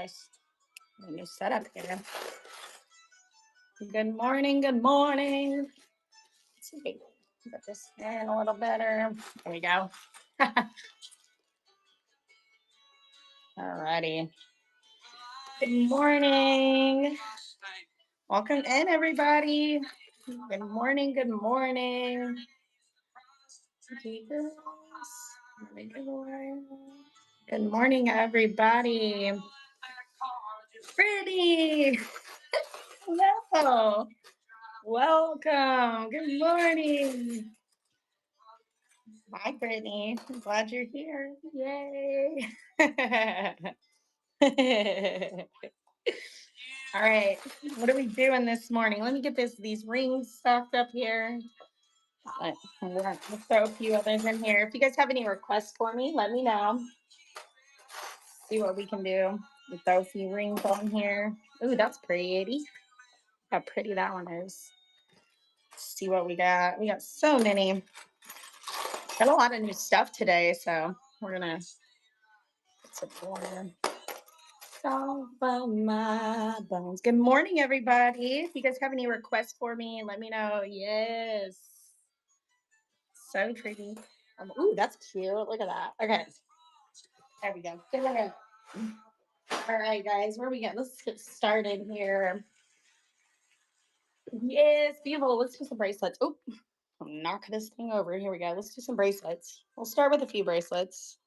Nice. New setup here. Good morning. Good morning. Let's see. Put this in a little better. There we go. Alrighty. Good morning. Welcome in, everybody. Good morning. Good morning. Jesus. Good morning, everybody. Pretty. Hello. Welcome. Good morning. Hi, Brittany. I'm glad you're here. Yay. All right. What are we doing this morning? Let me get these rings stuffed up here. We'll throw a few others in here. If you guys have any requests for me, let me know. See what we can do. We'll throw a few rings on here. Ooh, that's pretty. How pretty that one is. Let's see what we got. We got so many. Got a lot of new stuff today, so we're gonna put some more. My bones. Good morning, everybody. If you guys have any requests for me, let me know. Yes. So pretty. Ooh, that's cute. Look at that. Okay. There we go. All right, guys. Where are we going? Let's get started here. Yes, beautiful. Let's do some bracelets. Oh, knock this thing over. Here we go. Let's do some bracelets. We'll start with a few bracelets.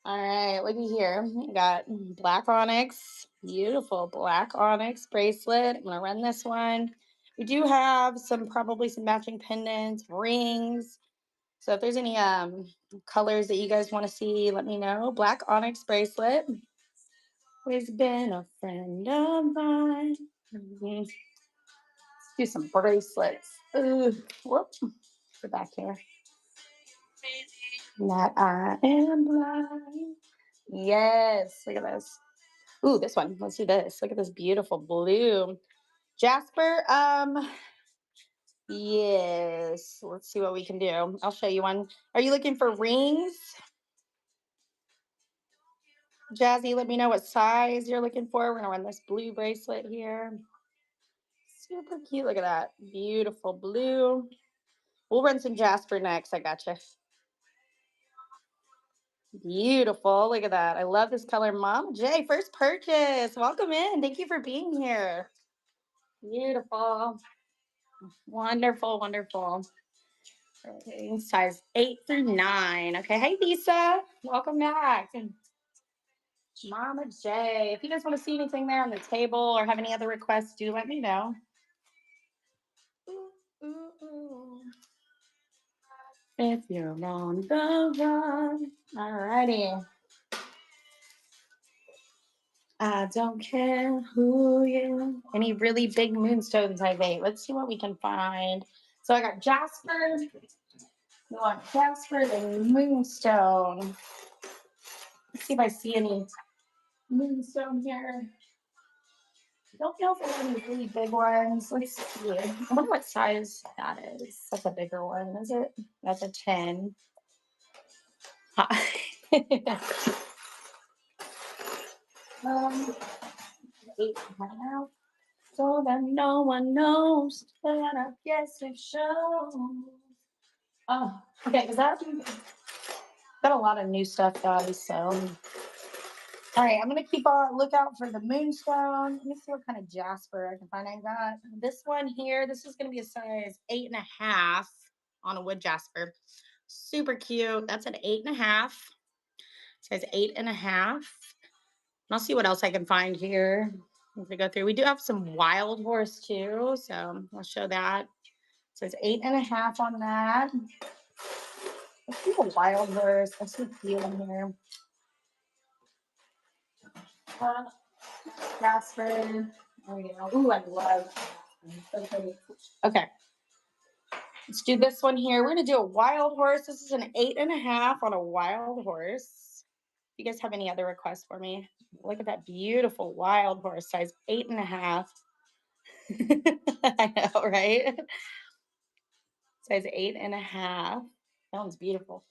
All right, looky here. We got black onyx, beautiful black onyx bracelet. I'm gonna run this one. We do have probably some matching pendants, rings. So if there's any colors that you guys want to see, let me know. Black onyx bracelet. Always been a friend of mine. Let's do some bracelets. Ooh, whoop. Go back here. That I am blind. Yes, look at this. Ooh, this one. Let's do this. Look at this beautiful blue. Jasper, yes. Let's see what we can do. I'll show you one. Are you looking for rings? Jazzy, let me know what size you're looking for. We're gonna run this blue bracelet here. Super cute. Look at that. Beautiful blue. We'll run some Jasper next. I gotcha. Beautiful. Look at that. I love this color. Mom Jay, first purchase. Welcome in. Thank you for being here. Beautiful. Wonderful, wonderful. Okay, size 8 through 9. Okay, hey Lisa, welcome back. Mama J. If you guys want to see anything there on the table or have any other requests, do let me know. Ooh, ooh, ooh. If you're on the run. Alrighty. I don't care who you. Any really big moonstones I made. Let's see what we can find. So I got Jasper. We want Jasper and Moonstone. Let's see if I see any Moonstone here. Don't know if there's any really big ones. Let's see. I wonder what size that is. That's a bigger one, is it? That's a 10. um, 8 so that no one knows, but I guess it shows. Oh, okay, because that got a lot of new stuff, guys. So, all right, I'm gonna keep on lookout for the moonstone. Let me see what kind of jasper I can find. I got this one here. This is gonna be a size 8.5 on a wood jasper. Super cute. That's an 8.5. Size 8.5. And I'll see what else I can find here as we go through. We do have some wild horse too, so I'll show that. So it's 8.5 on that. Let's do a wild horse. Let's see a few in here. Jasper. There we go. Ooh, I love. Okay. Let's do this one here. We're gonna do a wild horse. This is an 8.5 on a wild horse. You guys have any other requests for me? Look at that beautiful wild horse, size 8.5. I know, right? Size 8.5. That one's beautiful.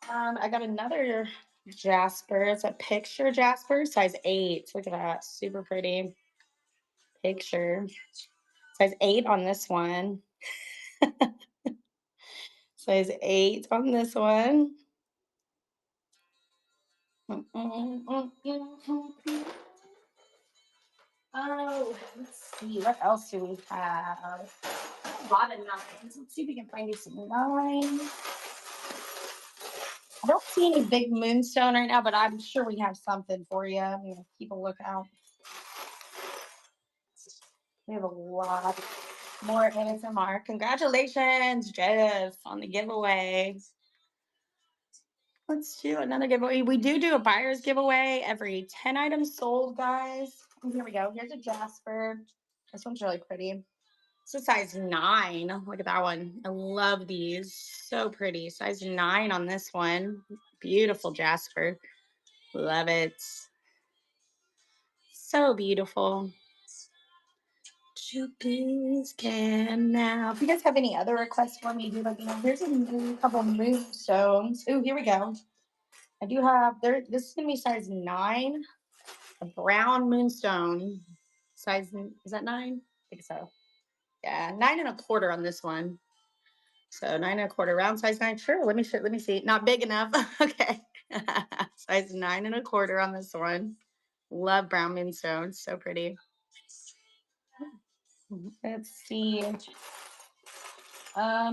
I got another Jasper. It's a picture Jasper, size 8. Look at that. Super pretty picture. Size 8 on this one. Size 8 on this one. Oh, let's see. What else do we have? A lot of nines. Let's see if we can find you some nines. I don't see any big moonstone right now, but I'm sure we have something for you. I'm gonna keep a lookout. We have a lot more ASMR. Congratulations, Jeff, on the giveaway. Let's do another giveaway. We do a buyer's giveaway every 10 items sold, guys. And here we go. Here's a Jasper. This one's really pretty. It's a size 9. Look at that one. I love these. So pretty. Size 9 on this one. Beautiful Jasper. Love it. So beautiful. You please can now. If you guys have any other requests for me, do let me know. Here's a couple of moonstones. Oh, here we go. I do have there. This is gonna be size 9. A brown moonstone. Size is that 9? I think so. Yeah, 9 1/4 on this one. So 9 1/4 round size 9. Sure. Let me see. Not big enough. Okay. Size 9 1/4 on this one. Love brown moonstones. So pretty. Let's see. I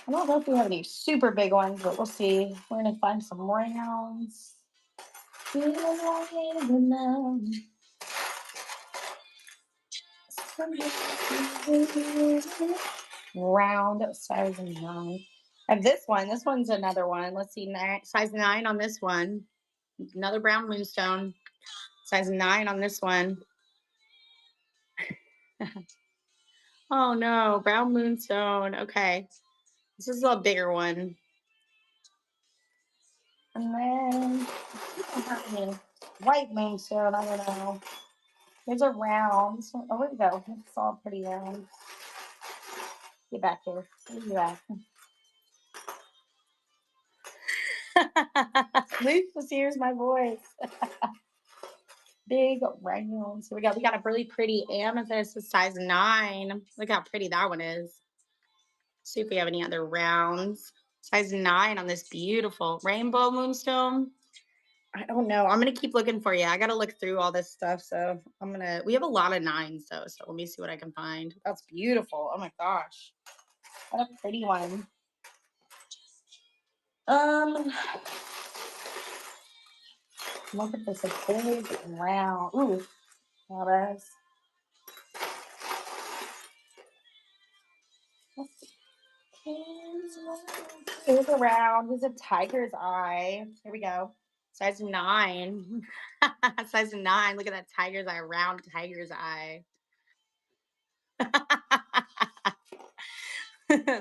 don't know if we have any super big ones, but we'll see. We're gonna find some rounds. Round size 9. I have this one. This one's another one. Let's see. Size 9 on this one. Another brown moonstone. Size 9 on this one. Oh no, brown moonstone. Okay. This is a bigger one. And then white moonstone. I don't know. There's a round. Oh, where we go? It's all pretty round. Get back here. Where you at? Luke, here's my voice. Big rounds. Here we go. We got a really pretty amethyst, size 9. Look how pretty that one is. See if we have any other rounds. Size 9 on this beautiful rainbow moonstone. I don't know. I'm gonna keep looking for you. I gotta look through all this stuff. So we have a lot of 9s though. So let me see what I can find. That's beautiful. Oh my gosh. What a pretty one. Look at this, a big round. Ooh, that is. Here's a round. Here's a tiger's eye. Here we go. Size 9. Size 9. Look at that tiger's eye, round tiger's eye.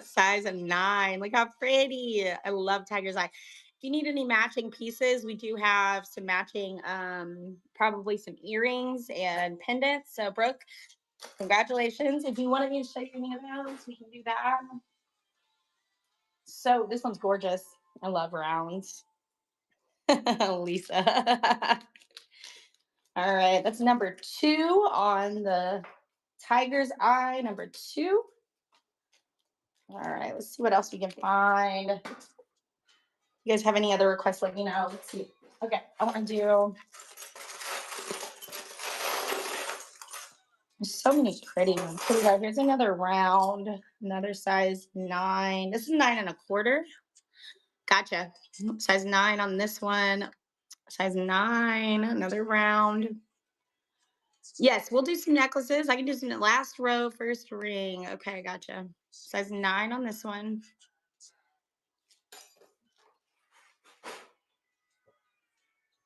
Size 9. Look how pretty. I love tiger's eye. If you need any matching pieces, we do have some matching, probably some earrings and pendants. So, Brooke, congratulations. If you wanted me to show you any of those, we can do that. So, this one's gorgeous. I love rounds. Lisa. All right, that's number 2 on the tiger's eye. Number 2. All right, let's see what else we can find. You guys have any other requests? Let me know. Let's see. Okay, I want to do. There's so many pretty ones. Here we go. Here's another round, another size 9. This is 9 1/4. Gotcha. Size 9 on this one. Size 9. Another round. Yes, we'll do some necklaces. I can do some last row, first ring. Okay, gotcha. Size 9 on this one.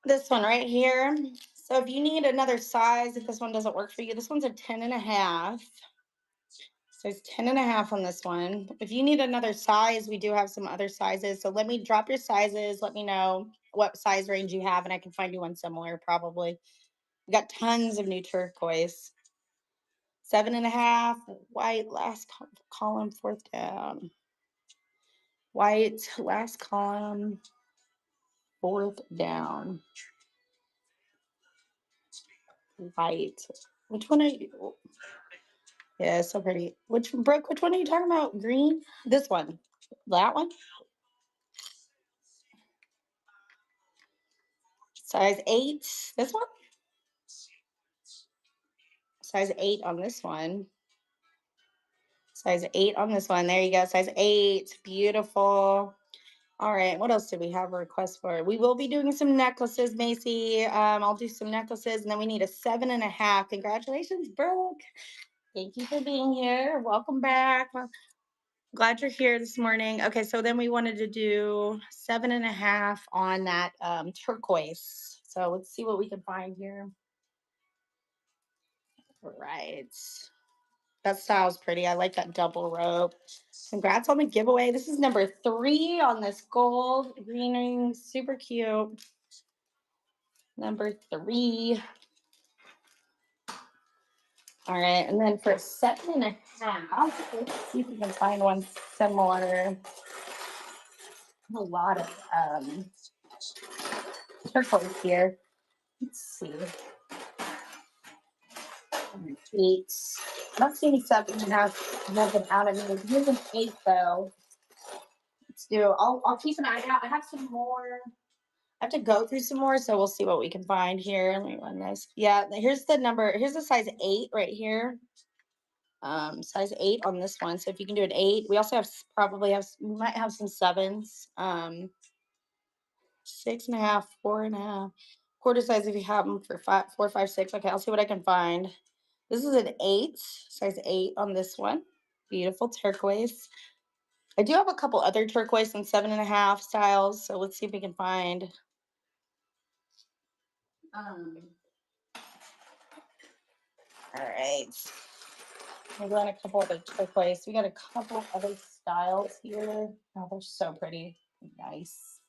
This one right here. So if you need another size, if this one doesn't work for you, this one's a 10 1/2. Size 10 1/2 on this one. If you need another size, we do have some other sizes. So let me drop your sizes. Let me know what size range you have, and I can find you one similar probably. We got tons of new turquoise. 7 1/2, white, last column, fourth down. White, last column, 4th down. White. Which one are you? Yeah, so pretty. Brooke, which one are you talking about? Green? This one. That one? Size 8. This one? Size 8 on this one. Size 8 on this one. There you go. Size 8. Beautiful. All right. What else do we have a request for? We will be doing some necklaces, Macy. I'll do some necklaces, and then we need a 7.5. Congratulations, Brooke. Thank you for being here. Welcome back. Glad you're here this morning. Okay, so then we wanted to do 7.5 on that turquoise. So let's see what we can find here. Right. That style's pretty. I like that double rope. Congrats on the giveaway. This is number 3 on this gold green ring. Super cute. Number 3. All right, and then for 7.5, let's see if we can find one similar. A lot of turquoise here. Let's see. 8. I don't see any 7.5. Nothing out of me. Here's an 8 though. Let's do. I'll keep an eye out. I have some more. I have to go through some more, so we'll see what we can find here. Let me run this. Yeah, here's the number. Here's the size 8 right here. Size 8 on this one. So if you can do an 8, we also we might have some 7s. 6.5, 4.5, quarter size if you have them for 5, 4, 5, 6. Okay, I'll see what I can find. This is an 8, size 8 on this one. Beautiful turquoise. I do have a couple other turquoise and 7.5 styles, so let's see if we can find. All right. I got a couple other turquoise. We got a couple other styles here. Oh, they're so pretty. Nice.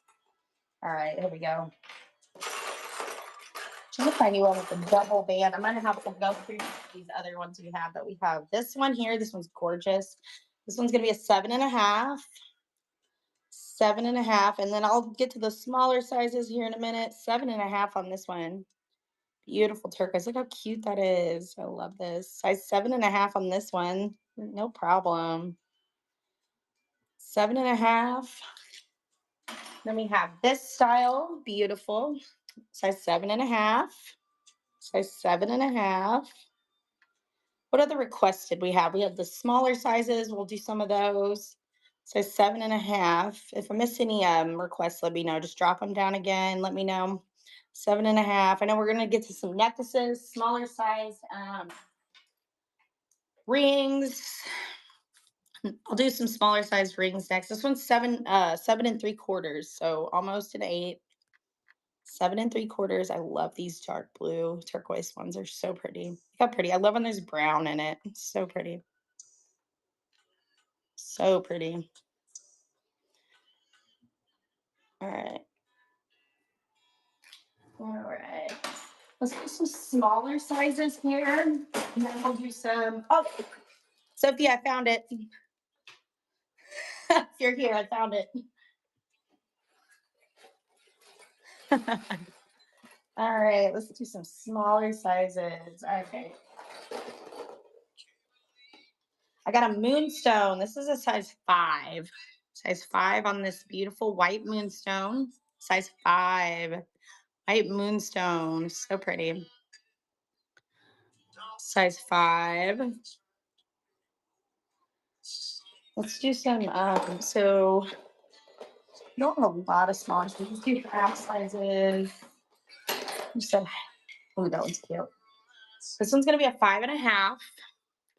All right, here we go. Trying to find you one with a double band. I'm gonna have to go through these other ones we have. But we have this one here. This one's gorgeous. This one's gonna be a 7.5. 7.5, and then I'll get to the smaller sizes here in a minute. 7.5 on this one. Beautiful turquoise. Look how cute that is. I love this. Size 7.5 on this one. No problem. 7.5. Then we have this style. Beautiful. Size 7.5. Size 7.5. What other requests did we have? We have the smaller sizes. We'll do some of those. Size 7.5. If I miss any requests, let me know. Just drop them down again. Let me know. 7.5. I know we're gonna get to some necklaces, smaller size rings. I'll do some smaller size rings next. This one's 7 3/4, so almost an 8. 7 3/4. I love these dark blue turquoise ones. They're so pretty. Look how pretty. I love when there's brown in it. It's so pretty. So pretty. All right. All right. Let's do some smaller sizes here. And then we'll do some. Oh, Sophia, I found it. You're here. I found it. All right. Let's do some smaller sizes. Okay. I got a moonstone. This is a size 5. Size 5 on this beautiful white moonstone. Size 5. White moonstone. So pretty. Size 5. Let's do some, so don't have a lot of small. We just do half sizes. You said, oh, that one's cute. This one's going to be a 5.5.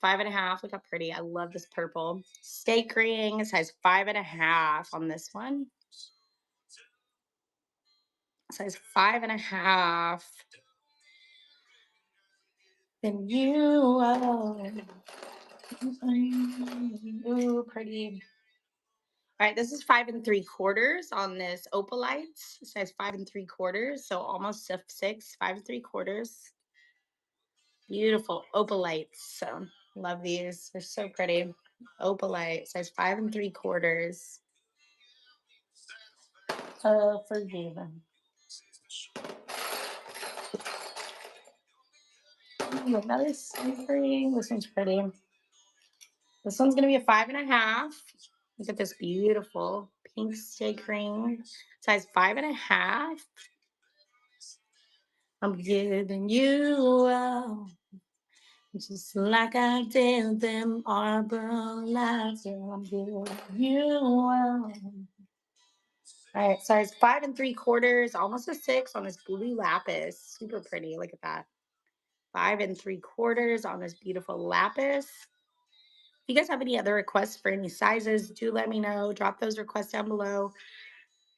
5.5. Look how pretty. I love this purple. Steak ring, size 5.5 on this one. Size 5.5. Then you are. Ooh, pretty. All right, this is 5 3/4 on this opalite. It says 5 3/4, so almost a 6. 5 3/4. Beautiful opalites. So love these. They're so pretty. Opalite size 5 3/4. Forgiven. Ooh, another silvery. This one's pretty. This one's gonna be a 5.5. Look at this beautiful pink stake ring, size 5.5. I'm giving you up, just like I did them arbor lights. Yeah, I'm giving you up. All right, size 5 3/4, almost a 6 on this blue lapis. Super pretty. Look at that. 5 3/4 on this beautiful lapis. If you guys have any other requests for any sizes, do let me know. Drop those requests down below.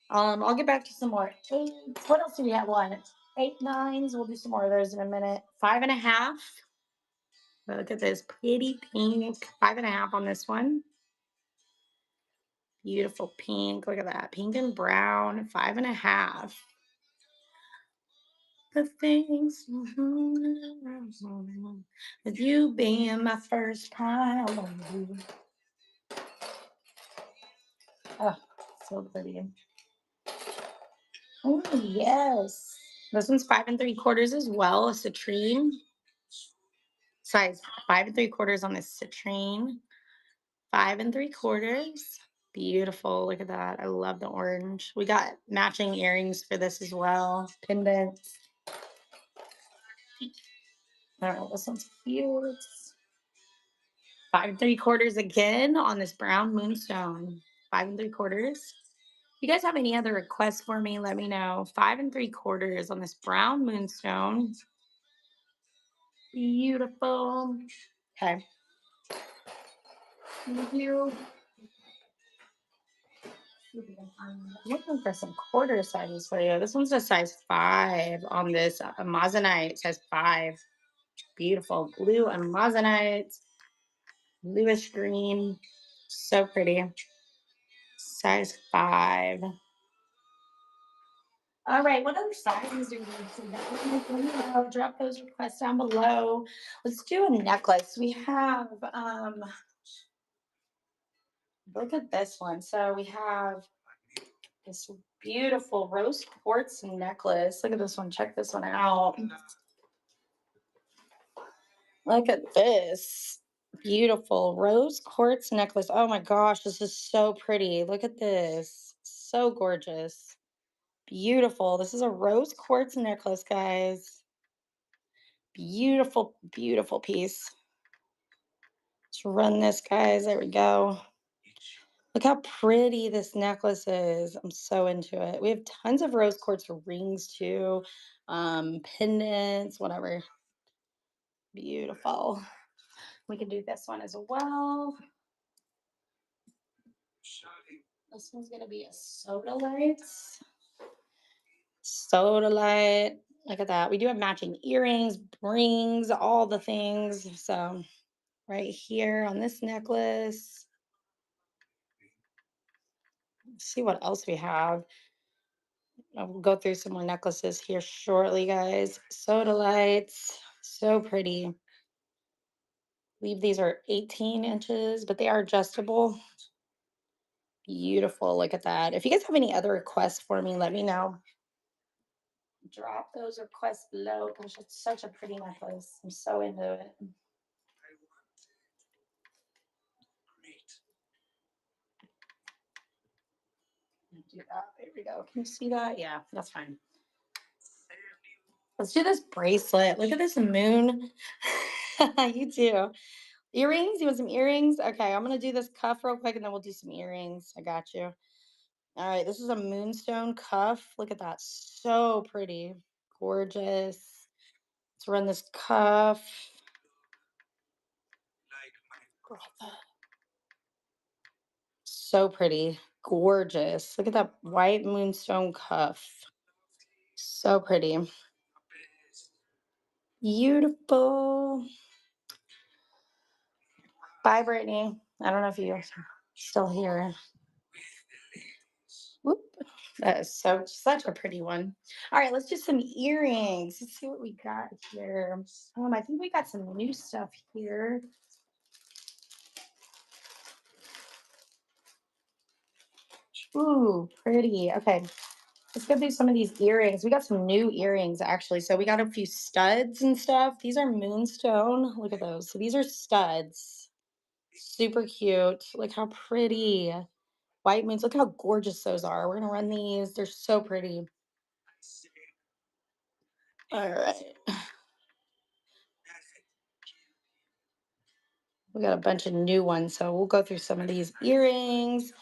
I'll get back to some more eights. What else do we have? One, 8 9s. We'll do some more of those in a minute. 5.5. Look at this pretty pink. 5.5 on this one. Beautiful pink. Look at that. Pink and brown. 5.5. The things with you being my first time. Oh, so pretty. Oh, yes. This one's 5 3/4 as well. A citrine. Size 5 3/4 on this citrine. 5 3/4. Beautiful. Look at that. I love the orange. We got matching earrings for this as well. Pendants. All right, this one's cute. 5 3/4 again on this brown moonstone. 5 3/4. If you guys have any other requests for me, let me know. 5 3/4 on this brown moonstone. Beautiful. Okay. Thank you. I'm looking for some quarter sizes for you. This one's a size 5 on this Amazonite. Size 5. Beautiful blue Amazonite. Bluish green. So pretty. Size 5. All right, what other sizes do you need to know? Let me know. Drop those requests down below. Let's do a necklace. We have look at this one. So we have this beautiful rose quartz necklace. Look at this one. Check this one out. Look at this beautiful rose quartz necklace. Oh my gosh, this is so pretty. Look at this. So gorgeous. Beautiful. This is a rose quartz necklace, guys. Beautiful, beautiful piece. Let's run this, guys. There we go. Look how pretty this necklace is. I'm so into it. We have tons of rose quartz rings too, pendants, whatever. Beautiful. We can do this one as well. This one's gonna be a soda light. Soda light. Look at that. We do have matching earrings, rings, all the things. So right here on this necklace. Let's see what else we have. I'll go through some more necklaces here shortly, guys. Soda lights. So pretty. I believe these are 18 inches, but they are adjustable. Beautiful. Look at that. If you guys have any other requests for me, let me know. Drop those requests below. Gosh, it's such a pretty necklace. I'm so into it. Do that. There we go. Can you see that? Yeah, that's fine. Let's do this bracelet. Look at this moon. You too. Earrings? You want some earrings? Okay, I'm gonna do this cuff real quick and then we'll do some earrings. I got you. All right, this is a moonstone cuff. Look at that. So pretty. Gorgeous. Let's run this cuff. So pretty. Gorgeous. Look at that white moonstone cuff. So pretty. Beautiful. Bye, Brittany. I don't know if you're still here. Whoop. That is so such a pretty one. All right, let's do some earrings. Let's see what we got here. I think we got some new stuff here. Ooh, pretty. Okay. Let's go through some of these earrings. We got some new earrings actually. So we got a few studs and stuff. These are moonstone. Look at those. So these are studs. Super cute. Look how pretty. White moons. Look how gorgeous those are. We're gonna run these. They're so pretty. All right. We got a bunch of new ones, so we'll go through some of these earrings.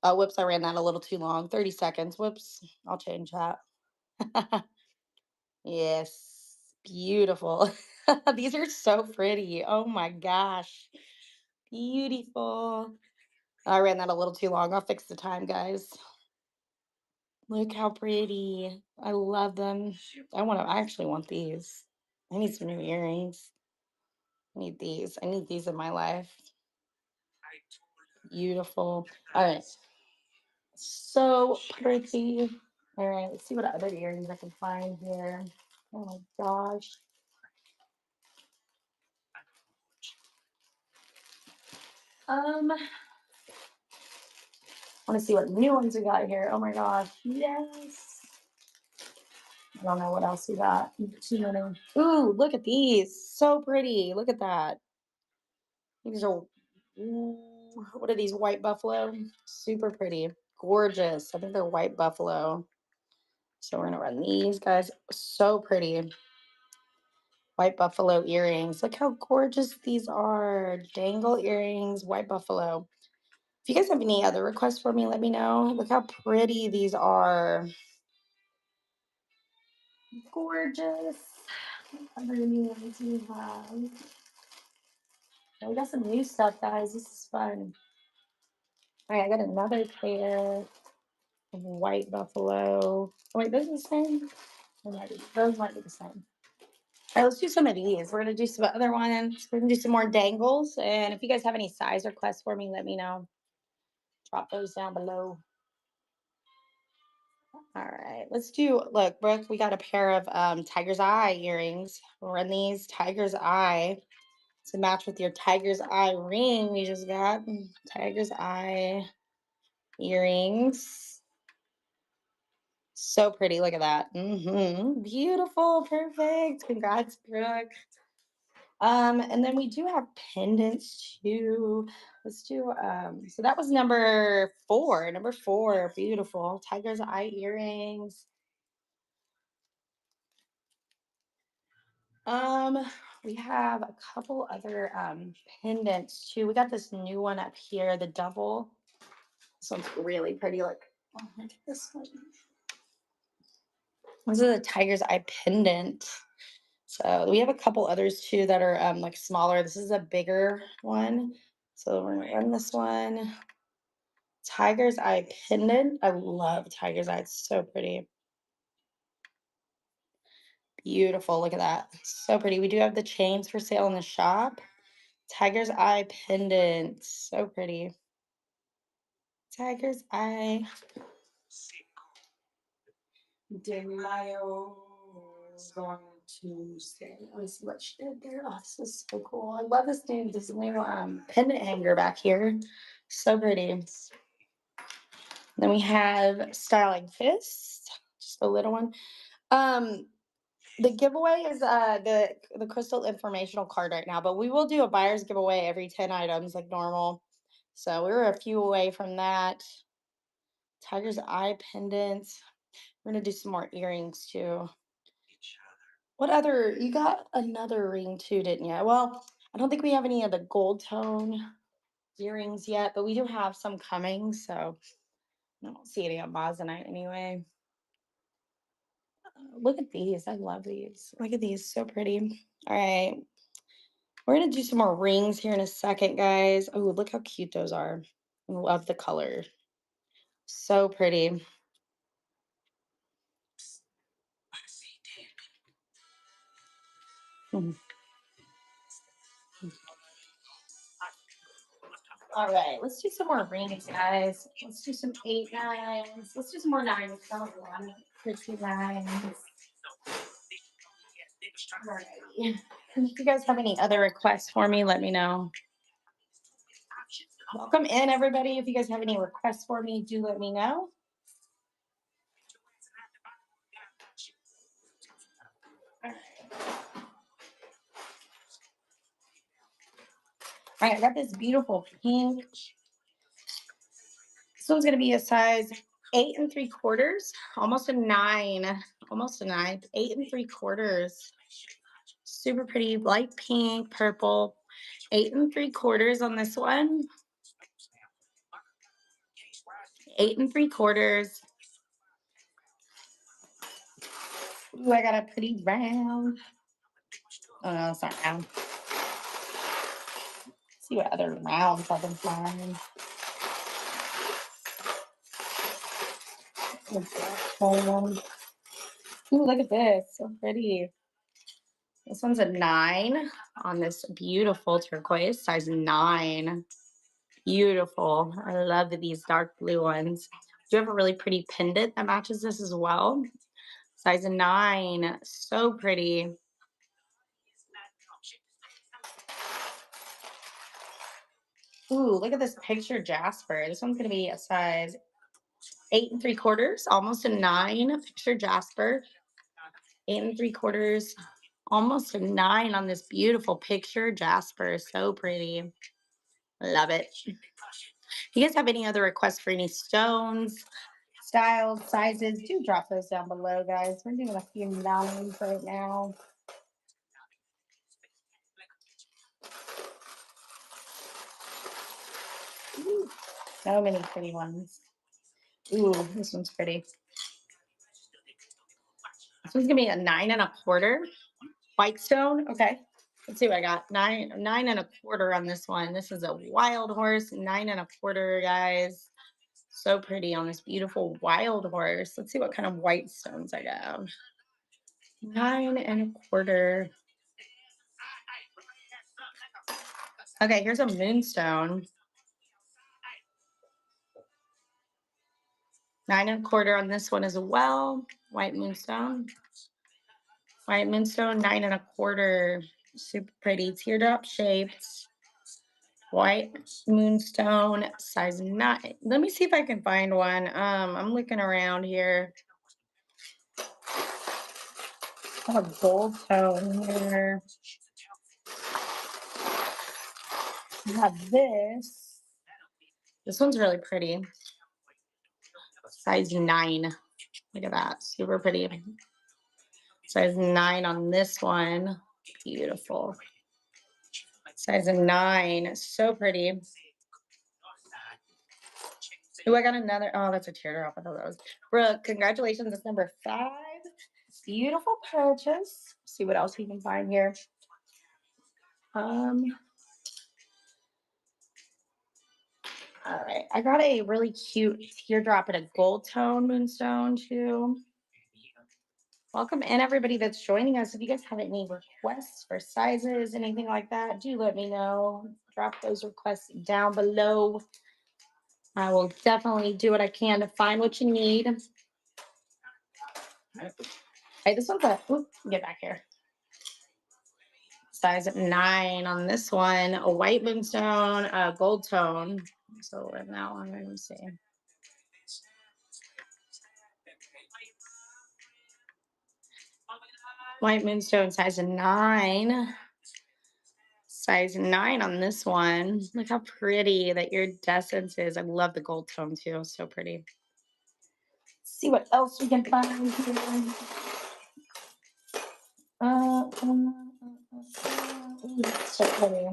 Oh, whoops, I ran that a little too long. 30 seconds. Whoops. I'll change that. Yes. Beautiful. These are so pretty. Oh my gosh. Beautiful. I ran that a little too long. I'll fix the time, guys. Look how pretty. I love them. I actually want these. I need some new earrings. I need these. I need these in my life. Beautiful. All right. So pretty. All right, let's see what other earrings I can find here. Oh my gosh. I want to see what new ones we got here. Oh my gosh. Yes. I don't know what else we got. Too many. Ooh, look at these. So pretty. Look at that. These are, what are these? White buffalo? Super pretty. Gorgeous. I think they're white buffalo. So we're going to run these guys. So pretty. White buffalo earrings. Look how gorgeous these are. Dangle earrings, white buffalo. If you guys have any other requests for me, let me know. Look how pretty these are. Gorgeous. What other new ones we have? Oh, we got some new stuff, guys. This is fun. All right, I got another pair of white buffalo. Oh, wait, those are the same? Those might be the same. All right, let's do some of these. We're going to do some other ones. We're going to do some more dangles. And if you guys have any size requests for me, let me know. Drop those down below. All right, let's do, look, Brooke, we got a pair of tiger's eye earrings. We'll run these tiger's eye to match with your tiger's eye ring we just got. Tiger's eye earrings. So pretty. Look at that. Beautiful. Perfect. Congrats, Brooke. And then we do have pendants too. Let's do so that was number 4. Number 4, beautiful. Tiger's eye earrings. We have a couple other pendants too. We got this new one up here, the double. This one's really pretty. Look, this one. This is a tiger's eye pendant. So we have a couple others too that are like smaller. This is a bigger one. So we're gonna run this one. Tiger's eye pendant. I love tiger's eye. It's so pretty. Beautiful. Look at that. So pretty. We do have the chains for sale in the shop. Tiger's eye pendant. So pretty. Tiger's eye. Demayo is going to stay. Let me see what she did there. Oh, this is so cool. I love this new pendant hanger back here. So pretty. Then we have Styling Fist, just a little one. The giveaway is the crystal informational card right now, but we will do a buyer's giveaway every 10 items like normal. So we're a few away from that. Tiger's eye pendants. We're gonna do some more earrings too. What other? You got another ring too, didn't you? Well, I don't think we have any of the gold tone earrings yet, but we do have some coming. So I don't see any on Moissanite anyway. Look at these. I love these. Look at these. So pretty. All right. We're going to do some more rings here in a second, guys. Oh, look how cute those are. I love the color. So pretty. Hmm. All right. Let's do some more rings, guys. Let's do some 8 nines. Let's do some more nines. Don't want pretty nines. Alrighty. If you guys have any other requests for me, let me know. Welcome in, everybody. If you guys have any requests for me, do let me know. All right, I got this beautiful pink. This one's gonna be a size 8 3/4, almost a 9, almost a 9, 8 3/4. Super pretty, light pink, purple. 8 3/4 on this one. 8 3/4. Ooh, I got a pretty round. Oh no, it's not round. Let's see what other rounds I can find. Ooh, look at this. So pretty. This one's a 9 on this beautiful turquoise, size 9. Beautiful. I love these dark blue ones. Do you have a really pretty pendant that matches this as well? Size 9. So pretty. Ooh, look at this picture jasper. This one's going to be a size 8 3/4, almost a 9. Picture jasper. 8 3/4, almost a 9 on this beautiful picture jasper. So pretty. Love it. If you guys have any other requests for any stones, styles, sizes, do drop those down below, guys. We're doing a few 9s right now. Ooh, so many pretty ones. Ooh, this one's pretty. This one's gonna be a 9 1/4. White stone. Okay. Let's see what I got. 9 1/4 on this one. This is a wild horse. 9 1/4, guys. So pretty on this beautiful wild horse. Let's see what kind of white stones I got. 9 1/4. Okay, here's a moonstone. 9 1/4 on this one as well. White moonstone. White moonstone, 9 1/4. Super pretty. Teardrop shaped. White moonstone, size 9. Let me see if I can find one. I'm looking around here. I have a gold tone here. I have this. This one's really pretty. Size 9. Look at that. Super pretty. Size 9 on this one. Beautiful. Size 9. So pretty. Oh, I got another. Oh, that's a teardrop. I thought that was. Brooke, congratulations. That's number 5. Beautiful purchase. See what else we can find here. All right. I got a really cute teardrop and a gold tone moonstone too. Welcome in everybody that's joining us. If you guys have any requests for sizes, anything like that, do let me know. Drop those requests down below. I will definitely do what I can to find what you need. Hey, this one's a, get back here. Size 9 on this one. A white moonstone, a gold tone. So in that one, let me see. White moonstone, size 9. Size 9 on this one. Look how pretty that iridescence is. I love the gold tone too. So pretty. Let's see what else we can find here. Ooh, that's so pretty.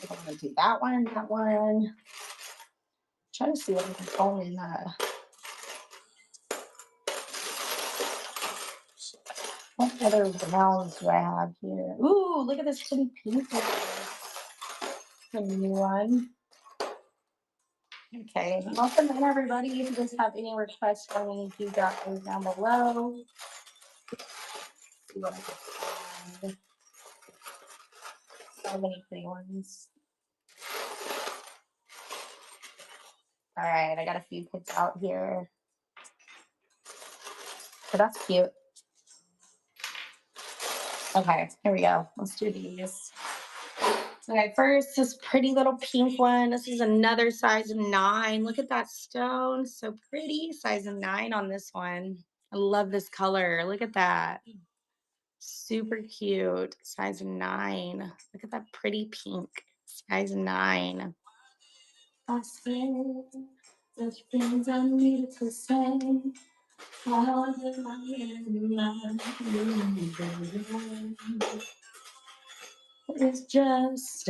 I'm gonna do that one, that one. Try to see what I can find in what other browns do I have here? Ooh, look at this pretty pink one. The new one. Okay, welcome in everybody. If you guys have any requests for me, do drop those down below. See what I can find. So many pretty ones. All right, I got a few picked out here. So that's cute. Okay, here we go. Let's do these. Okay, first, this pretty little pink one. This is another size 9. Look at that stone. So pretty. Size 9 on this one. I love this color. Look at that. Super cute. Size 9. Look at that pretty pink. Size 9. I said such things I needed to say. How did I It's just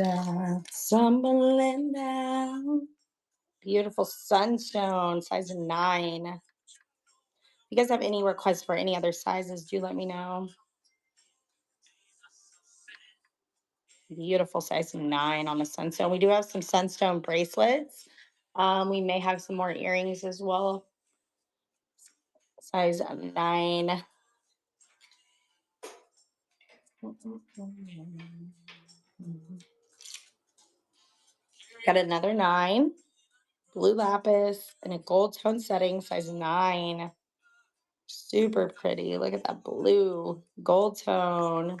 stumbling down. Beautiful sunstone, size 9. If you guys have any requests for any other sizes, do let me know. Beautiful size 9 on the sunstone. We do have some sunstone bracelets. We may have some more earrings as well. Size 9. Got another 9. Blue lapis in a gold tone setting, size 9. Super pretty. Look at that blue gold tone.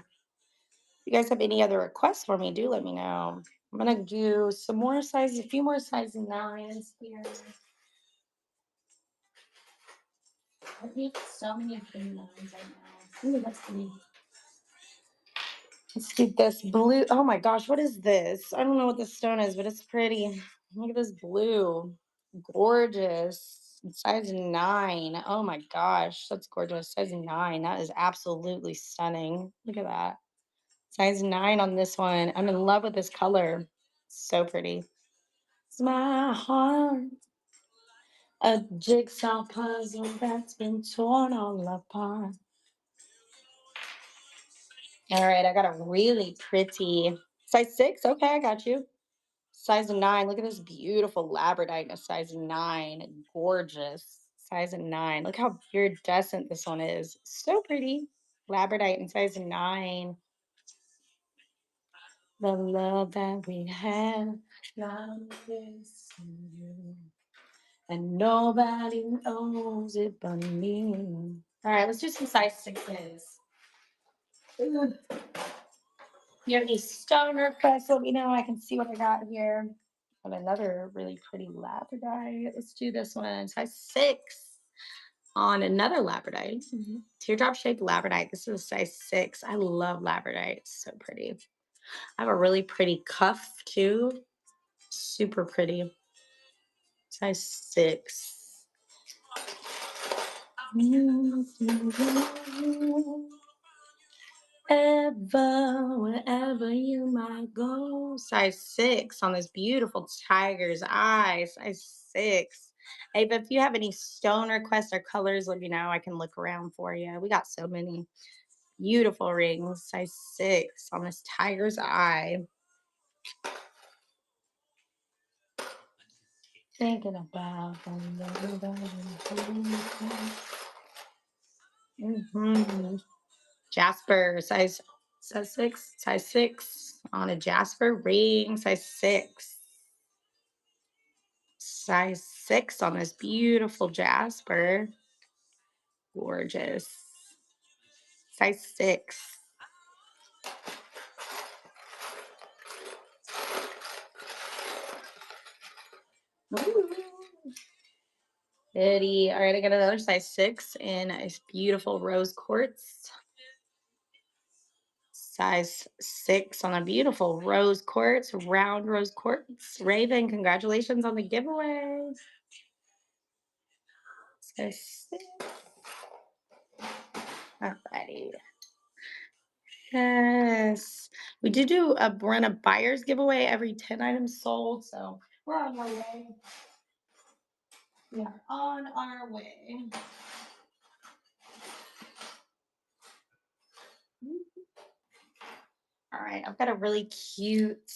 If you guys have any other requests for me, do let me know. I'm gonna do some more sizes, a few more size 9s here. I need so many green ones right now. Ooh, let's do this blue. Oh my gosh, what is this? I don't know what this stone is, but it's pretty. Look at this blue. Gorgeous. Size 9. Oh my gosh, that's gorgeous. Size 9. That is absolutely stunning. Look at that. Size 9 on this one. I'm in love with this color. So pretty. It's my heart, a jigsaw puzzle that's been torn all apart. All right, I got a really pretty size 6. Okay, I got you. Size 9. Look at this beautiful labradorite in a size 9. Gorgeous. Size 9. Look how iridescent this one is. So pretty. Labradorite in size 9. The love that we have now is you. And nobody knows it but me. All right, let's do some size 6s. Ugh. You have any stone requests? Let me know. I can see what I got here. And another really pretty labradorite. Let's do this one. Size 6 on another labradorite. Teardrop shaped labradorite. This is a size 6. I love labradorite. It's so pretty. I have a really pretty cuff too. Super pretty. Size 6. Ever, wherever you might go. Size 6 on this beautiful tiger's eye. Size 6. Hey, but if you have any stone requests or colors, let me know. I can look around for you. We got so many beautiful rings. Size 6 on this tiger's eye. Thinking about Jasper, size 6, size 6 on a Jasper ring, size 6. Size 6 on this beautiful Jasper. Gorgeous. Size 6. Ooh. Pretty. All right, I got another size 6 in a beautiful rose quartz. Size 6 on a beautiful rose quartz, round rose quartz. Raven, congratulations on the giveaway. Size 6. Alrighty. Yes. We do run a buyer's giveaway every 10 items sold. So we're on our way. We are on our way. All right, I've got a really cute.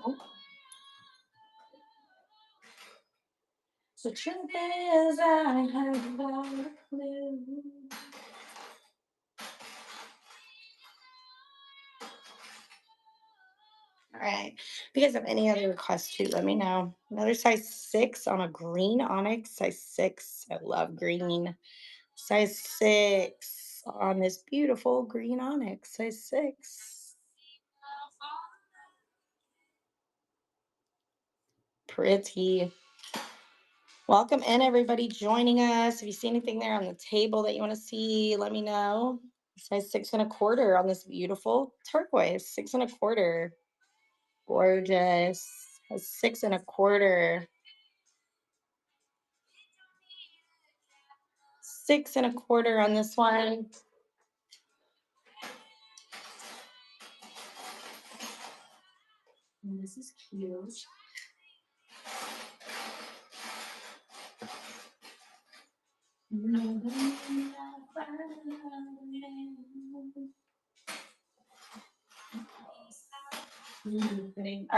Oh. The truth is, I have no clue. All right. If you guys have any other requests too, let me know. Another size 6 on a green onyx. Size 6. I love green. Size 6 on this beautiful green onyx. Size 6. Pretty. Welcome in, everybody joining us. If you see anything there on the table that you want to see, let me know. Size 6 1/4 on this beautiful turquoise. 6 1/4. Gorgeous. A 6 1/4. 6 1/4 on this one. And this is cute. All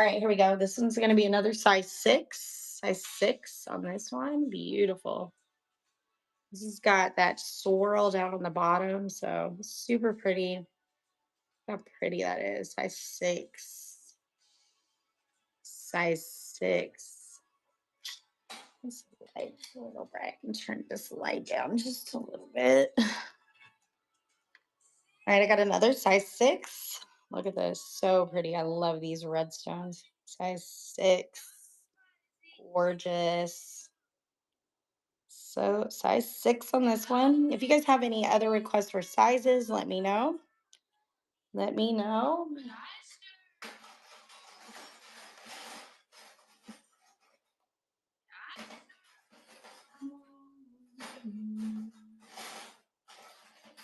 right, here we go. This one's going to be another size 6. Size 6 on this one. Beautiful. This has got that swirl down on the bottom, so super pretty. How pretty that is. Size 6. Size 6. This light's a little bright. I'm turn this light down just a little bit. All right, I got another size 6. Look at this. So pretty. I love these red stones. Size 6. Gorgeous. So size 6 on this one. If you guys have any other requests for sizes, let me know. Let me know.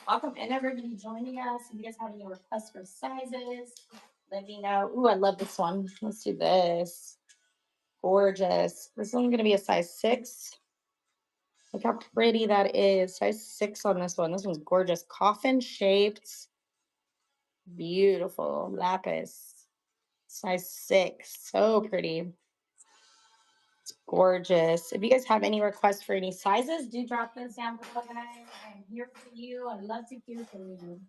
Welcome in, everybody joining us. If you guys have any requests for sizes, let me know. Ooh, I love this one. Let's do this. Gorgeous. This one's going to be a size 6. Look how pretty that is. Size 6 on this one. This one's gorgeous. Coffin shaped. Beautiful. Lapis. Size 6. So pretty. It's gorgeous. If you guys have any requests for any sizes, do drop those down below, guys. I'm here for you. I'd love to hear from you.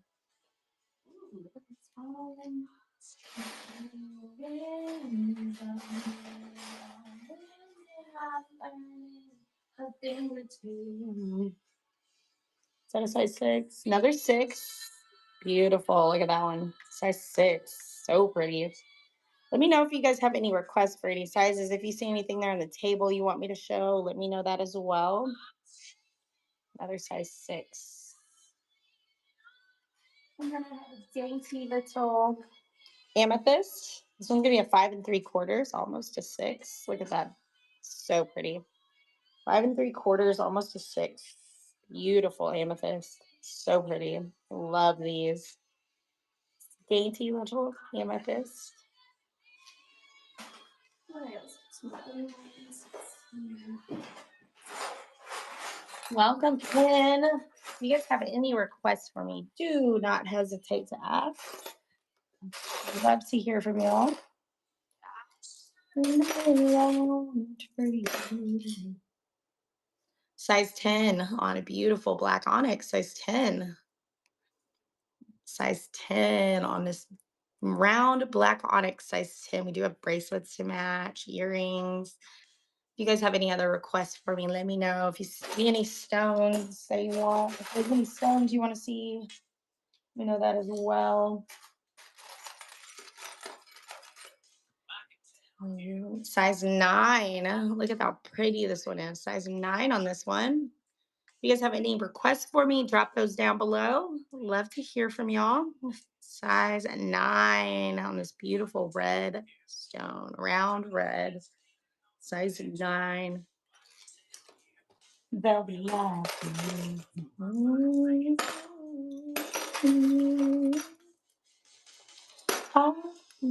Ooh, look at this one. Is that a size 6? Another 6. Beautiful. Look at that one. Size 6. So pretty. Let me know if you guys have any requests for any sizes. If you see anything there on the table you want me to show, let me know that as well. Another size 6. And then I have a dainty little amethyst. This one's gonna be a 5 3/4, almost a 6. Look at that. So pretty. 5 3/4, almost a 6. Beautiful amethyst. So pretty. Love these. Dainty little amethyst. What else? Welcome, Ken. If you guys have any requests for me, do not hesitate to ask. I'd love to hear from y'all. Size 10 on a beautiful black onyx. Size 10. Size 10 on this round black onyx. Size 10. We do have bracelets to match, earrings. If you guys have any other requests for me, let me know. If you see any stones that you want, if there's any stones you want to see, let me know that as well. Size 9. Look at how pretty this one is. Size 9 on this one. If you guys have any requests for me, drop those down below. Love to hear from y'all. Size 9 on this beautiful red stone, round red. Size 9. They'll be laughing. I've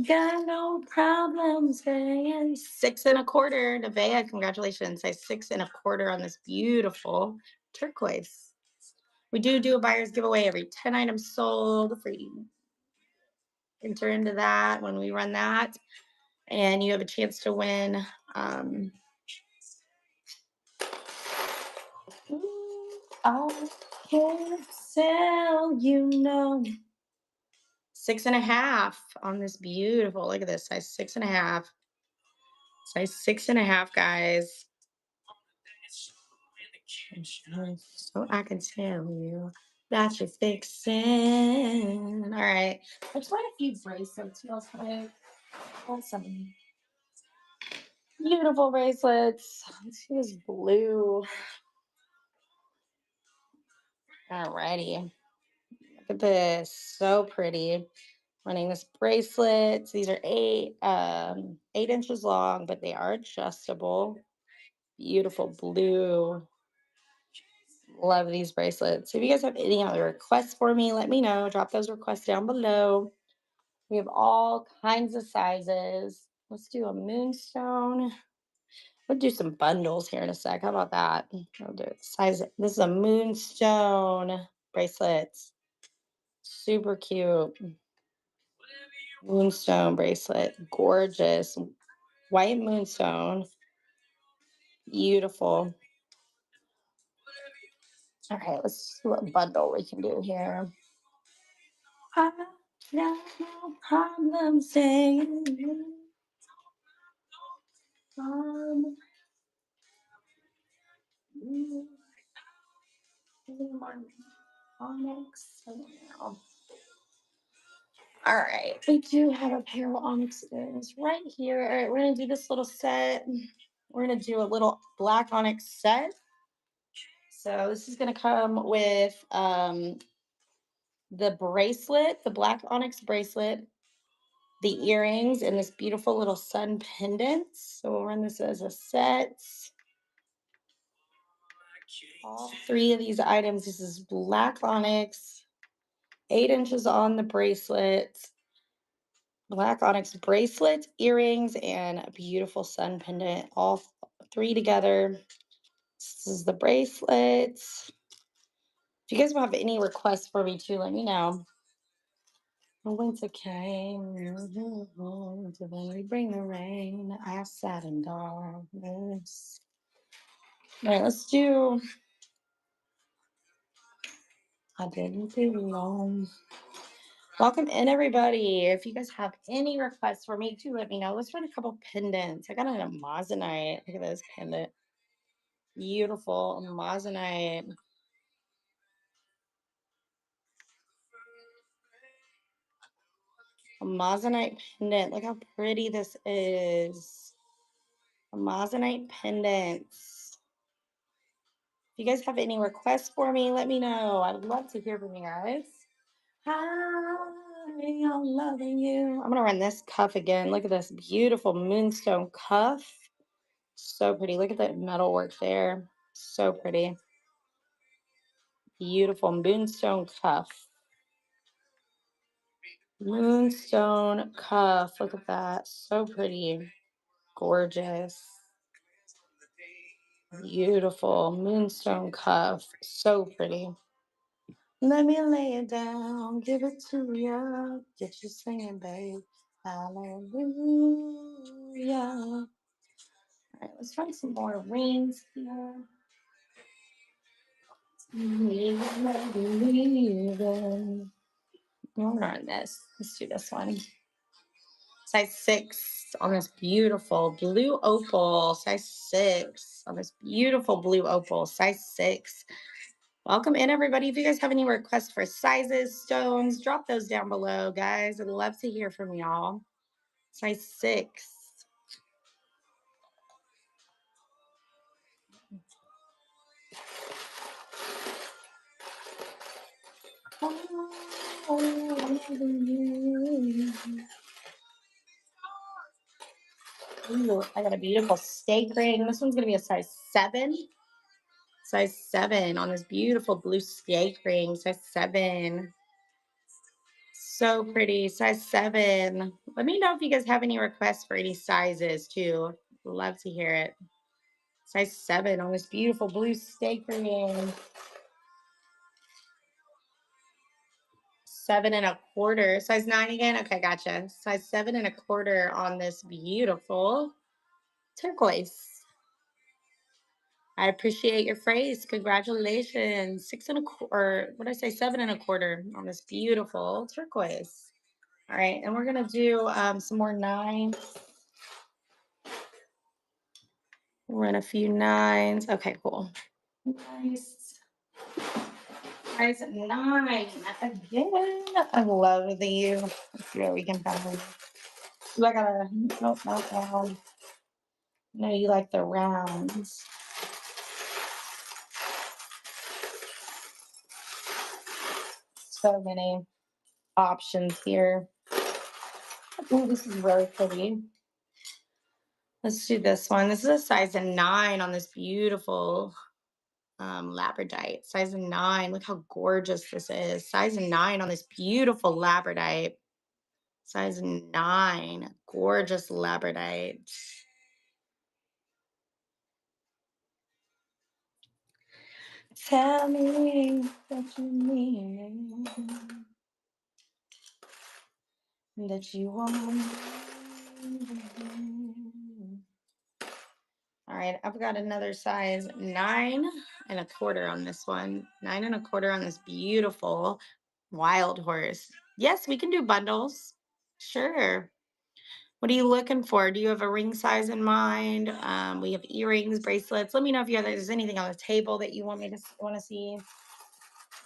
got no problems saying 6 1/4. Nevaeh, congratulations. Size 6 1/4 on this beautiful turquoise. We do a buyer's giveaway every 10 items sold for you. Enter into that when we run that. And you have a chance to win. I can't sell, 6 1/2 on this beautiful. Look at this, size 6 1/2. Size 6 1/2, guys. So I can tell you that you're fixing. All right. I just want a few bracelets real quick. Awesome. Beautiful bracelets. Let's use blue. Alrighty. Look at this. So pretty. Running this bracelets. These are 8 inches long, but they are adjustable. Beautiful blue. Love these bracelets. If you guys have any other requests for me, let me know. Drop those requests down below. We have all kinds of sizes. Let's do a moonstone. We'll do some bundles here in a sec. How about that? I'll do it. Size. This is a moonstone bracelets. Super cute. Moonstone bracelet. Gorgeous. White moonstone. Beautiful. All right, let's see what bundle we can do here. I got no problem saying onyx. All right, we do have a pair of onyx stones right here. All right, we're gonna do this little set. We're gonna do a little black onyx set. So this is gonna come with the bracelet, the black onyx bracelet, the earrings, and this beautiful little sun pendant. So we'll run this as a set. All three of these items. This is black onyx, 8 inches on the bracelet, black onyx bracelet, earrings, and a beautiful sun pendant. All three together. This is the bracelets. If you guys have any requests for me too, let me know. The winter came, to really bring the rain. I sat in darkness. All right, let's do. I didn't belong. Welcome in, everybody. If you guys have any requests for me too, let me know. Let's run a couple pendants. I got an amazonite. Look at this pendant. Beautiful amazonite. Amazonite pendant. Look how pretty this is. Amazonite pendants. If you guys have any requests for me, let me know. I'd love to hear from you guys. Hi, I'm loving you. I'm gonna run this cuff again. Look at this beautiful moonstone cuff. So pretty. Look at that metal work there. So pretty. Beautiful moonstone cuff. Moonstone cuff. Look at that. So pretty. Gorgeous. Beautiful moonstone cuff. So pretty. Let me lay it down. Give it to ya. Get you singing, babe. Hallelujah. All right, let's try some more rings here. We'll run this. Let's do this one. Size 6 on this beautiful blue opal. Size 6 on this beautiful blue opal. Size 6. Welcome in, everybody. If you guys have any requests for sizes, stones, drop those down below, guys. I'd love to hear from y'all. Size 6. Ooh, I got a beautiful steak ring. This one's going to be a size 7. Size 7 on this beautiful blue steak ring. Size 7. So pretty. Size 7. Let me know if you guys have any requests for any sizes too. Love to hear it. Size 7 on this beautiful blue steak ring. 7 1/4. Size 9 again. Okay, gotcha. Size 7 1/4 on this beautiful turquoise. I appreciate your phrase. Congratulations. 6 1/4, or what did I say? 7 1/4 on this beautiful turquoise. All right, and we're gonna do some more 9s. Run a few 9s. Okay, cool. Nice. Size 9 again. I love these. Let's see what we can find. So I gotta nope. I know you like the rounds. So many options here. Oh, this is really pretty. Let's do this one. This is a size 9 on this beautiful labradorite. Size 9. Look how gorgeous this is. Size 9 on this beautiful labradorite. Size 9. Gorgeous labradorite. Tell me that you mean that you want me. All right, I've got another size 9 1/4 on this one. 9 1/4 on this beautiful wild horse. Yes, we can do bundles. Sure. What are you looking for? Do you have a ring size in mind? We have earrings, bracelets. Let me know if there's anything on the table that you want to see.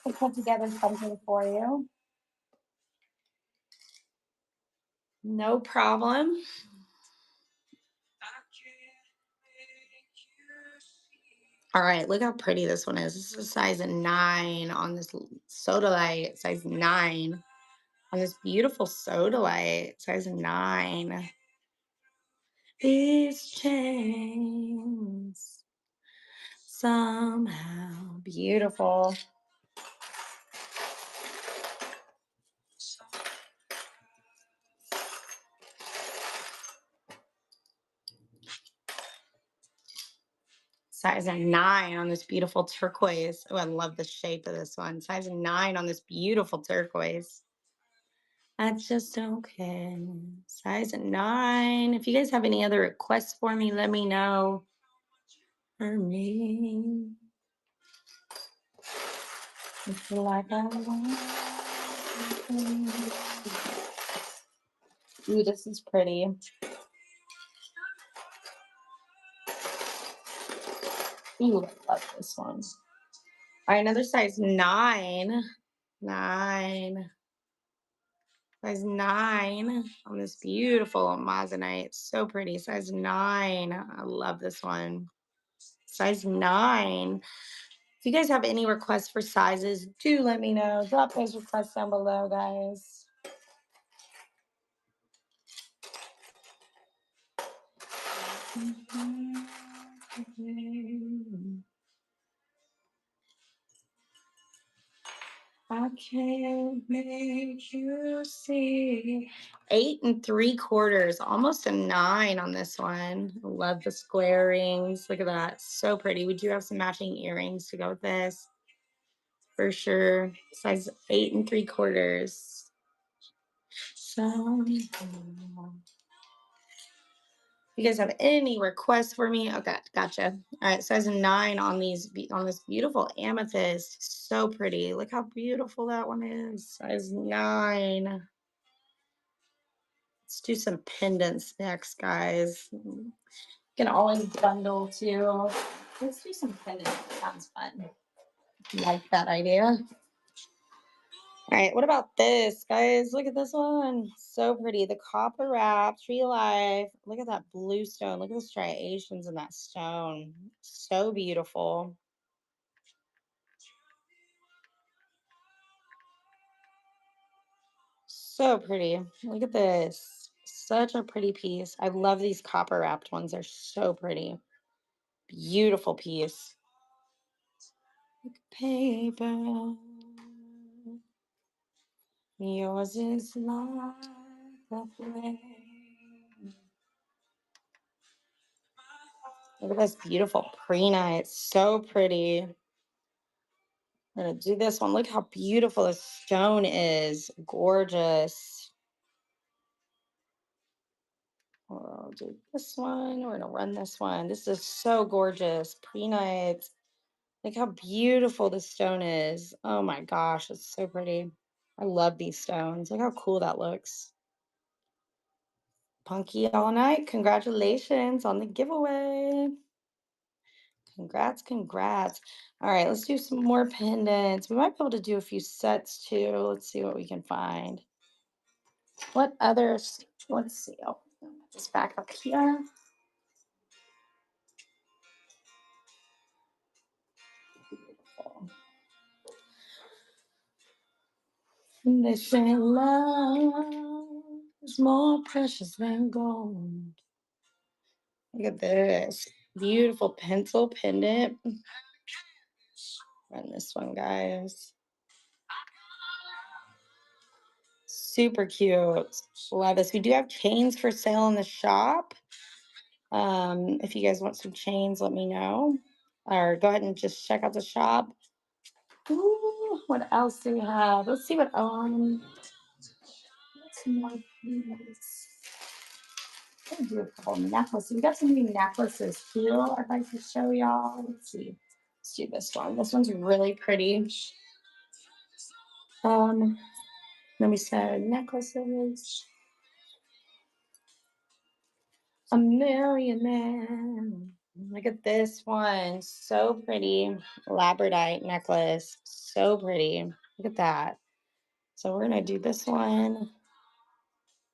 I'll put together something for you. No problem. All right, look how pretty this one is. This is a size 9 on this sodalite, size 9 on this beautiful sodalite, size 9. These chains somehow beautiful. Size 9 on this beautiful turquoise. Oh, I love the shape of this one. Size 9 on this beautiful turquoise. I just don't care. Size 9. If you guys have any other requests for me, let me know. For me. It's like I want. Ooh, this is pretty. Ooh, I love this one. All right, another size 9. 9. Size 9 on this beautiful Amazonite. So pretty. Size 9. I love this one. Size 9. If you guys have any requests for sizes, do let me know. Drop those requests down below, guys. I can't make you see. 8 3/4, almost a 9 on this one. I love the square rings. Look at that. So pretty. We do have some matching earrings to go with this. For sure. Size 8 3/4. So you guys have any requests for me? Okay, gotcha. All right, size 9 on on this beautiful amethyst. So pretty. Look how beautiful that one is. Size 9. Let's do some pendants next, guys. You can always bundle too. Let's do some pendants. Sounds fun. Like that idea. All right, what about this, guys? Look at this one. So pretty. The copper wrap, tree alive. Look at that blue stone. Look at the striations in that stone. So beautiful. So pretty. Look at this. Such a pretty piece. I love these copper wrapped ones. They're so pretty. Beautiful piece. Paper. Yours is like a flame. Look at this beautiful prehnite. It's so pretty. I'm gonna do this one. Look how beautiful this stone is. Gorgeous. I'll do this one. We're gonna run this one. This is so gorgeous. Prehnite. Look how beautiful this stone is. Oh my gosh, it's so pretty. I love these stones. Look how cool that looks. Punky all night. Congratulations on the giveaway. Congrats, congrats. All right, let's do some more pendants. We might be able to do a few sets too. Let's see what we can find. What others? Let's see. Oh, just back up here. And they say love is more precious than gold. Look at this beautiful pencil pendant. Run this one, guys. Super cute. Love this. We do have chains for sale in the shop. If you guys want some chains, let me know. Or go ahead and just check out the shop. Ooh, what else do we have? Let's see what what's more things. I'll do a couple necklaces. We got some new necklaces too. I'd like to show y'all. Let's see. Let's do this one. This one's really pretty. Then we said necklaces. A millionaire. Look at this one. So pretty. Labradorite necklace. So pretty. Look at that. So we're going to do this one.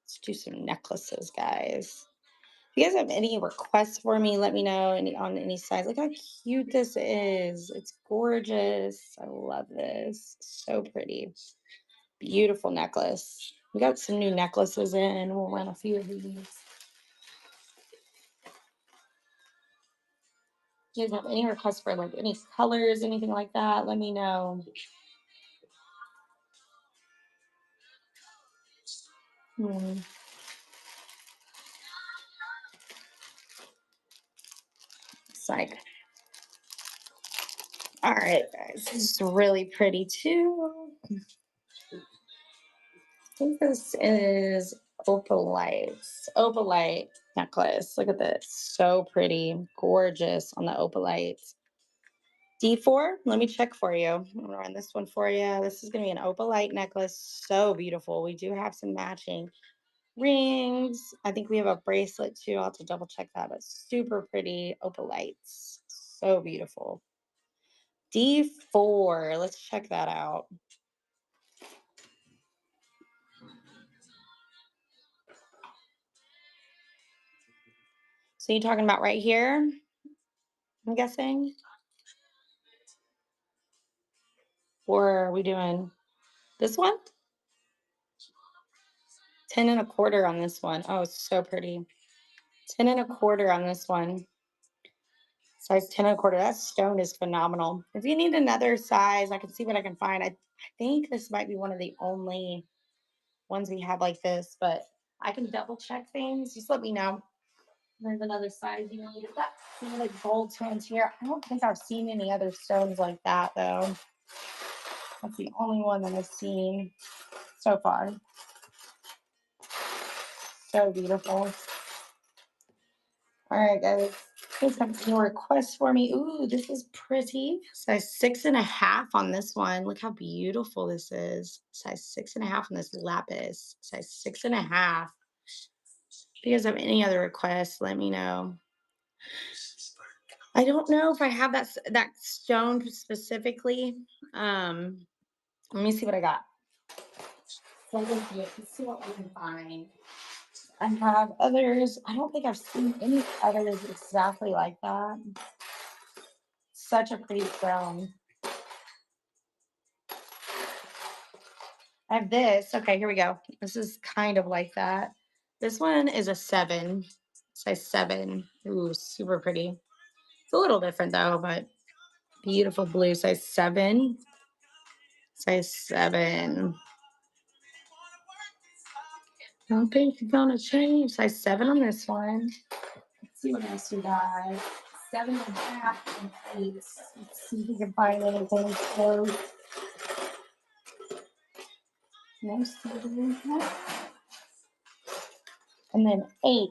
Let's do some necklaces, guys. If you guys have any requests for me, let me know on any size. Look how cute this is. It's gorgeous. I love this. So pretty. Beautiful necklace. We got some new necklaces in. We'll run a few of these. If you guys have any requests for like any colors, anything like that, let me know. It's like, all right, guys, this is really pretty too. I think this is opalite necklace. Look at this. So pretty. Gorgeous on the opalites. D4, let me check for you. I'm going to run this one for you. This is going to be an opalite necklace. So beautiful. We do have some matching rings. I think we have a bracelet too. I'll have to double check that, but super pretty opalites. So beautiful. D4, let's check that out. So you're talking about right here, I'm guessing? Or are we doing this one? 10 and a quarter on this one. Oh, it's so pretty. 10 and a quarter on this one. Size 10 and a quarter. That stone is phenomenal. If you need another size, I can see what I can find. I think this might be one of the only ones we have like this, but I can double check things. Just let me know. There's another size you need. Got some like gold tones here. I don't think I've seen any other stones like that though. That's the only one that I've seen so far. So beautiful. All right, guys. Please have your requests for me. Ooh, this is pretty. Size 6.5 on this one. Look how beautiful this is. Size 6.5 on this lapis. Size 6.5. If you guys have any other requests, let me know. I don't know if I have that stone specifically. Let me see what I got. Let's see what we can find. I have others. I don't think I've seen any others exactly like that. Such a pretty stone. I have this. Okay, here we go. This is kind of like that. This one is a 7, size 7. Ooh, super pretty. It's a little different though, but beautiful blue, size 7. Size 7. I don't think you're gonna change. Size 7 on this one. Let's see what else we got. 7.5 and 8. Let's see if we can find anything close. No 7. And then 8.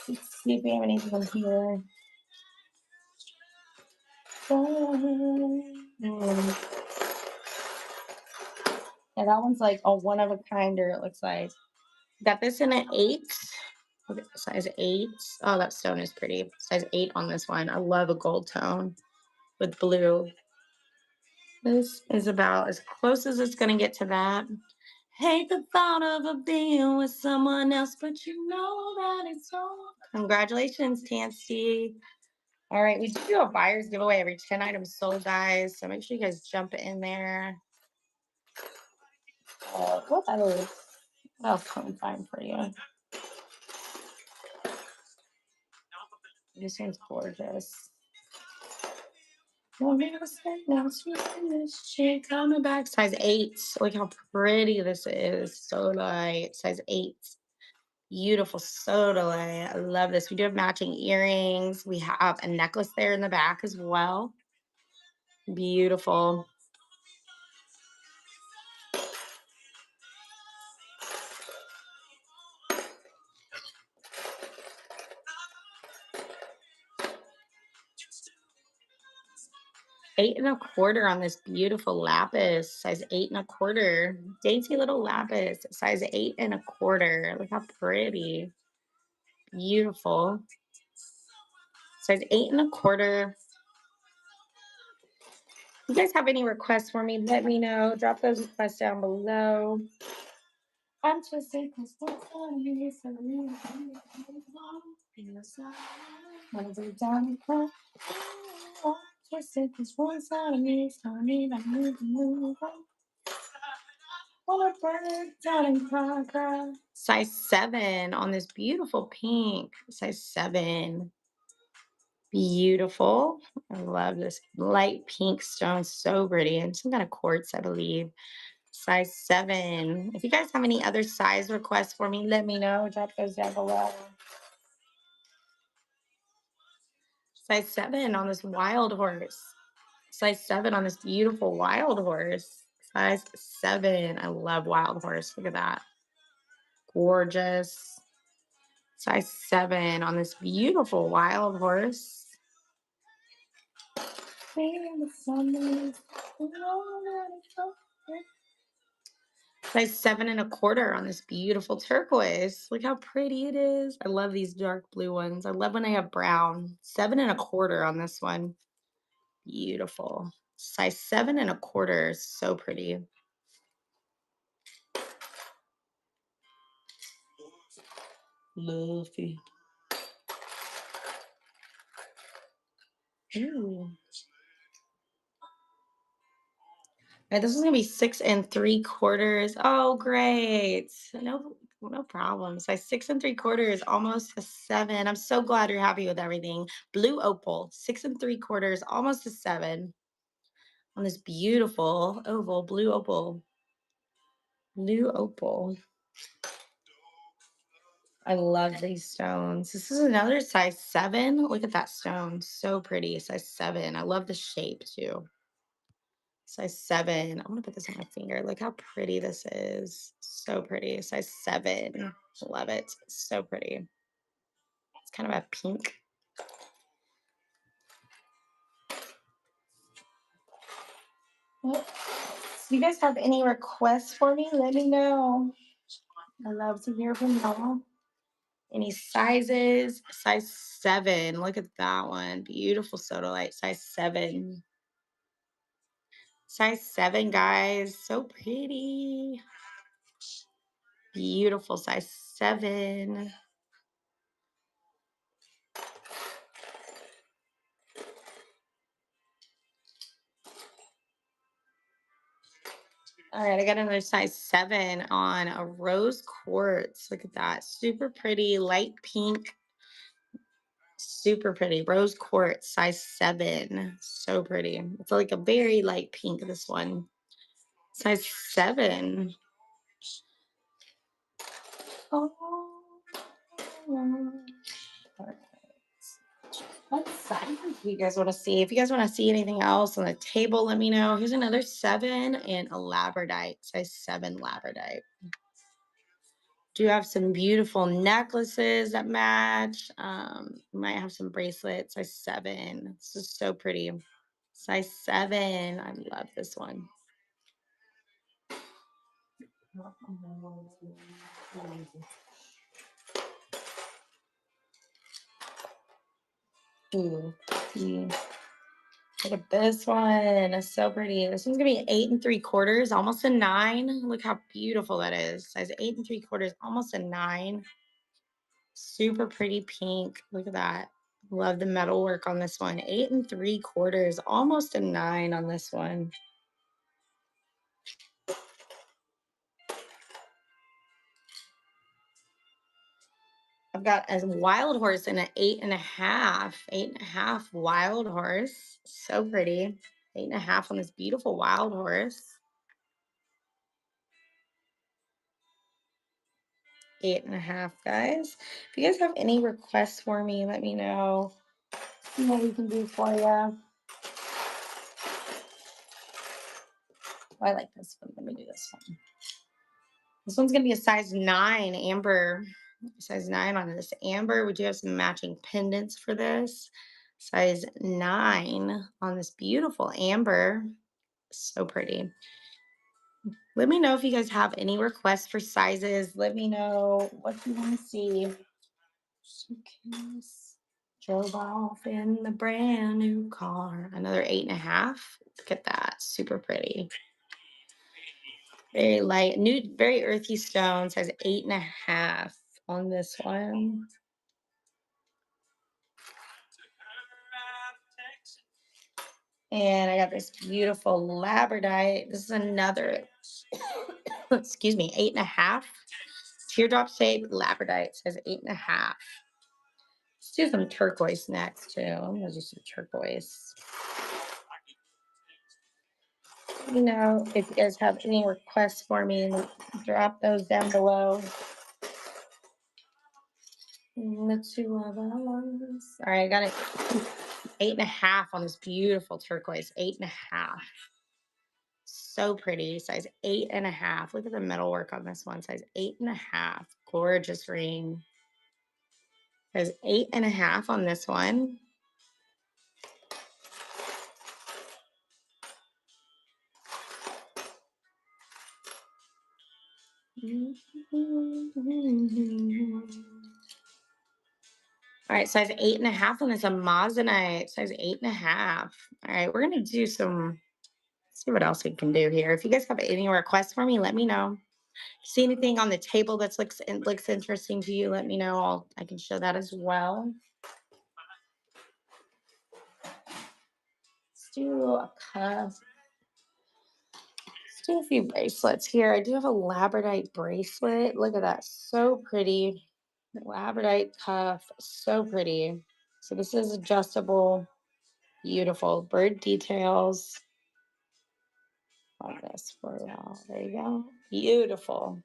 Let's see if we have anything here. Yeah, that one's like a one of a kinder, it looks like. Got this in an 8. Okay, size 8. Oh, that stone is pretty. Size 8 on this one. I love a gold tone with blue. This is about as close as it's going to get to that. Hate the thought of being with someone else, but you know that it's all. Congratulations, Tansy. All right, we do a buyer's giveaway every 10 items sold, guys. So make sure you guys jump in there. What else can we find for you? This one's gorgeous. Coming back. Size 8. Look how pretty this is. So light. Size 8. Beautiful soda light. I love this. We do have matching earrings. We have a necklace there in the back as well. Beautiful. $8.25 on this beautiful lapis, size 8.25. Dainty little lapis, size 8.25. Look how pretty. Beautiful. Size 8.25. If you guys have any requests for me, let me know. Drop those requests down below. I'm twisted because twisted because one side of me is telling me that I need to move on. Wanna break down and cry, cry. Size 7 on this beautiful pink. Size 7. Beautiful. I love this light pink stone. So pretty. And some kind of quartz, I believe. Size 7. If you guys have any other size requests for me, let me know. Drop those down below. Size 7 on this wild horse. Size 7 on this beautiful wild horse. Size 7. I love wild horse. Look at that. Gorgeous. Size 7 on this beautiful wild horse. Size 7.25 on this beautiful turquoise. Look how pretty it is. I love these dark blue ones. I love when they have brown. 7.25 on this one. Beautiful. Size 7.25. So pretty. Lovely. Ooh. All right, this is gonna be 6.75. Oh, great. No problem. Size 6.75, almost a 7. I'm so glad you're happy with everything. Blue opal, 6.75, almost a 7. On this beautiful oval, blue opal. Blue opal. I love these stones. This is another size 7. Look at that stone. So pretty. Size 7. I love the shape too. Size 7. I want to put this on my finger. Look how pretty this is. So pretty. Size 7. Love it. So pretty. It's kind of a pink. If you guys have any requests for me, let me know. I love to hear from y'all. Any sizes? Size 7. Look at that one. Beautiful sodalite. Size 7. Size 7, guys. So pretty. Beautiful. Size 7. All right, I got another size 7 on a rose quartz. Look at that. Super pretty, light pink. Super pretty. Rose quartz, size 7. So pretty. It's like a very light pink, this one. Size 7. Oh. What size do you guys want to see? If you guys want to see anything else on the table, let me know. Here's another 7 and a labradorite, size 7 labradorite. Do have some beautiful necklaces that match. Might have some bracelets, size 7. This is so pretty. Size 7. I love this one. Ooh, look at this one. It's so pretty. This one's gonna be 8.75, almost a 9. Look how beautiful that is. Size 8.75, almost a 9. Super pretty pink. Look at that. Love the metal work on this one. 8.75, almost a 9 on this one. I've got a wild horse and an 8.5. 8.5 wild horse. So pretty. 8.5 on this beautiful wild horse. 8.5, guys. If you guys have any requests for me, let me know. See what we can do for you. Oh, I like this one. Let me do this one. This one's going to be a size 9 amber. Size 9 on this amber. We do have some matching pendants for this. Size 9 on this beautiful amber. So pretty. Let me know if you guys have any requests for sizes. Let me know what you want to see. Suitcase. Drove off in the brand new car. Another 8.5. Look at that. Super pretty. Very light, nude, very earthy stone. Size 8.5 on this one. And I got this beautiful labradorite. This is another, excuse me, 8.5. Teardrop shaped labradorite. Says 8.5. Let's do some turquoise next too. I'm gonna do some turquoise. You know, if you guys have any requests for me, drop those down below. The two of us. All right, I got it. 8.5 on this beautiful turquoise. 8.5. So pretty. Size 8.5. Look at the metal work on this one. Size 8.5. Gorgeous ring. Size 8.5 on this one. All right, size 8.5 on this Amazonite. Size 8.5. All right, we're gonna do some. See what else we can do here. If you guys have any requests for me, let me know. See anything on the table that looks interesting to you, let me know. I can show that as well. Let's do a cuff. Let's do a few bracelets here. I do have a labradorite bracelet. Look at that. So pretty. Labradorite cuff. So pretty. So this is adjustable. Beautiful. Bird details on this for y'all. There you go. Beautiful.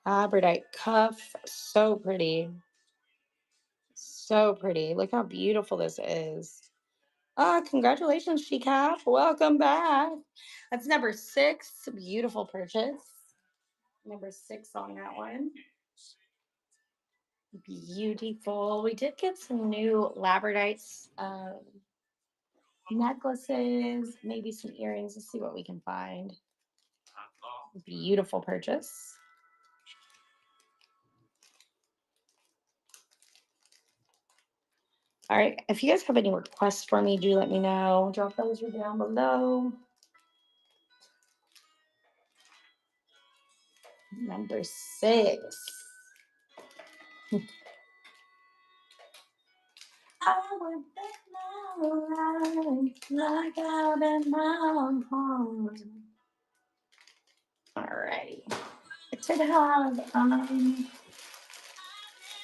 Labradorite cuff. So pretty. So pretty. Look how beautiful this is. Ah, congratulations, Shecaf. Welcome back. That's number 6. Beautiful purchase. Number 6 on that one. Beautiful. We did get some new labradorite necklaces, maybe some earrings. Let's see what we can find. Beautiful purchase. All right. If you guys have any requests for me, do let me know. Drop those down below. Number 6. I would bet my life like I bet my heart. All righty. I should have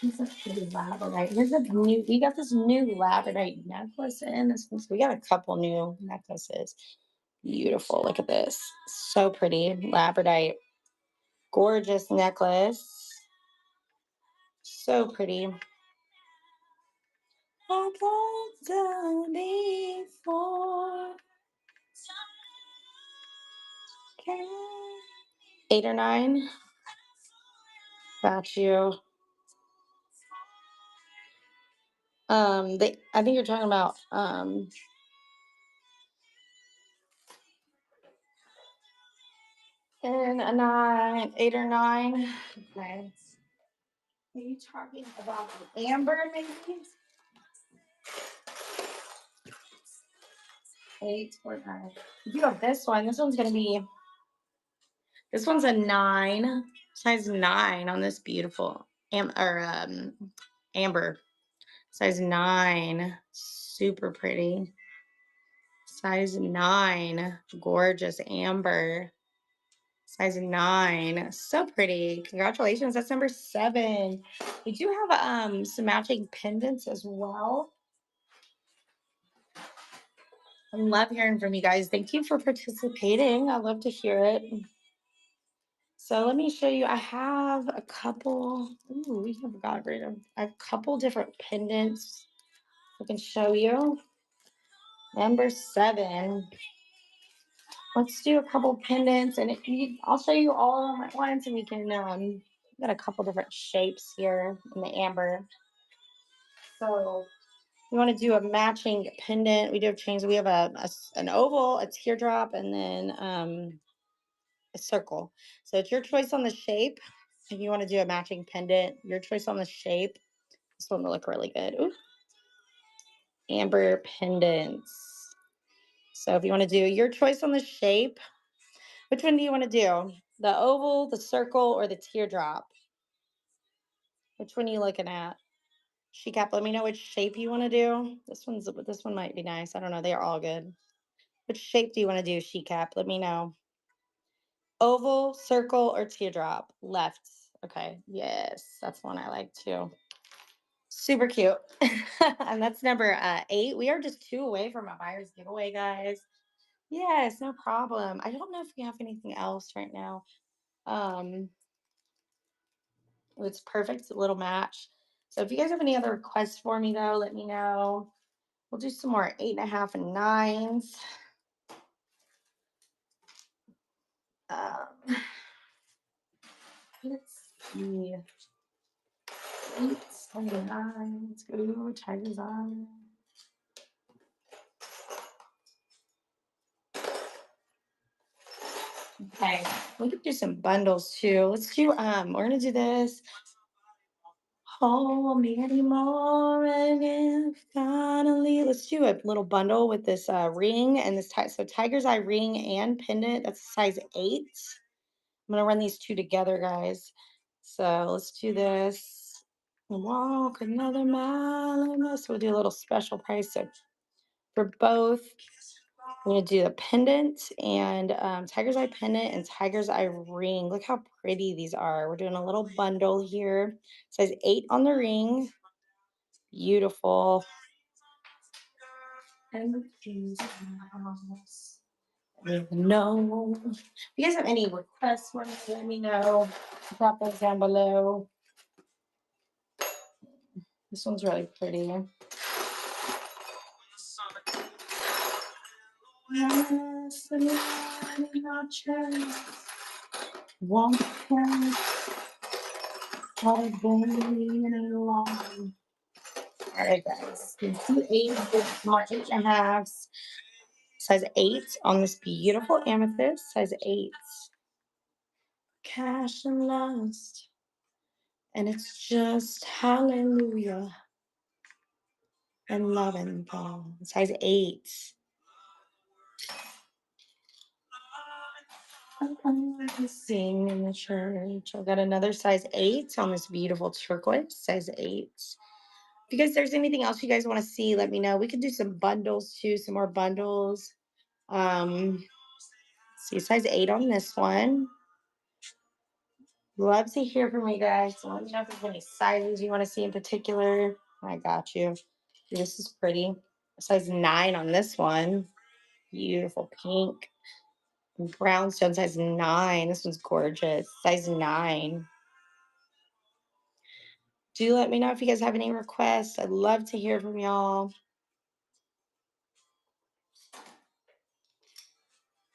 here's a pretty labradorite. Here's a new. We got this new labradorite necklace in this one. So we got a couple new necklaces. Beautiful. Look at this. So pretty. Labradorite. Gorgeous necklace. So pretty. Like I've done before. Okay. 8 or 9. Got you. I think you're talking about in a 9, 8 or 9. Okay. Are you talking about the amber maybe? 8 or 9. If you have this one, this one's gonna be. This one's a 9, size 9 on this beautiful amber, size 9, super pretty, size 9, gorgeous amber. Size 9. So pretty. Congratulations. That's number 7. We do have some matching pendants as well. I love hearing from you guys. Thank you for participating. I love to hear it. So let me show you. I have a couple. Ooh, we have got rid of. I have a couple different pendants I can show you. Number 7. Let's do a couple pendants, and I'll show you all of them at once, and we can got a couple different shapes here in the amber. So you want to do a matching pendant. We do have chains. We have an oval, a teardrop, and then a circle. So it's your choice on the shape. If you want to do a matching pendant, your choice on the shape. This one will look really good. Ooh. Amber pendants. So if you want to do your choice on the shape, which one do you want to do? The oval, the circle, or the teardrop? Which one are you looking at? She-cap, let me know which shape you want to do. This one might be nice. I don't know. They are all good. Which shape do you want to do, she-cap? Let me know. Oval, circle, or teardrop? Left. Okay. Yes, that's one I like too. Super cute. And that's number 8. We are just 2 away from a buyer's giveaway, guys. Yes, no problem. I don't know if we have anything else right now. Um, it's perfect little match. So if you guys have any other requests for me, though, let me know. We'll do some more 8.5 and 9s. Um, let's see. 8s and 9s. Ooh, tiger's eye. Okay, we could do some bundles too. Let's do we're gonna do this. Hold me anymore again. Finally, let's do a little bundle with this ring and this so tiger's eye ring and pendant. That's a size 8. I'm gonna run these two together, guys. So let's do this. Walk another mile. So we'll do a little special price. So for both, I'm gonna do the pendant and tiger's eye pendant and tiger's eye ring. Look how pretty these are. We're doing a little bundle here. Size 8 on the ring. Beautiful. And the keys in the house. No. If you guys have any requests for me, let me know. Drop those down below. This one's really pretty. Yes, and in our chest. Won't have been long. All right, guys. Two 8s, more 8.5s. Size 8 on this beautiful amethyst. Size 8. Cash and lust. And it's just hallelujah. And love and Paul. Size 8. I'm sing in the church. I've got another size 8 on this beautiful turquoise. Size 8. If you guys there's anything else you guys want to see, let me know. We could do some bundles too, some more bundles. See size 8 on this one. Love to hear from you guys. So let me know if there's any sizes you want to see in particular. I got you. This is pretty. Size 9 on this one. Beautiful pink. Brownstone size 9. This one's gorgeous. Size 9. Do let me know if you guys have any requests. I'd love to hear from y'all.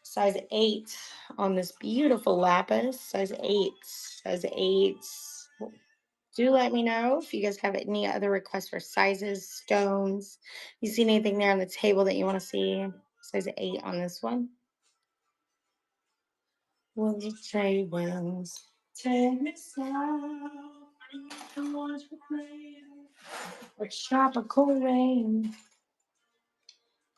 Size 8 on this beautiful lapis. Size 8. Size 8. Do let me know if you guys have any other requests for sizes, stones. You see anything there on the table that you want to see? Size 8 on this one. Will the trade winds take me south? Or tropical rain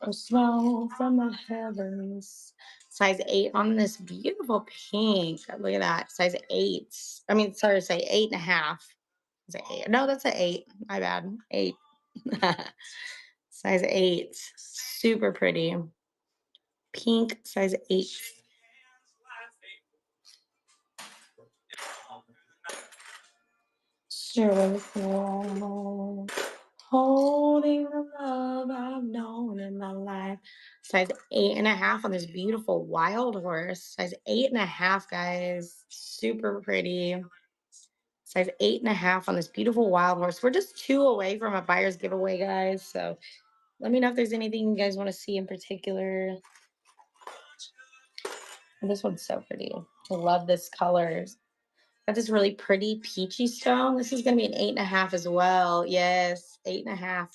or snow from the heavens. Size 8 on this beautiful pink. Look at that. Size 8. I mean, sorry, say 8.5. Is it 8? No, that's an 8. My bad. 8. Size 8. Super pretty. Pink, size 8. Sure. Holding the love I've known in my life. Size 8.5 on this beautiful wild horse. Size 8.5, guys. Super pretty. Size 8.5 on this beautiful wild horse. We're just 2 away from a buyer's giveaway, guys. So let me know if there's anything you guys want to see in particular. This one's so pretty. I love this color. Got this really pretty peachy stone. This is going to be an 8.5 as well. Yes, 8.5.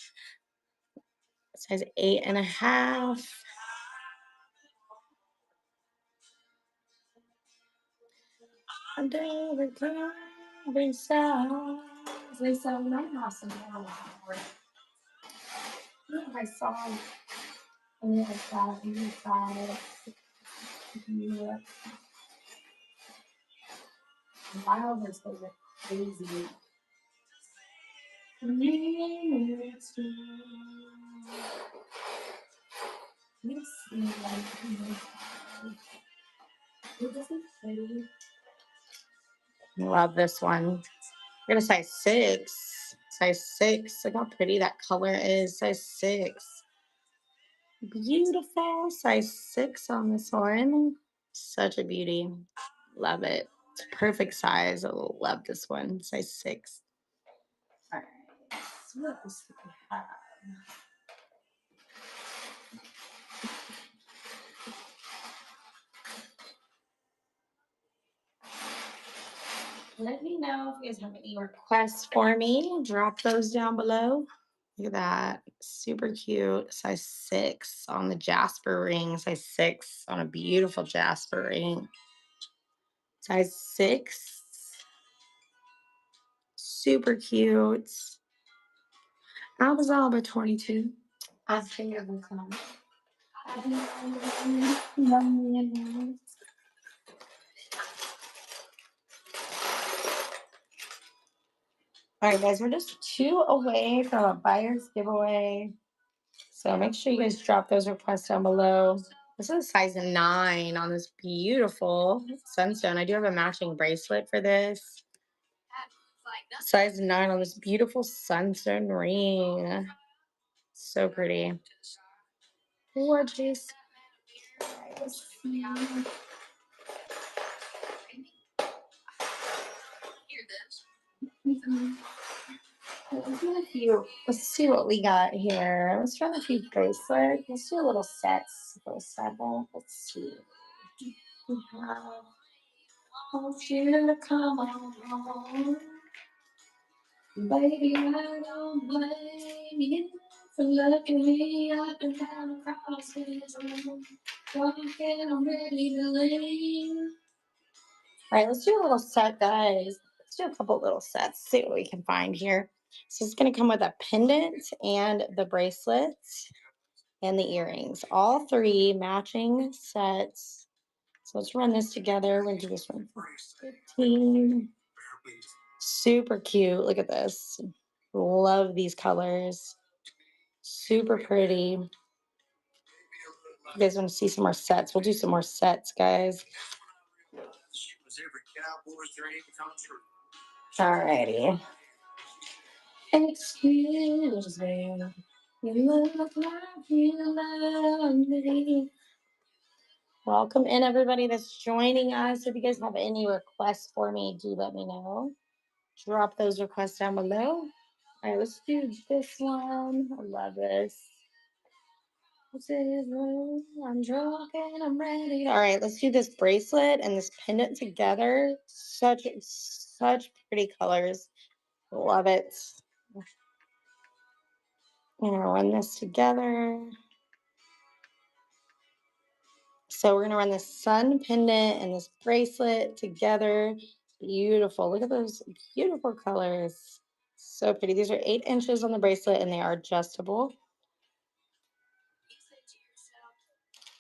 Size 8.5. Under the cloud size. They sell my house in I saw on the other side. Yeah. Wild is crazy. Let's see. Love this one. We're gonna size 6. Size 6. Look how pretty that color is. Size 6. Beautiful. Size 6 on this one. Such a beauty. Love it. It's perfect size. I love this one. Size 6. All right. So what else do we have? Let me know if you guys have any requests for me. Drop those down below. Look at that. Super cute. Size 6 on the Jasper ring. Size 6 on a beautiful Jasper ring. Size 6. Super cute. I was all but 22. I think it will come. All right, guys, we're just 2 away from a buyer's giveaway. So make sure you guys drop those requests down below. This is a size 9 on this beautiful sunstone. I do have a matching bracelet for this. Size 9 on this beautiful sunstone ring. So pretty. Gorgeous. Let's see what we got here. Let's run a few bracelets. Let's do a little sets. Little several. Let's see. We have. I want you to come on. Baby, I don't blame you for looking me up and down across this room. Talking, I'm ready to leave. All right, let's do a little set, guys. Let's do a couple little sets, see what we can find here. So it's going to come with a pendant and the bracelets and the earrings. All 3 matching sets. So let's run this together. We're going to do this one for 15. Super cute. Look at this. Love these colors. Super pretty. You guys want to see some more sets? We'll do some more sets, guys. Alrighty. Excuse me. You look like you love me. Welcome in, everybody that's joining us. If you guys have any requests for me, do let me know. Drop those requests down below. All right, let's do this one. I love this. I'm drunk and I'm ready. All right, let's do this bracelet and this pendant together. Such pretty colors. Love it. I'm gonna run this together. So we're gonna run this sun pendant and this bracelet together. Beautiful. Look at those beautiful colors. So pretty. These are 8 inches on the bracelet and they are adjustable.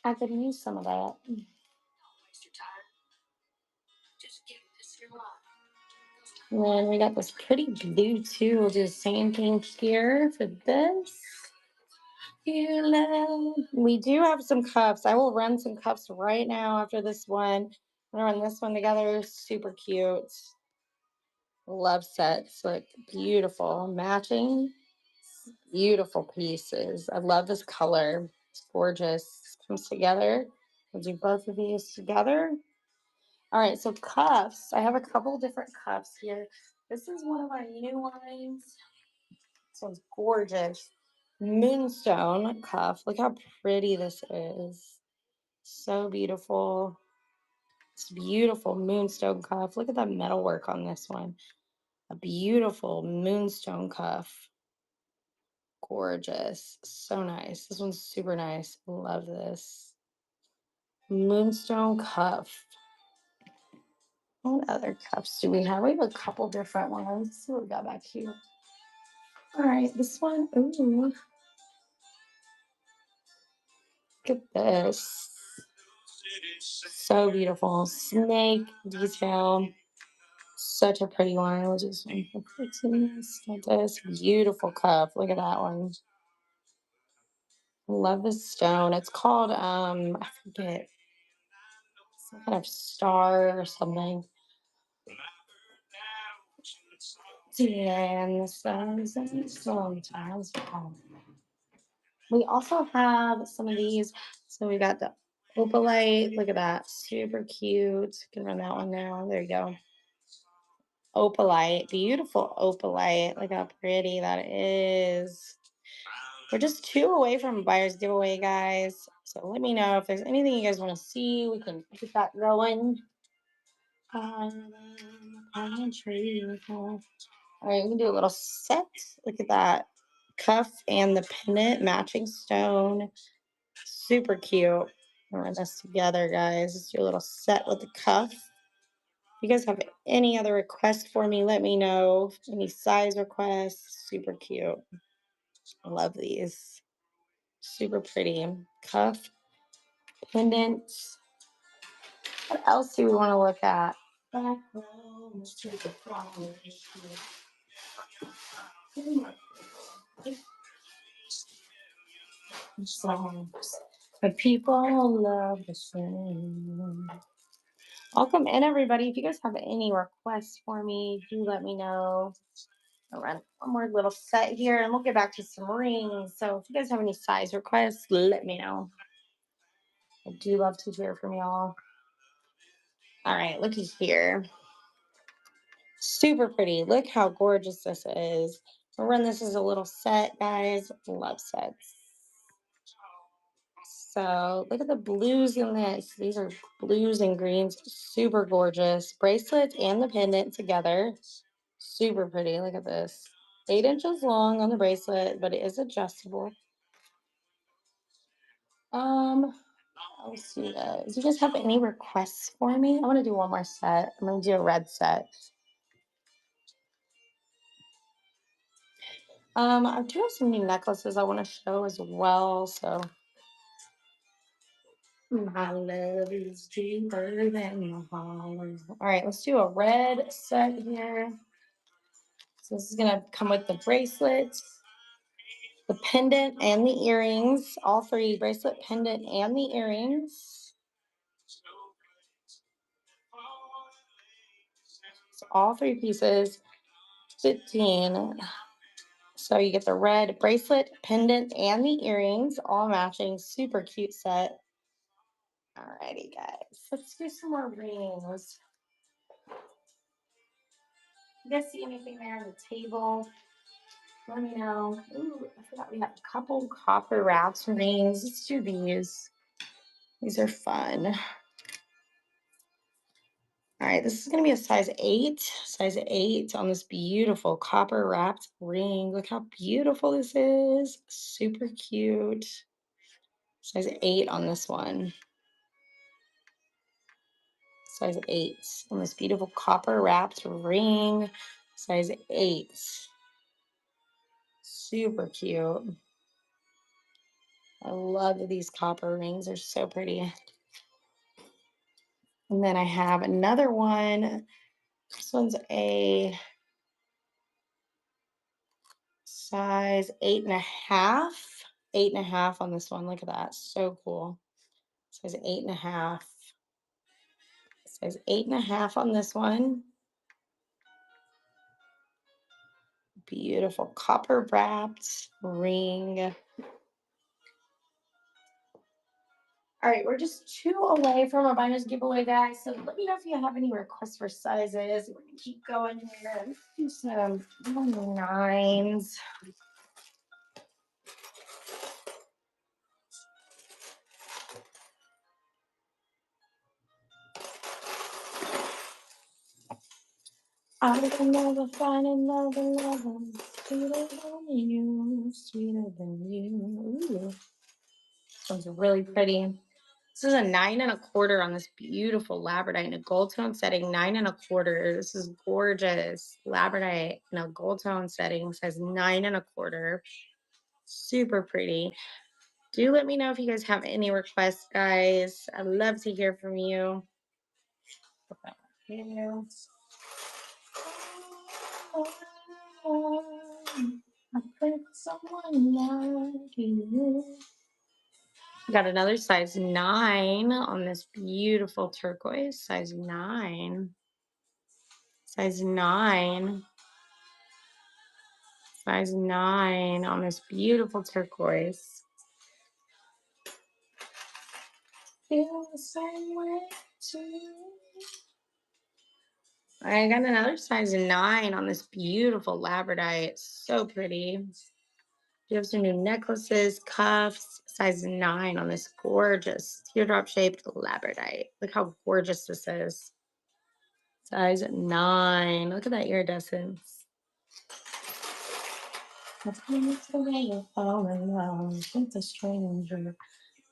I could use some of that. And then we got this pretty blue too. We'll do the same thing here for this. We do have some cups. I will run some cups right now after this one. I'm gonna run this one together. Super cute. Love sets. Look, beautiful. Matching. Beautiful pieces. I love this color. It's gorgeous. Comes together. We'll do both of these together. All right, so cuffs. I have a couple different cuffs here. This is one of our new lines. This one's gorgeous. Moonstone cuff. Look how pretty this is. So beautiful. It's beautiful moonstone cuff. Look at that metal work on this one. A beautiful moonstone cuff. Gorgeous. So nice. This one's super nice. Love this. Moonstone cuff. What other cuffs do we have? We have a couple different ones. Let's see what we got back here. All right, this one. Ooh. Look at this. So beautiful. Snake detail. Such a pretty one. We'll just like this. Beautiful cuff. Look at that one. Love this stone. It's called I forget, some kind of star or something. And the stars and sometimes. We also have some of these. So we got the opalite. Look at that. Super cute. Can run that one now. There you go. Opalite. Beautiful opalite. Look how pretty that is. We're just 2 away from a buyer's giveaway, guys. So let me know if there's anything you guys want to see. We can keep that going. All right, we can do a little set. Look at that cuff and the pendant matching stone. Super cute. I'll run this together, guys. Let's do a little set with the cuff. If you guys have any other requests for me, let me know. Any size requests. Super cute. I love these. Super pretty. Cuff, pendants. What else do we want to look at? Back home, to the flowers. Songs. But people love the same. Welcome in, everybody. If you guys have any requests for me, do let me know. I'll run one more little set here and we'll get back to some rings. So if you guys have any size requests, let me know. I do love to hear from y'all. All right, looky here. Super pretty. Look how gorgeous this is. We'll run this as a little set, guys. Love sets. So look at the blues in this. These are blues and greens. Super gorgeous. Bracelets and the pendant together. Super pretty. Look at this. 8 inches long on the bracelet, but it is adjustable. Let's see those. Do you guys have any requests for me? I want to do one more set. I'm gonna do a red set. I do have some new necklaces I want to show as well. So my love is deeper than the holler. All right, let's do a red set here. So this is gonna come with the bracelets, the pendant, and the earrings. All 3: bracelet, pendant, and the earrings. So all 3 pieces, 15. So you get the red bracelet, pendant, and the earrings, all matching. Super cute set. Alrighty, guys. Let's do some more rings. You guys see anything there on the table? Let me know. Ooh, I forgot we have a couple copper wraps rings. Let's do these. These are fun. All right, this is going to be a size 8 on this beautiful copper wrapped ring. Look how beautiful this is. Super cute. Size 8 on this one. Size 8 on this beautiful copper wrapped ring. Size 8. Super cute. I love these copper rings. They're so pretty. And then I have another one. This one's a size 8.5. 8.5 on this one. Look at that. So cool. Size 8.5. Size 8.5 on this one. beautiful copper wrapped ring. All right, we're just 2 away from our buyer's giveaway, guys. So let me know if you have any requests for sizes. We're gonna keep going here. Do some 9s. I can never find another lover sweeter than you, sweeter than you. Ooh, this one's really pretty. This is a 9 1/4 on this beautiful labradorite in a gold tone setting. 9 1/4. This is gorgeous. Labradorite in a gold tone setting. Says 9 1/4. Super pretty. Do let me know if you guys have any requests, guys. I'd love to hear from you. Put that one here. I pray for someone like you. Got another size 9 on this beautiful turquoise. Size 9. Size 9. Size 9 on this beautiful turquoise. Feel the same way too. I got another size 9 on this beautiful labradorite. So pretty. You have some new necklaces, cuffs, size 9 on this gorgeous teardrop shaped labradorite. Look how gorgeous this is. Size 9. Look at that iridescence. That's the way you fall in love with a stranger.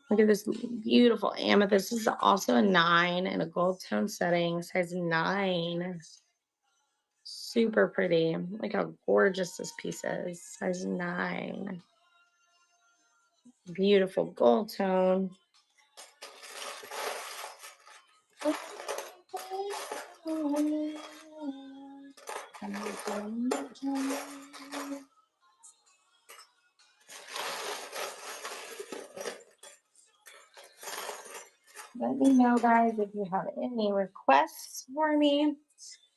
Look at this beautiful amethyst. This is also a 9 in a gold tone setting. Size 9. Super pretty. Look how gorgeous this piece is. Size 9. Beautiful gold tone. Let me know, guys, if you have any requests for me.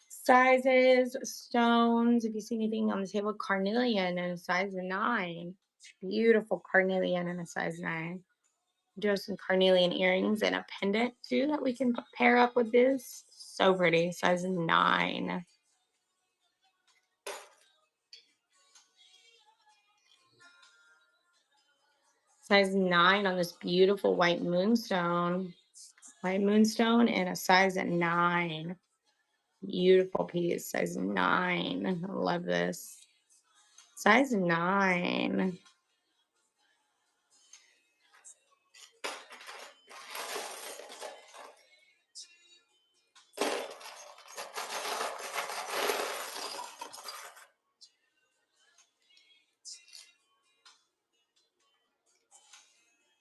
Sizes, stones. If you see anything on the table, carnelian in a size 9. Beautiful carnelian in a size 9. Do have some carnelian earrings and a pendant too that we can pair up with this. So pretty. Size 9. Size 9 on this beautiful white moonstone. White moonstone and a size 9. Beautiful piece. Size 9. I love this. Size 9.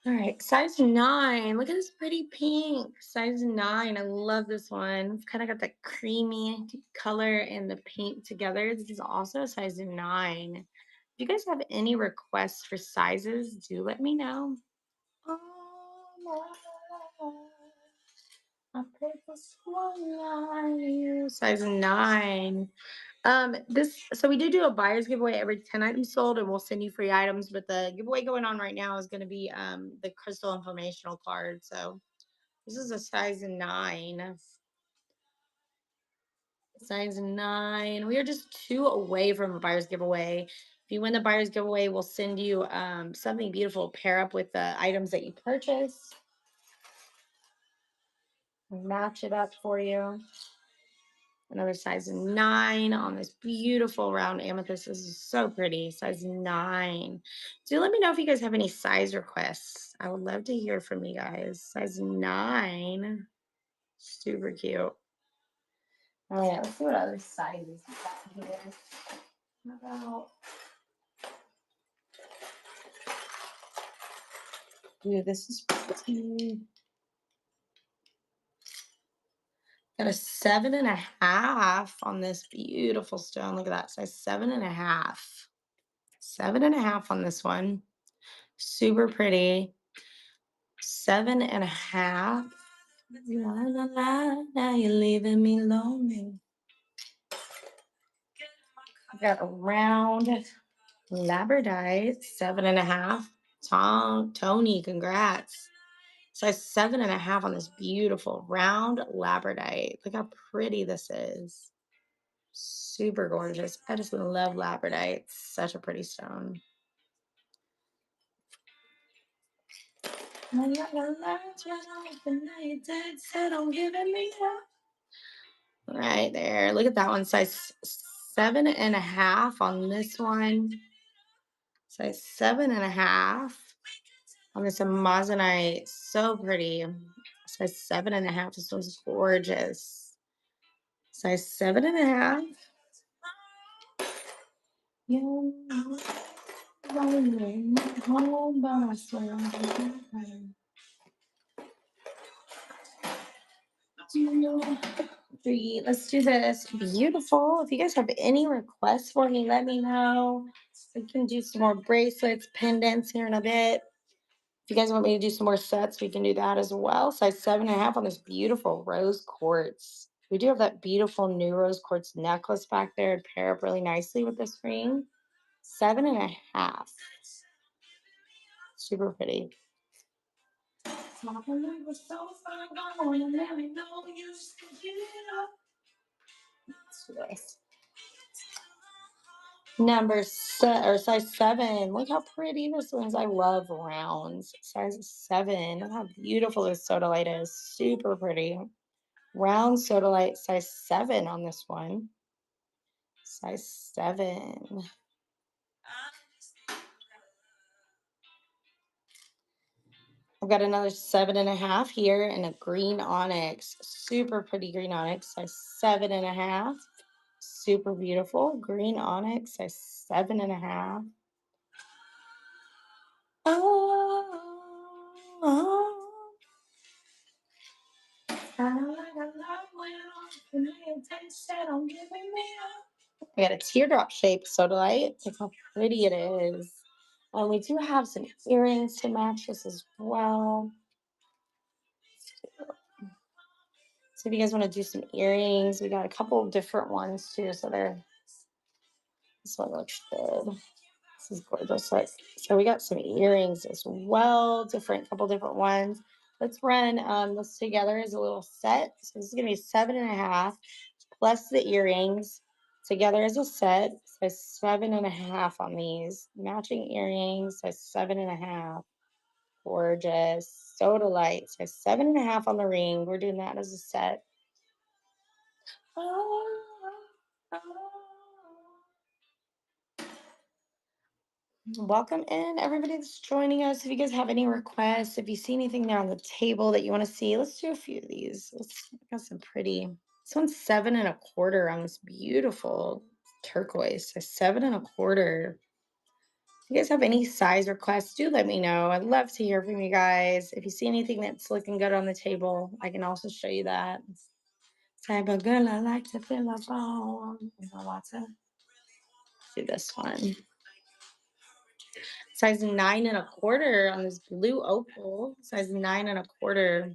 All right, size 9. Look at this pretty pink. Size 9. I love this one. It's kind of got that creamy color and the pink together. This is also a size 9. If you guys have any requests for sizes, do let me know. I pray for someone like you. Size 9. So we do a buyer's giveaway every 10 items sold, and we'll send you free items. But the giveaway going on right now is going to be the crystal informational card. So this is a size 9. Size 9. We are just 2 away from a buyer's giveaway. If you win the buyer's giveaway, we'll send you something beautiful to pair up with the items that you purchase. Match it up for you. Another size 9 on this beautiful round amethyst. This is so pretty. Size 9. Do let me know if you guys have any size requests. I would love to hear from you guys. Size 9. Super cute. Oh yeah, let's see what other sizes we got here. How about, dude, this is pretty. Got a 7.5 on this beautiful stone. Look at that. Size 7.5. 7.5 on this one. Super pretty. 7.5. La, la, la, now you're leaving me lonely. Got a round labradorite, 7.5. Tony, congrats. Size 7.5 on this beautiful round labradorite. Look how pretty this is. Super gorgeous. I just love labradorite. It's such a pretty stone. Right there. Look at that one. Size 7.5 on this one. Size 7.5 on this amazonite. So pretty. Size 7.5. This one's gorgeous. Size 7.5. Three. Let's do this. Beautiful. If you guys have any requests for me, let me know. We can do some more bracelets, pendants here in a bit. If you guys want me to do some more sets, we can do that as well. Size 7.5 on this beautiful rose quartz. We do have that beautiful new rose quartz necklace back there. It'd pair up really nicely with this ring. 7.5. Super pretty. Size 7. Look how pretty this one is. I love rounds. Size 7. Look how beautiful this sodalite is. Super pretty. Round sodalite, size 7 on this one. Size 7. I've got another 7.5 here in a green onyx. Super pretty green onyx, size 7.5. Super beautiful green onyx, size 7.5. Oh. I got a teardrop shaped sodalite. Look how pretty it is. And we do have some earrings to match this as well. So if you guys want to do some earrings, we got a couple of different ones too. So this one looks good. This is gorgeous. So we got some earrings as well, couple different ones. Let's run this together as a little set. So this is gonna be 7.5 plus the earrings together as a set. Size 7.5 on these. Matching earrings, size 7.5. Gorgeous. Sodalite, size 7.5 on the ring. We're doing that as a set. Welcome in everybody that's joining us. If you guys have any requests, if you see anything there on the table that you want to see, let's do a few of these. Got some pretty. This one's 7.25 on this beautiful turquoise. A 7.25. If you guys have any size requests, do let me know. I'd love to hear from you guys. If you see anything that's looking good on the table, I can also show you that. Type of girl I like to feel a bone. Do this one. Size 9.25 on this blue opal. Size 9.25.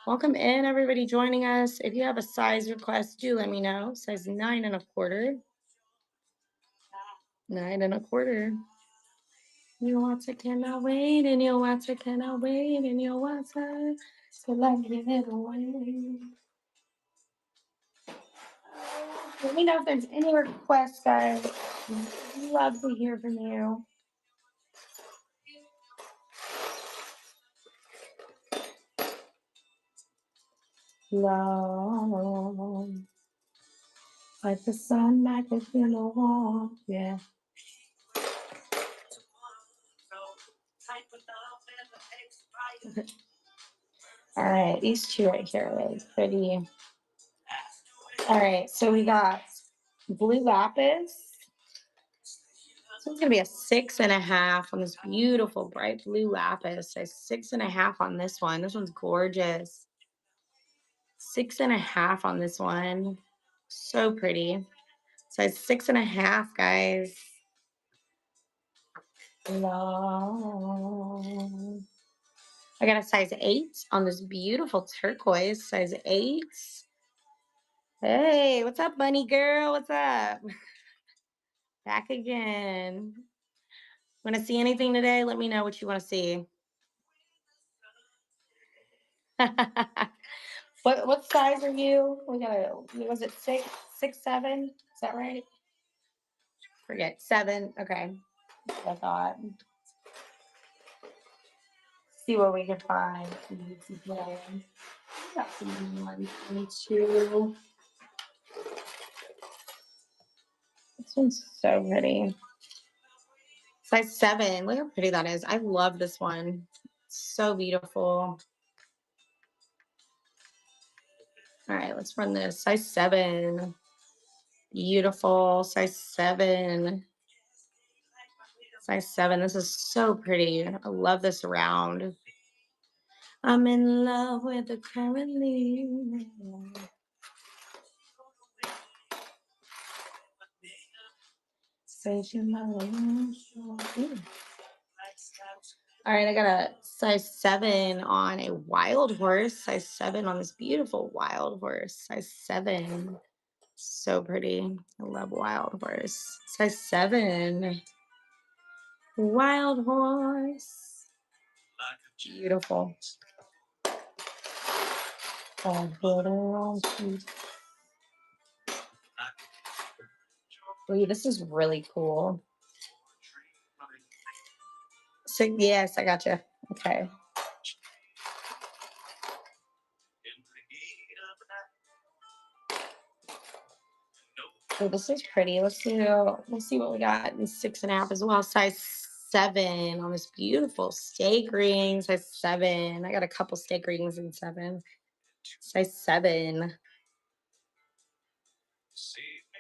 Welcome in, everybody joining us. If you have a size request, do let me know. Size 9.25. 9.25. Your water cannot wait, and your water cannot wait, and your water. So I give it away. Let me know if there's any requests, guys. I'd love to hear from you. Love, like the sun, like a pillow warm, yeah. All right, these two right here are really pretty. All right, so we got blue lapis. This one's gonna be a 6.5 on this beautiful bright blue lapis. Size 6.5 on this one. This one's gorgeous. 6.5 on this one. So pretty. Size 6.5, guys. Love. I got a size 8 on this beautiful turquoise. Size 8. Hey, what's up, bunny girl? What's up? Back again. Want to see anything today? Let me know what you want to see. what size are you? We got a was it 6, 7? Is that right? Forget 7. Okay. That's what I thought. See what we can find. Got some 122. This one's so pretty. Size 7. Look how pretty that is. I love this one. So beautiful. All right, let's run this. Size 7. Beautiful. Size 7. Size 7. This is so pretty. I love this round. I'm in love with the currently. Say you know. All right, I got a size 7 on a wild horse. Size 7 on this beautiful wild horse. Size 7. So pretty. I love wild horse. Size 7. Wild horse. Beautiful. Ooh, this is really cool. So yes, I got you. Okay. So this is pretty. Let's see what we got in 6.5 as well. Size 7 on this beautiful steak ring. Size 7. I got a couple steak rings in 7. Size 7.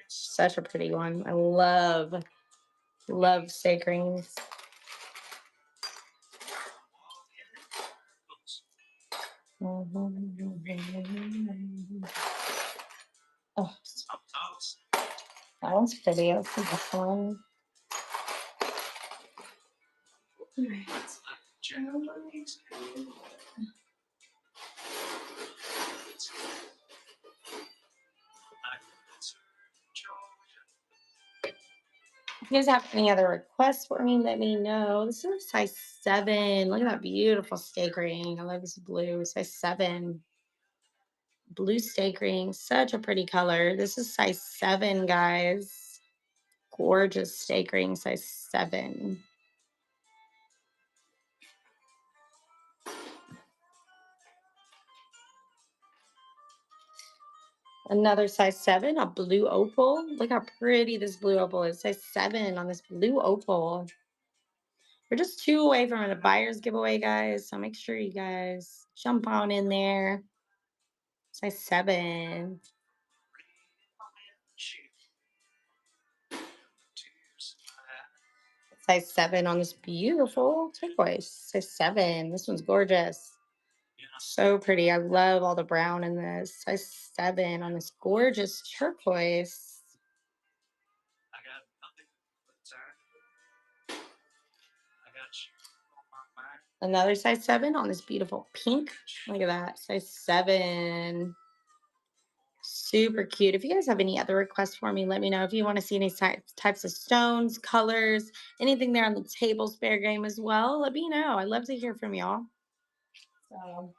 Such a pretty one. I love steak rings. Oh, that one's pretty. Let's see this one. If you guys have any other requests for me, let me know. This is a size 7. Look at that beautiful steak ring. I love this blue. Size 7. Blue steak ring. Such a pretty color. This is size 7, guys. Gorgeous steak ring. Size 7. Another size 7, a blue opal. Look how pretty this blue opal is. Size 7 on this blue opal. We're just 2 away from a buyer's giveaway, guys. So make sure you guys jump on in there. Size 7. Size 7 on this beautiful turquoise. Size 7. This one's gorgeous. So pretty. I love all the brown in this. Size 7 on this gorgeous turquoise. Another size 7 on this beautiful pink. Look at that. Size 7. Super cute. If you guys have any other requests for me, let me know. If you want to see any types of stones, colors, anything there on the table spare game as well, let me know. I'd love to hear from y'all. So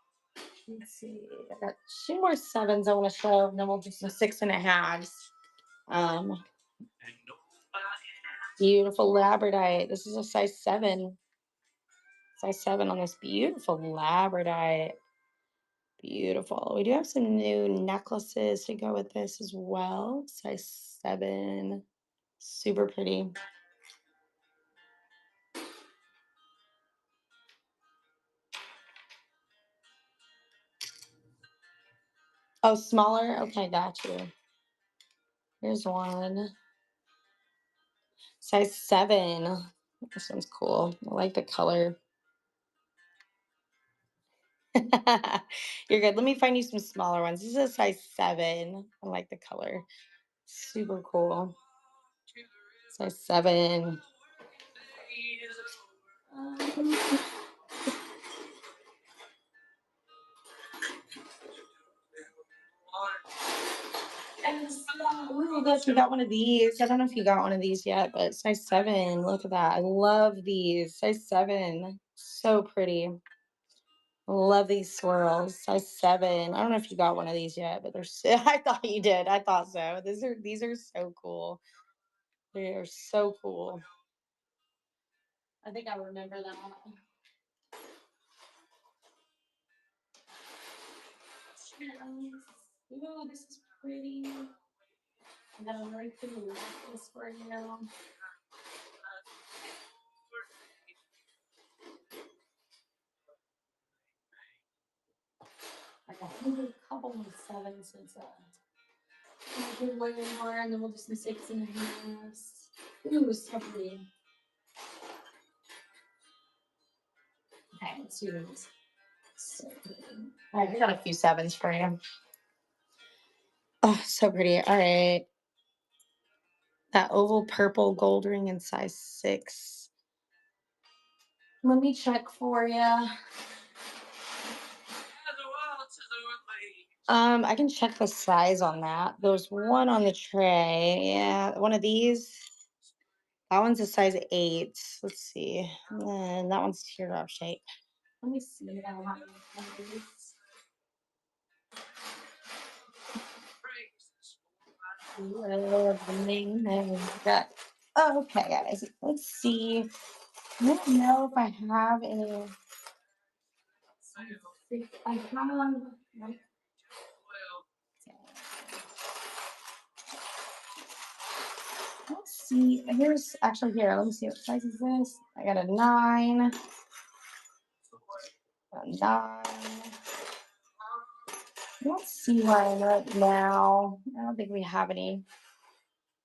let's see. I got 2 more 7s I want to show, and then we'll do some 6.5s. Um, Beautiful labradorite. This is a size 7. Size 7 on this beautiful labradorite. Beautiful. We do have some new necklaces to go with this as well. Size 7. Super pretty. Oh, smaller? Okay, got you. Here's one. Size 7. This one's cool. I like the color. You're good. Let me find you some smaller ones. This is a size 7. I like the color. Super cool. Size 7. Ooh, look, we got one of these. I don't know if you got one of these yet, but size 7. Look at that. I love these. Size 7. So pretty. Love these swirls. Size 7. I don't know if you got one of these yet, but they're I thought you did. I thought so. These are so cool. They are so cool. I think I remember that. Ooh, this is pretty. I got a very pretty necklace for you. I got a couple of 7s since we'll give away more, and then we'll do some 6.5s. Ooh, so pretty. Okay, let's do this. So pretty. All right, we got a few 7s for you. Oh, so pretty. All right. That oval purple gold ring in size 6. Let me check for you. I can check the size on that. There's one on the tray. Yeah, one of these. That one's a size 8. Let's see. And then that one's teardrop shape. Let me see how many of these. Got, oh, okay, guys. Let's see. I don't know if I have any. I have. Let's see. Here's actually here. Let me see what size is this. I got a 9. A 9. Let's see right now. I don't think we have any.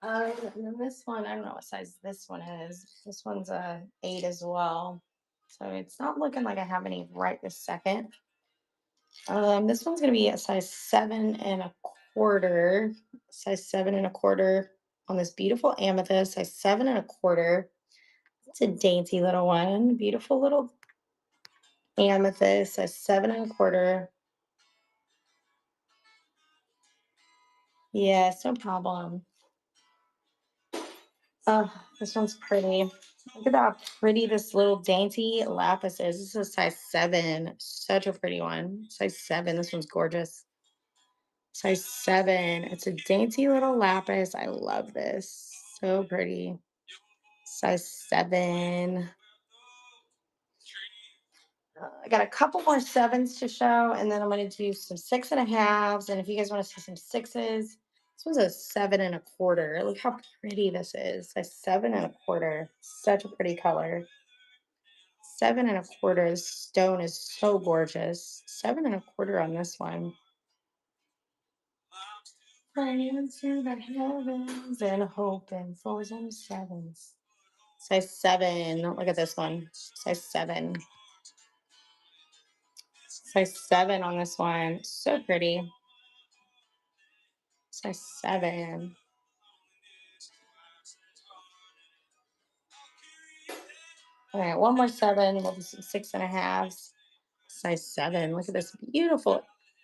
And then this one, I don't know what size this one is. This one's a 8 as well. So it's not looking like I have any right this second. This one's gonna be a size 7.25. Size 7.25 on this beautiful amethyst. Size 7.25. It's a dainty little one. Beautiful little amethyst. Size 7.25. Yes, no problem. Oh, this one's pretty. Look at how pretty this little dainty lapis is. This is a size 7. Such a pretty one. Size 7. This one's gorgeous. Size 7. It's a dainty little lapis. I love this. So pretty. Size 7. I got a couple more 7s to show, and then I'm going to do some 6.5s. And if you guys want to see some 6s, this one's a 7.25. Look how pretty this is. A 7.25. Such a pretty color. 7.25. This stone is so gorgeous. 7.25 on this one. Praying to the heavens and hoping for some 7s. Size 7. Look at this one. Size 7. Size 7 on this one. So pretty. Size 7. All right, one more 7. We'll do some 6.5s. Size 7. Look at this beautiful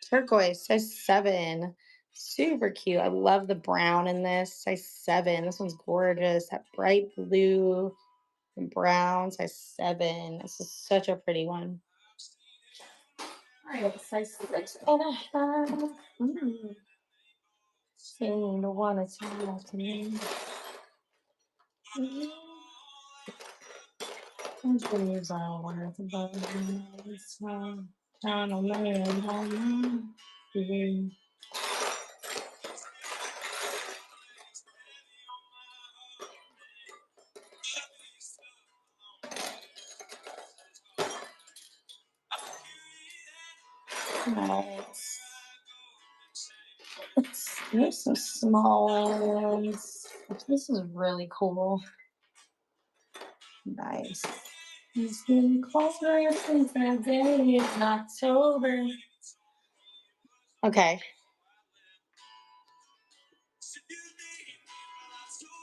turquoise. Size 7. Super cute. I love the brown in this. Size 7. This one's gorgeous. That bright blue and brown. Size 7. This is such a pretty one. All right, size 6.5. Seem to want to talk to me. Dreams are worth above the so down on man. Nice. Here's some small ones. This is really cool. Nice. It's been closer since that day in October. Okay.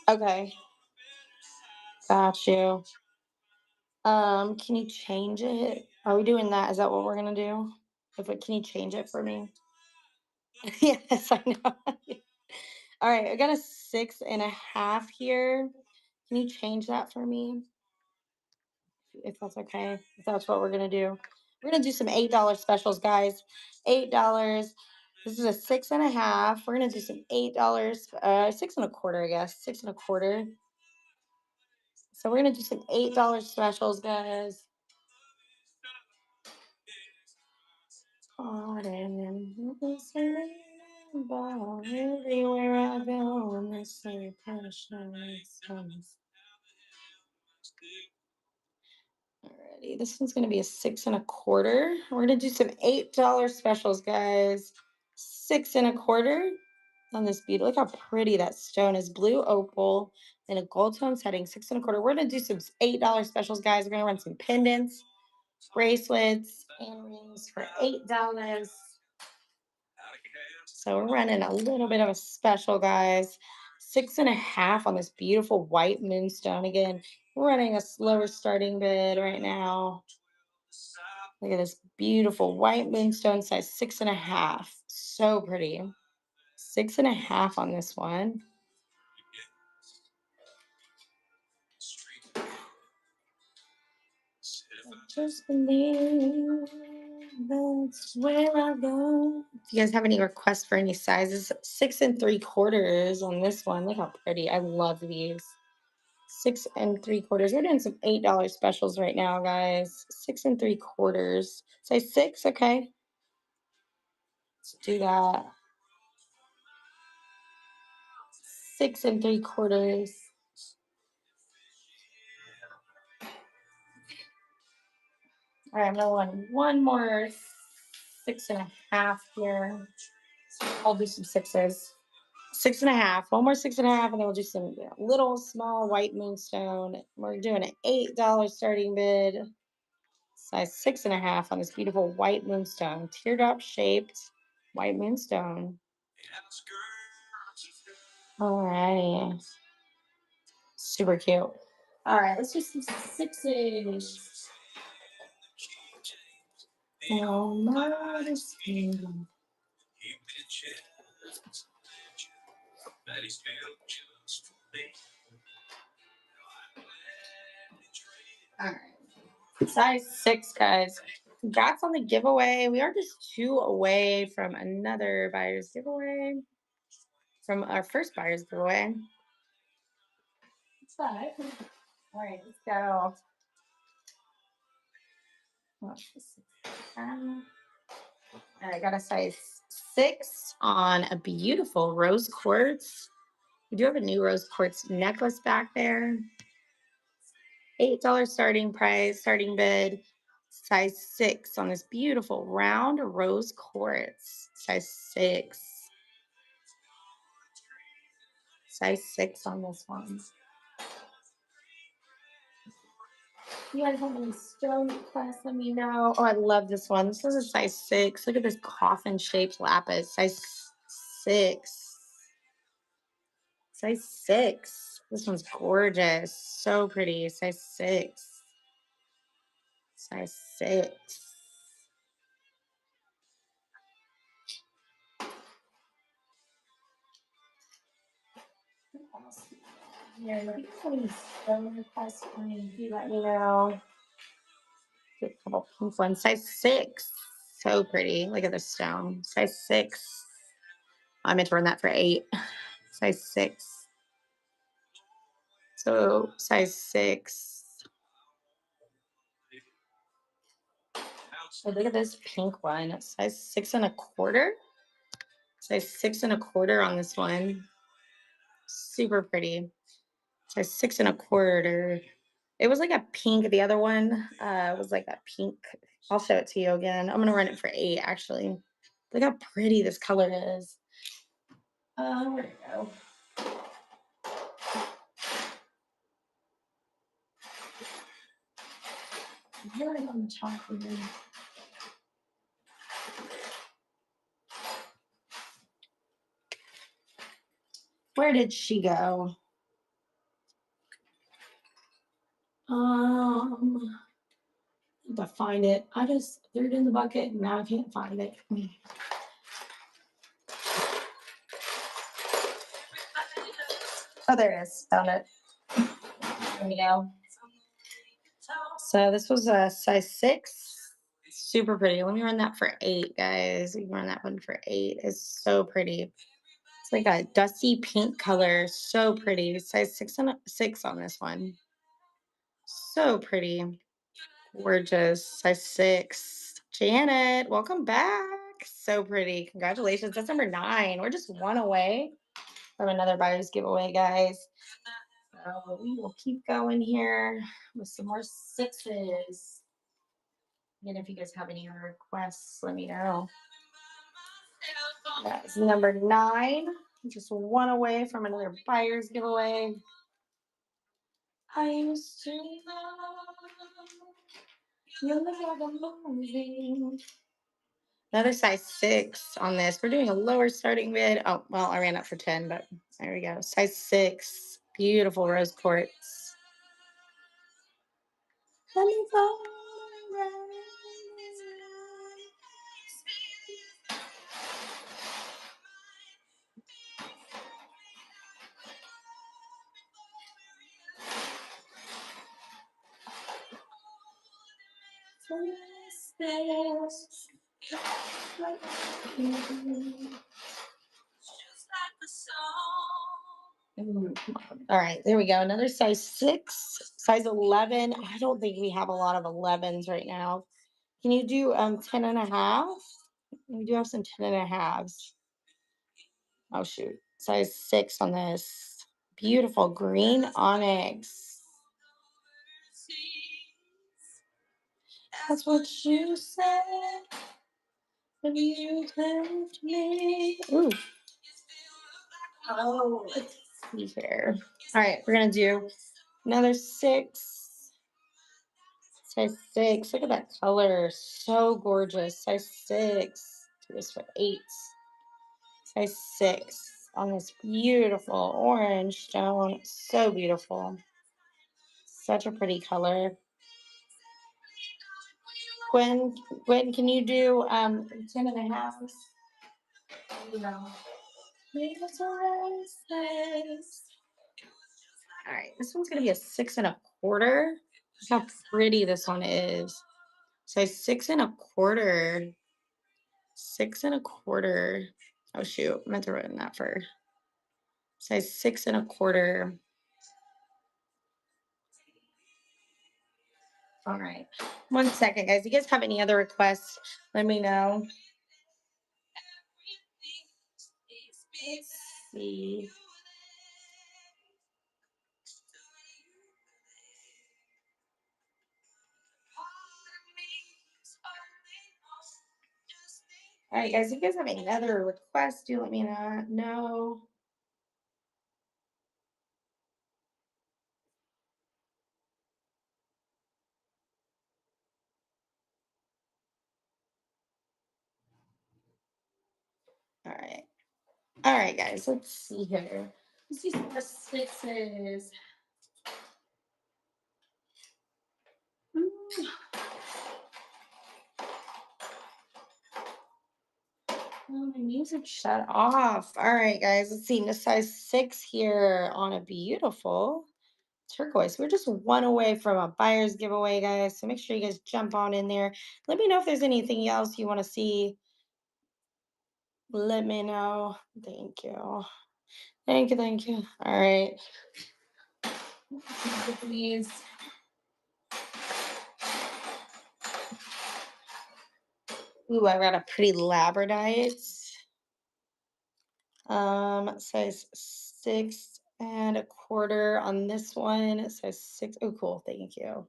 Okay. Got you. Can you change it? Are we doing that? Is that what we're gonna do? Can you change it for me? Yes, I know. All right, I got a 6.5 here. Can you change that for me? If that's okay. If that's what we're gonna do. We're gonna do some $8 specials, guys. $8. This is a 6.5. We're gonna do some $8, 6.25, I guess. 6.25. So we're gonna do some $8 specials, guys. Everywhere I go, and they say precious. Alrighty, this one's gonna be a 6.25. We're gonna do some $8 specials, guys. 6.25 on this bead. Look how pretty that stone is. Blue opal in a gold tone setting. 6.25. We're gonna do some $8 specials, guys. We're gonna run some pendants, bracelets, and rings for $8. So we're running a little bit of a special, guys. 6.5 on this beautiful white moonstone. Again, we're running a slower starting bid right now. Look at this beautiful white moonstone, size 6.5. So pretty. 6.5 on this one. Just believe that's where I go. If you guys have any requests for any sizes, 6.75 on this one. Look how pretty. I love these. 6.75. We're doing some $8 specials right now, guys. 6.75. Size 6, okay. Let's do that. 6.75. All right, I'm gonna run one more 6.5 here. I'll do some 6s. 6.5. One more 6.5, and then we'll do some little small white moonstone. We're doing an $8 starting bid. Size 6.5 on this beautiful white moonstone. Teardrop shaped white moonstone. All right. Super cute. All right, let's do some 6s. Oh, modesty. All right. Size 6, guys. Congrats on the giveaway. We are just 2 away from another buyer's giveaway. From our first buyer's giveaway. But, all right, let's go. I got a size 6 on a beautiful rose quartz. We do have a new rose quartz necklace back there. $8 starting price, starting bid. Size 6 on this beautiful round rose quartz. Size 6. Size 6 on this one. You guys have any stone requests? Let me know. Oh, I love this one. This is a size 6. Look at this coffin shaped lapis. Size 6. Size 6. This one's gorgeous. So pretty. Size 6. Size 6. Yeah, if you have any stone requests for me, you let me know. Get a couple pink ones. Size 6. So pretty. Look at the stone. Size 6. I meant to run that for 8. Size 6. So size 6. So look at this pink one. Size 6.25. Size 6.25 on this one. Super pretty. Size 6.25. It was like a pink. The other one was like a pink. I'll show it to you again. I'm gonna run it for 8 actually. Look how pretty this color is. Where we go? Really on the top of it. Where did she go? I have to find it. I just threw it in the bucket and now I can't find it. Oh, there it is. Found it. There we go. So this was a size 6. Super pretty. Let me run that for 8, guys. We can run that one for 8. It's so pretty. It's like a dusty pink color. So pretty. Size 6 on this one. So pretty. Gorgeous. Size 6. Janet, welcome back. So pretty. Congratulations. That's number 9. We're just one away from another buyer's giveaway, guys. So we will keep going here with some more 6s. And if you guys have any other requests, let me know. That's number 9. Just one away from another buyer's giveaway. I used to love you like a movie. Another size 6 on this. We're doing a lower starting bid. Oh, well, I ran up for 10, but there we go. Size 6. Beautiful rose quartz. Let me fall around. All right, there we go. Another size 6, size 11. I don't think we have a lot of 11s right now. Can you do 10 and a half? We do have some 10 and a halves. Oh shoot, size 6 on this. Beautiful green onyx. That's what you said when you left me. Ooh. Oh, let's see here. All right, we're gonna do another 6. Size 6. Look at that color. So gorgeous. Size 6. Do this for 8. Size 6 on this beautiful orange stone. So beautiful. Such a pretty color. Gwen, can you do 10 and a half? No. All right, this one's gonna be a 6 and a quarter. Look how pretty this one is. Size 6 and a quarter. 6 and a quarter. Oh shoot, I meant to write in that for size 6 and a quarter. All right. 1 second, guys. If you guys have any other requests, let me know. Let's see. All right, guys. If you guys have any other requests, do let me know. All right. All right, guys. Let's see here. Let's see some more 6s. Oh, my music shut off. All right, guys. Let's see. A size 6 here on a beautiful turquoise. We're just one away from a buyer's giveaway, guys. So make sure you guys jump on in there. Let me know if there's anything else you want to see. Let me know. Thank you. Thank you. Thank you. All right. Please. Ooh, I got a pretty labradorite. Size 6 and a quarter on this one. Size 6. Oh, cool. Thank you.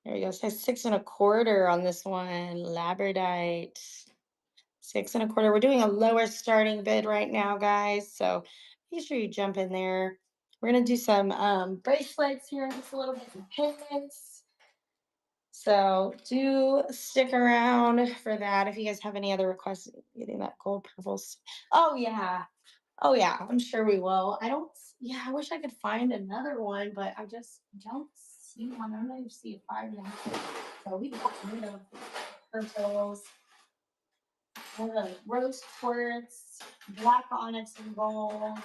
There you go. Size 6 and a quarter on this one. Labradorite. 6 and a quarter. We're doing a lower starting bid right now, guys. So make sure you jump in there. We're gonna do some bracelets here in just a little bit of pendants. So do stick around for that. If you guys have any other requests, getting that gold purple. Oh yeah. Oh yeah, I'm sure we will. Yeah, I wish I could find another one, but I just don't see one. I don't even see a 5 now. So we got rid of purples. Rose quartz, black onyx and gold.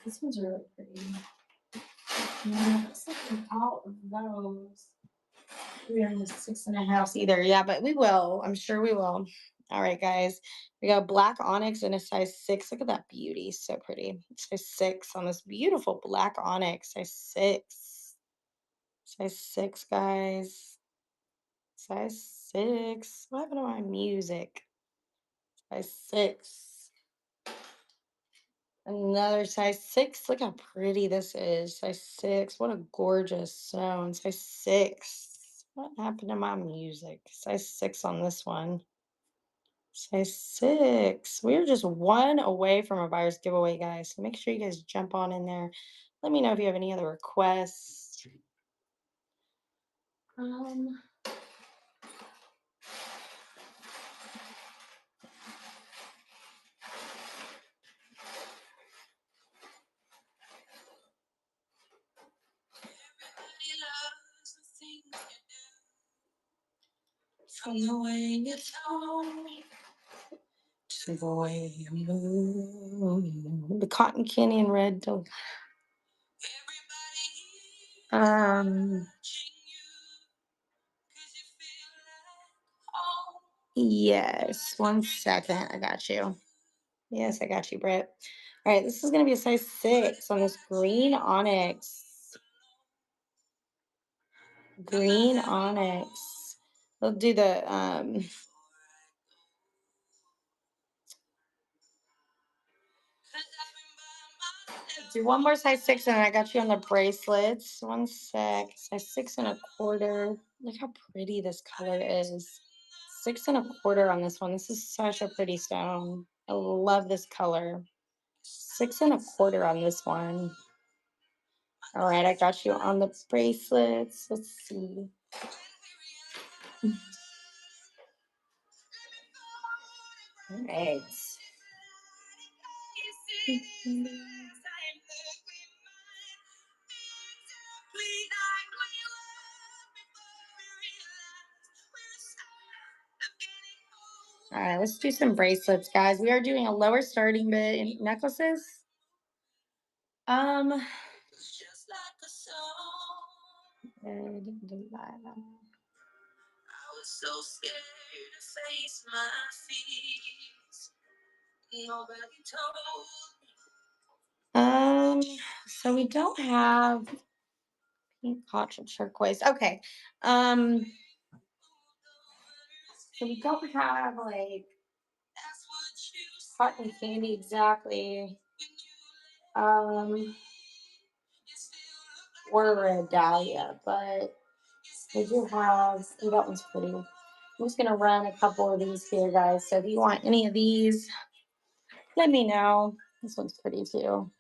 This one's really pretty. Yeah, it's like out of those. We're in the 6.5 either. Yeah, but we will. I'm sure we will. All right, guys. We got black onyx in a size 6. Look at that beauty. So pretty. Size 6 on this beautiful black onyx. Size 6. Size 6, guys. Size 6. What happened to my music? Size 6. Another size 6. Look how pretty this is. Size 6. What a gorgeous stone. Size 6. What happened to my music? Size 6 on this one. Size 6. We're just one away from a buyer's giveaway, guys. So make sure you guys jump on in there. Let me know if you have any other requests. Um, From the way you talk to the way you move. The Cotton Candy and Red. Um, yes, 1 second. I got you. Yes, I got you, Britt. All right, this is going to be a size 6 on this green onyx. Green onyx. We'll do the do one more size 6 and I got you on the bracelets. 1 sec. Size 6.25. Look how pretty this color is. 6.25 on this one. This is such a pretty stone. I love this color. 6.25 on this one. All right, I got you on the bracelets. Let's see. All right. All right, let's do some bracelets, guys. We are doing a lower starting bid in necklaces. Red Delilah. I was so scared to face my fears. Nobody told me. So we don't have pink cotton turquoise. Okay. So we don't have like cotton candy exactly. Or a dahlia, but we do have, oh, that one's pretty. I'm just gonna run a couple of these here, guys. So if you want any of these, let me know. This one's pretty too.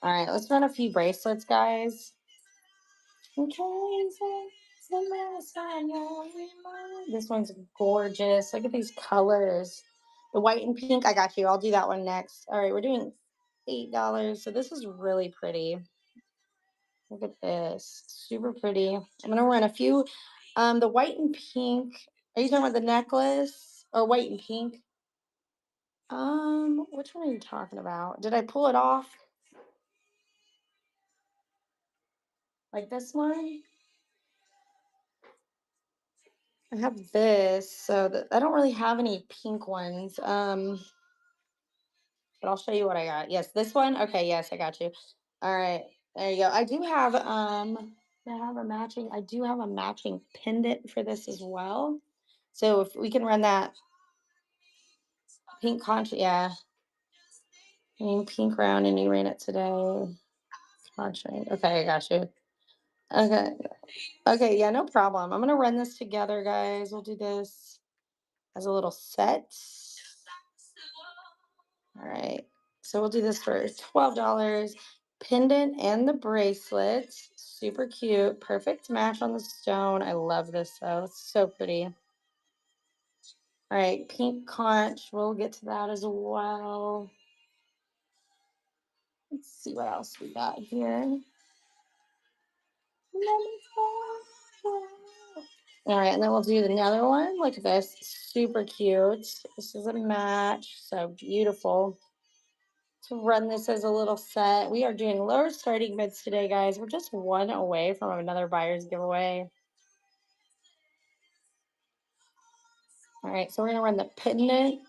All right, let's run a few bracelets, guys. This one's gorgeous. Look at these colors. The white and pink, I got you. I'll do that one next. All right, we're doing $8. So this is really pretty. Look at this. Super pretty. I'm going to run a few. The white and pink. Are you talking about the necklace? Or white and pink? Which one are you talking about? Did I pull it off? Like this one? I have this, so I don't really have any pink ones. But I'll show you what I got. Yes, this one. Okay, yes, I got you. All right, there you go. I do have I do have a matching pendant for this as well. So if we can run that pink conch, yeah. I mean pink round and you ran it today. Conch ring. Okay, I got you. Okay. Okay, yeah, no problem. I'm gonna run this together, guys. We'll do this as a little set. All right. So we'll do this for $12. Pendant and the bracelet. Super cute. Perfect match on the stone. I love this though. It's so pretty. All right. Pink conch. We'll get to that as well. Let's see what else we got here. All right, and then we'll do another one. Look at this, super cute. This is a match, so beautiful. To run this as a little set. We are doing lower starting bids today, guys. We're just one away from another buyer's giveaway. All right, so we're gonna run the pendant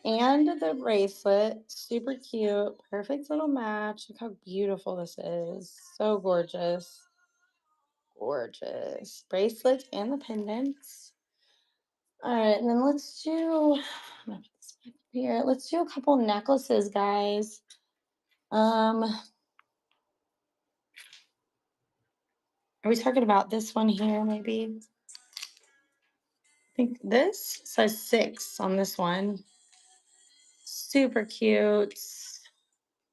and the bracelet. Super cute, perfect little match. Look how beautiful this is. So gorgeous. Gorgeous. Bracelets and the pendants. All right, and then let's do here. Let's do a couple necklaces, guys. Are we talking about this one here, maybe? I think this size 6 on this one. Super cute.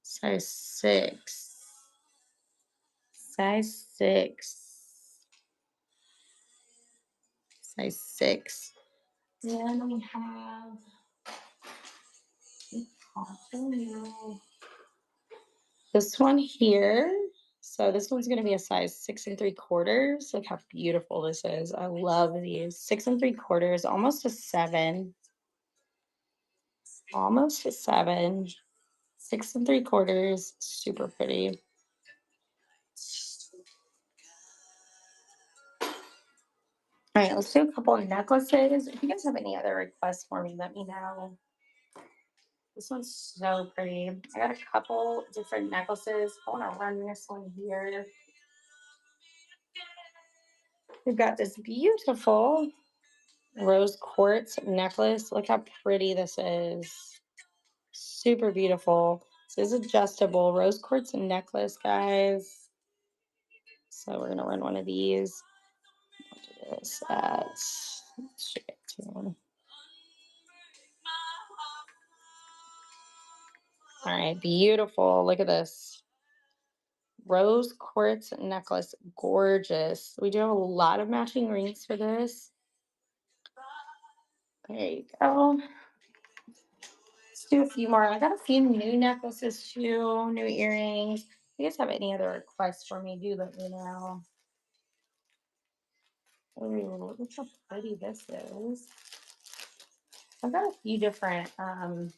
Size 6. Size 6. Size 6. Then we have this one here. So this one's going to be a size 6 3/4. Look how beautiful this is. I love these. 6 3/4, almost a 7. Almost a 7. 6 3/4. Super pretty. All right, let's do a couple of necklaces. If you guys have any other requests for me, let me know. This one's so pretty. I got a couple different necklaces. I want to run this one here. We've got this beautiful rose quartz necklace. Look how pretty this is. Super beautiful. This is adjustable rose quartz necklace, guys. So we're going to run one of these. I'll do this at, let's get to all right, beautiful. Look at this. Rose quartz necklace. Gorgeous. We do have a lot of matching rings for this. There you go. Let's do a few more. I got a few new necklaces too, new earrings. If you guys have any other requests for me, do let me know. Ooh, look how pretty this is. I've got a few different ones.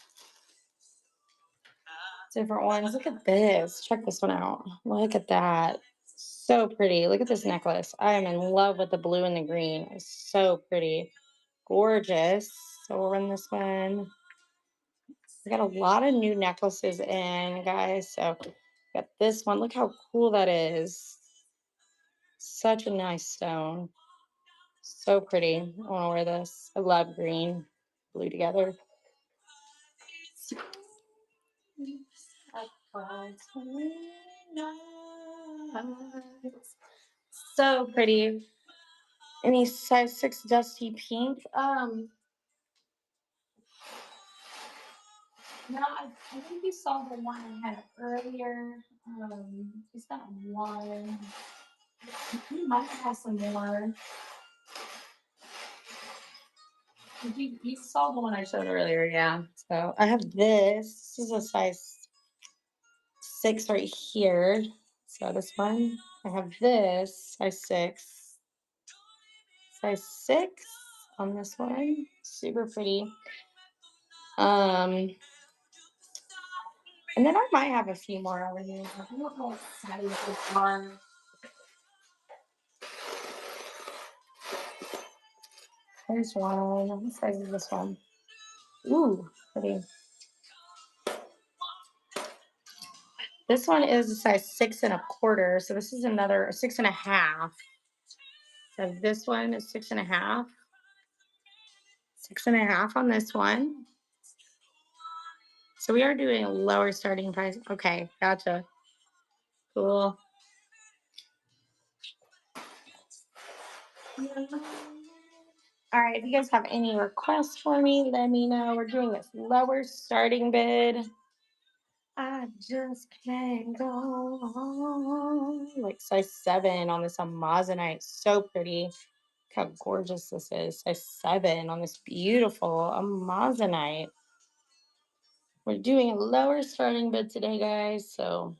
Look at this. Check this one out. Look at that. So pretty. Look at this necklace. I am in love with the blue and the green. It's so pretty. Gorgeous. So we'll run this one. We got a lot of new necklaces in, guys. So got this one. Look how cool that is. Such a nice stone. So pretty. I want to wear this. I love green, blue together. So pretty. Any size 6 dusty pink. No, I think you saw the one I had earlier. Is that one? You might have some more. You saw the one I showed earlier, yeah. So I have this. This is a size 6 right here. So this one. I have this size 6. Size 6 on this one. Super pretty. And then I might have a few more over here. I don't know what size this one. There's one. What size is this one? Ooh, pretty. This one is a size 6 1/4. So this is another 6 1/2. So this one is 6 1/2. 6 1/2 on this one. So we are doing a lower starting price. Okay, gotcha. Cool. All right, if you guys have any requests for me, let me know. We're doing this lower starting bid. I just can't go on. Like size 7 on this Amazonite. So pretty. Look how gorgeous this is. Size 7 on this beautiful Amazonite. We're doing a lower starting bid today, guys. So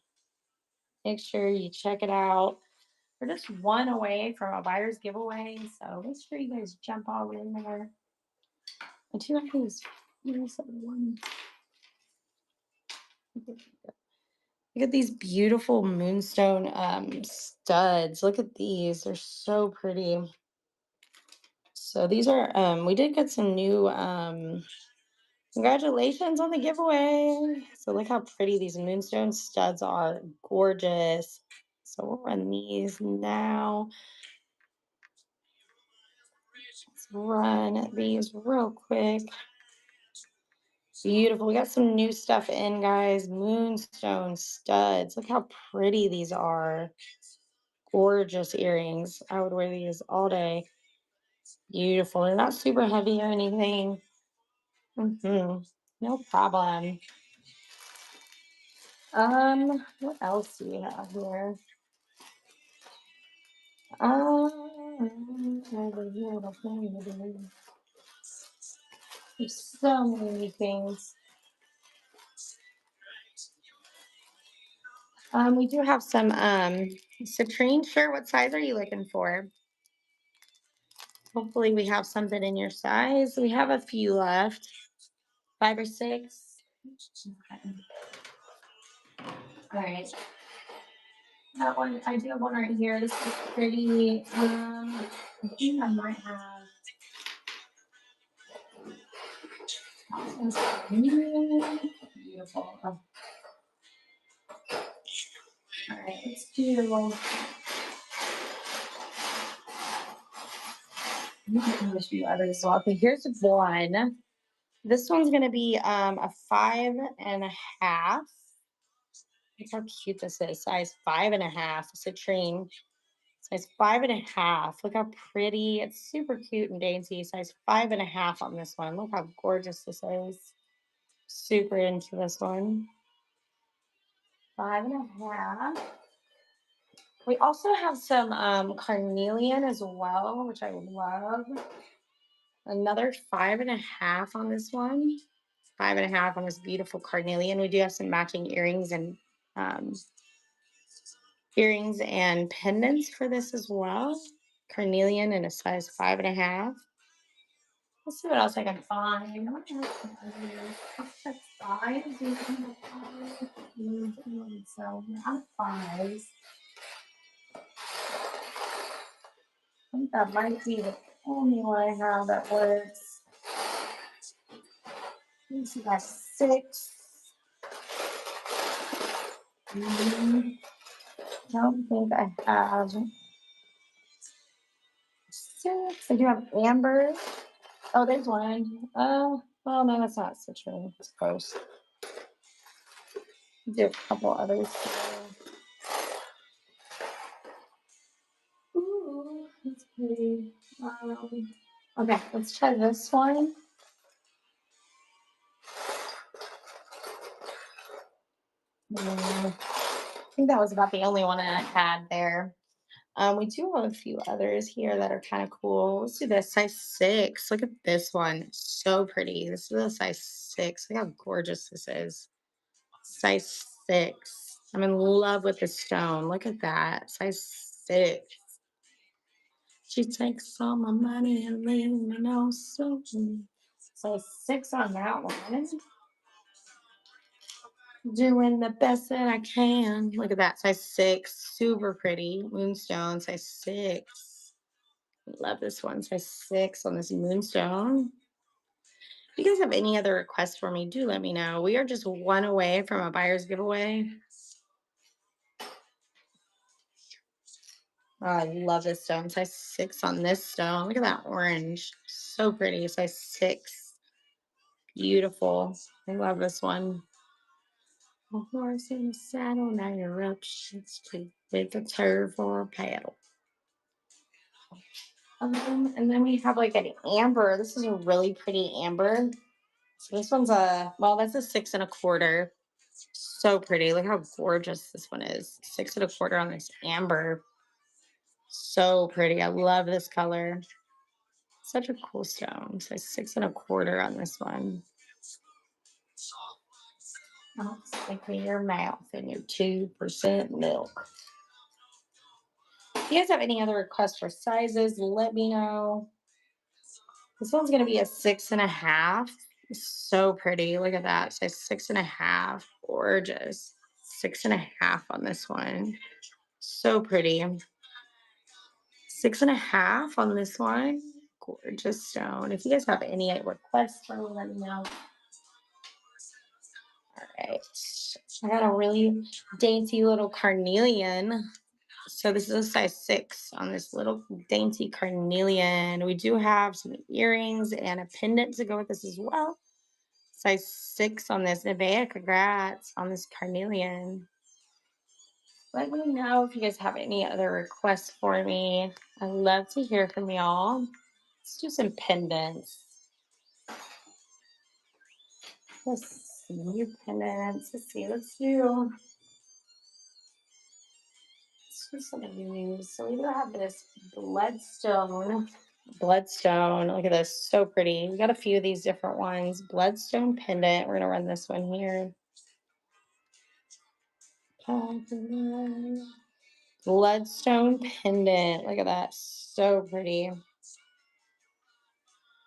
make sure you check it out. We're just one away from a buyer's giveaway, so make sure you guys jump all in there. And two of these. Here's one. Look at these beautiful moonstone studs. Look at these. They're so pretty. So these are we did get some new congratulations on the giveaway. So look how pretty these moonstone studs are. Gorgeous. So we'll run these now. Let's run these real quick. Beautiful. We got some new stuff in, guys. Moonstone studs. Look how pretty these are. Gorgeous earrings. I would wear these all day. Beautiful. They're not super heavy or anything. No problem. What else do we have here? There's so many things. We do have some citrine shirt. What size are you looking for? Hopefully we have something in your size. We have a few left. 5 or 6. Okay. All right. That one, I do have one right here. This is pretty. I think I might have. Beautiful. Oh. All right, let's do. A few others as well. Okay, here's one. This one's gonna be a 5.5. Look how cute this is. Size 5.5. Citrine. Size 5.5. Look how pretty. It's super cute and dainty. Size 5.5 on this one. Look how gorgeous this is. Super into this one. 5.5. We also have some carnelian as well, which I love. Another 5.5 on this one. 5.5 on this beautiful carnelian. We do have some matching um, earrings and pendants for this as well. Carnelian in a size 5.5. Let's see what else I can find. What else can I do? Check size. So not fives. I think that might be the only one I have that works. Let me see, that's 6. Don't think I have 6. I do have amber. Oh, there's one. Well, no, that's not citrine. It's close. Do a couple others too. Ooh, that's pretty. Okay, let's try this one. I think that was about the only one I had there. We do have a few others here that are kind of cool. Let's do this size 6. Look at this one. So pretty. This is a size 6. Look how gorgeous this is. Size 6. I'm in love with the stone. Look at that. Size 6. She takes all my money and leaves me no so. Size 6 on that one. Doing the best that I can. Look at that. Size 6. Super pretty. Moonstone. Size 6. Love this one. Size 6 on this moonstone. If you guys have any other requests for me, do let me know. We are just one away from a buyer's giveaway. Oh, I love this stone. Size 6 on this stone. Look at that orange. So pretty. Size 6. Beautiful. I love this one. A horse in the saddle, now you're up shit street with a turf or a paddle. And then we have like an amber. This is a really pretty amber. So this one's that's a 6.25. So pretty. Look how gorgeous this one is. 6.25 on this amber. So pretty. I love this color. Such a cool stone. So 6.25 on this one. Oh, stick in your mouth and your 2% milk. If you guys have any other requests for sizes, let me know. This one's going to be a 6.5. So pretty. Look at that. Size 6.5. Gorgeous. 6.5 on this one. So pretty. 6.5 on this one. Gorgeous stone. If you guys have any requests for me, let me know. All right. I got a really dainty little carnelian. So this is a size 6 on this little dainty carnelian. We do have some earrings and a pendant to go with this as well. Size 6 on this. Nevaeh, congrats on this carnelian. Let me know if you guys have any other requests for me. I love to hear from y'all. Let's do some pendants. Let's see pendants. Let's do some of these. So we do have this bloodstone. Bloodstone. Look at this. So pretty. We got a few of these different ones. Bloodstone pendant. We're going to run this one here. Bloodstone pendant. Look at that. So pretty.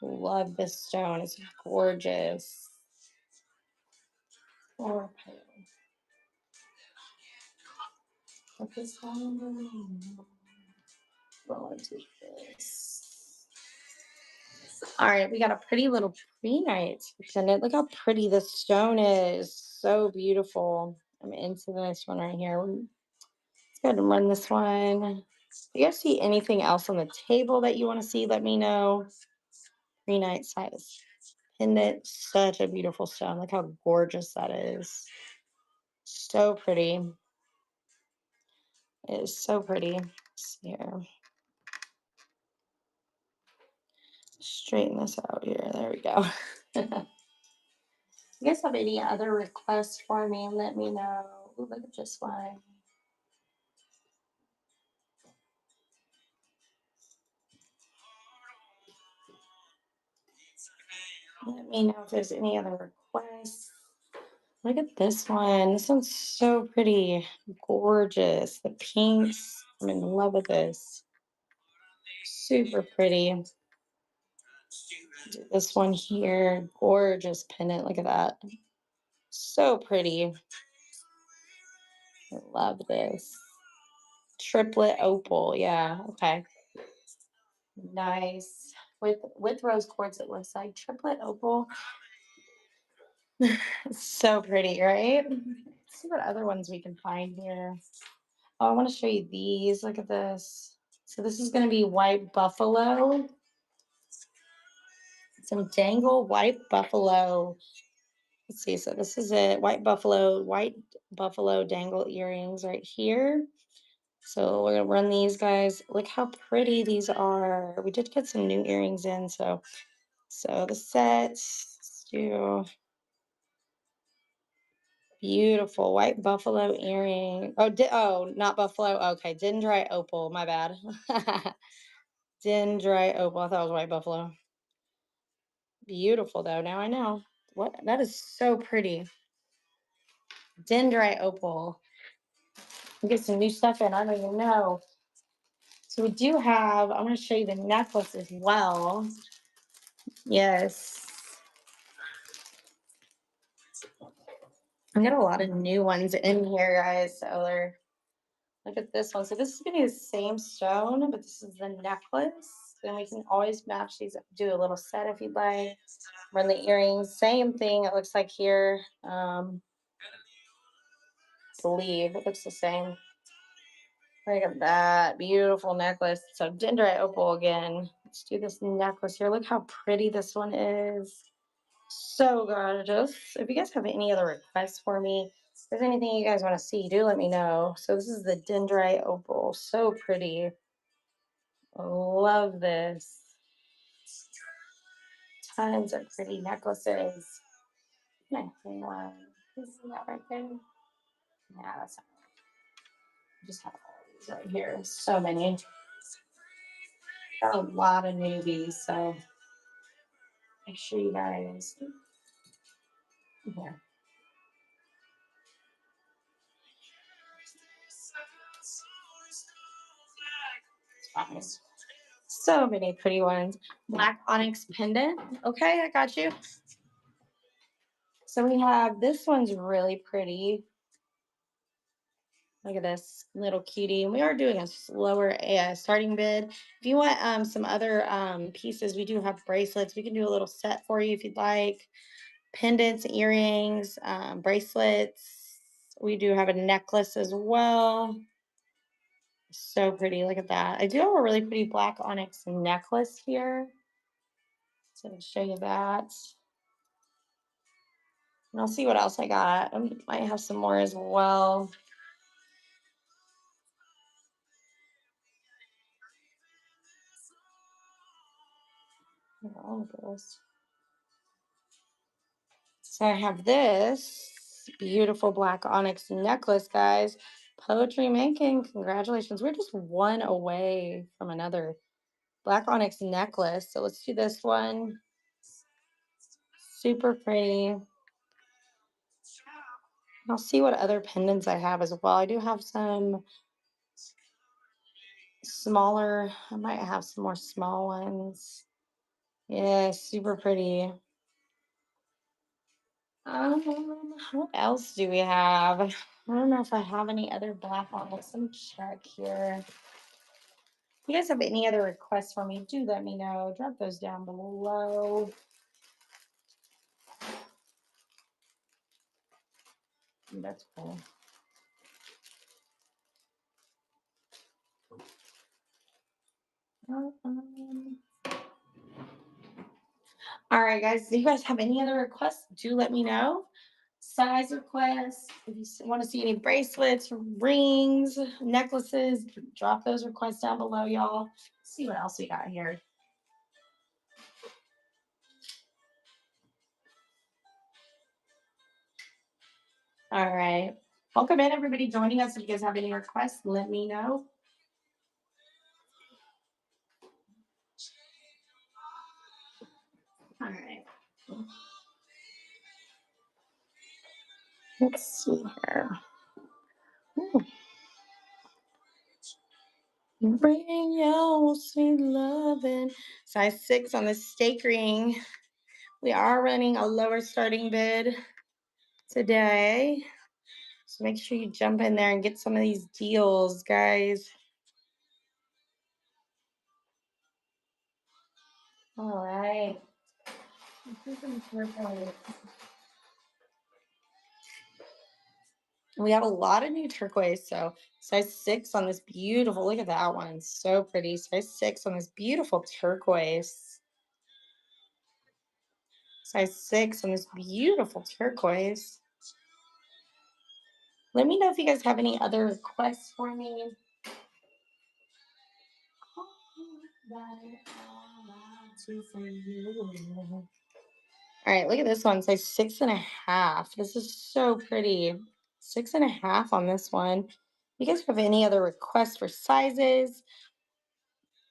Love this stone. It's gorgeous. Oh, put this one. Roll into this. All right, we got a pretty little pre-night pendant. Look how pretty this stone is. So beautiful. I'm into this one right here. Let's go ahead and run this one. If you guys see anything else on the table that you want to see, let me know. Pre-night size pendant. Such a beautiful stone. Look how gorgeous that is. So pretty. It is so pretty. Let's see here. Straighten this out here. There we go. You guys have any other requests for me? Let me know. Ooh, look at this one. Let me know if there's any other requests. Look at this one. This one's so pretty. Gorgeous. The pinks. I'm in love with this. Super pretty. This one here. Gorgeous pendant. Look at that. So pretty. I love this. Triplet opal. Yeah. Okay. Nice. With rose quartz, it looks like triplet opal. So pretty, right? Let's see what other ones we can find here. Oh, I want to show you these. Look at this. So this is going to be white buffalo. Some dangle white buffalo. Let's see. So this is it. White buffalo dangle earrings right here. So we're going to run these guys. Look how pretty these are. We did get some new earrings in. So the set. Let's do beautiful white buffalo earring. Oh, not buffalo. Okay, dendrite opal. My bad. Dendrite opal. I thought it was white buffalo. Beautiful though. Now I know. What? That is so pretty. Dendrite opal. Get some new stuff in. I don't even know. So we do have. I'm going to show you the necklace as well. Yes. I got a lot of new ones in here, guys. So look at this one. So this is going to be the same stone, but this is the necklace. And we can always match these. Do a little set if you'd like. Run the earrings. Same thing. It looks like here. Believe it looks the same. Look at that beautiful necklace. So dendrite opal again. Let's do this necklace here. Look how pretty this one is. So gorgeous. If you guys have any other requests for me, if there's anything you guys want to see, do let me know. So this is the dendrite opal. So pretty. Love this. Tons of pretty necklaces. Nice one. Is that right there? Yeah, that's not right. I just have all these right here. So many. Got a lot of newbies, so make sure you guys here. Nice. So many pretty ones. Black onyx pendant. Okay, I got you. So we have this one's really pretty. Look at this little cutie. And we are doing a slower starting bid. If you want some other pieces, we do have bracelets. We can do a little set for you if you'd like. Pendants, earrings, bracelets. We do have a necklace as well. So pretty. Look at that. I do have a really pretty black onyx necklace here. So I'll show you that. And I'll see what else I got. I might have some more as well. All of this. So I have this beautiful black onyx necklace, guys. Poetry making. Congratulations. We're just one away from another black onyx necklace. So let's do this one. Super pretty. I'll see what other pendants I have as well. I do have some smaller. I might have some more small ones. Yeah, super pretty. What else do we have? I don't know if I have any other black onyx. Let me check here. If you guys have any other requests for me, do let me know. Drop those down below. That's cool. All right, guys. Do you guys have any other requests? Do let me know. Size requests. If you want to see any bracelets, rings, necklaces, drop those requests down below, y'all. See what else we got here. All right. Welcome in, everybody joining us. If you guys have any requests, let me know. All right. Let's see here. Ooh. Bring your sweet loving. Size 6 on the stake ring. We are running a lower starting bid today. So make sure you jump in there and get some of these deals, guys. All right. We have a lot of new turquoise. So size 6 on this beautiful, look at that one. So pretty. Size 6 on this beautiful turquoise. Size 6 on this beautiful turquoise. Let me know if you guys have any other requests for me. All right, look at this one. Size 6.5. This is so pretty. 6.5 on this one. You guys have any other requests for sizes,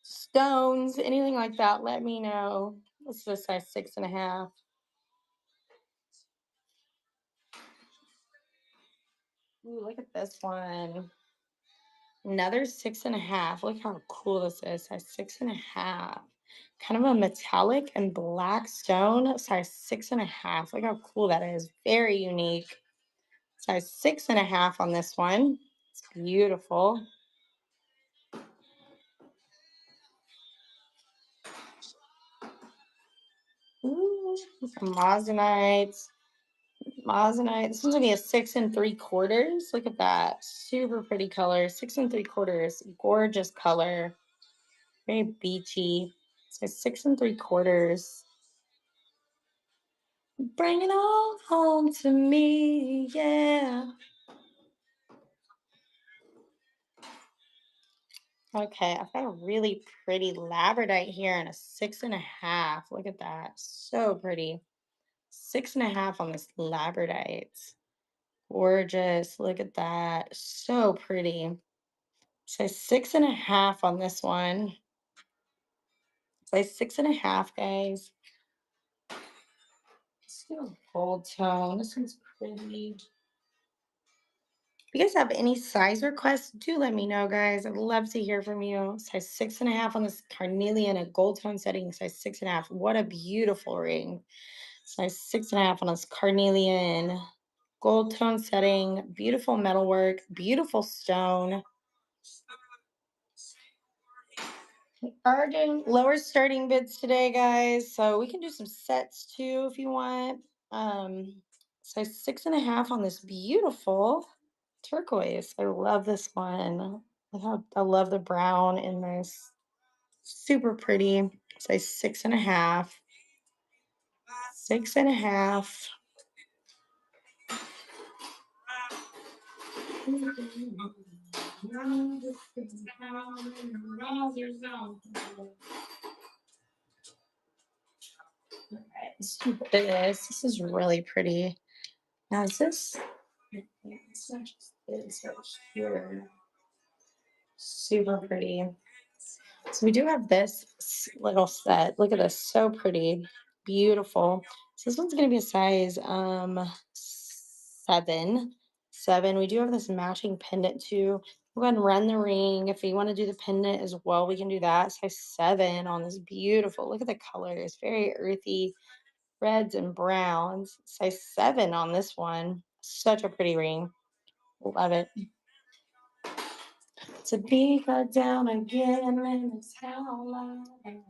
stones, anything like that? Let me know. This is a size 6.5. Ooh, look at this one. Another 6.5. Look how cool this is. Size 6.5. Kind of a metallic and black stone. Size 6.5. Look how cool that is. Very unique. Size 6.5 on this one. It's beautiful. Ooh, Moissanite. Moissanite. This one's gonna be a 6 3/4. Look at that. Super pretty color. 6 3/4. Gorgeous color. Very beachy. So 6 3/4. Bring it all home to me, yeah. Okay, I've got a really pretty labradorite here and a 6.5. Look at that. So pretty. 6.5 on this labradorite. Gorgeous. Look at that. So pretty. So 6.5 on this one. Size 6.5, guys. Let's do a gold tone. This one's pretty. If you guys have any size requests, do let me know, guys. I'd love to hear from you. Size 6.5 on this carnelian, a gold tone setting, size 6.5. What a beautiful ring. Size 6.5 on this carnelian, gold tone setting, beautiful metalwork, beautiful stone. We are doing lower starting bids today, guys. So we can do some sets too if you want. Size 6.5 on this beautiful turquoise. I love this one. I love the brown in this. Super pretty. Size 6.5. 6.5. All right, let's do this. This is really pretty. Now, is this? It's not just this right here. Super pretty. So we do have this little set. Look at this, so pretty, beautiful. So this one's gonna be a size 7. 7. We do have this matching pendant too. We'll go ahead and run the ring. If you want to do the pendant as well, we can do that. Size 7 on this beautiful. Look at the colors, very earthy, reds and browns. Size 7 on this one. Such a pretty ring. Love it. To be cut down again, and it's how I am.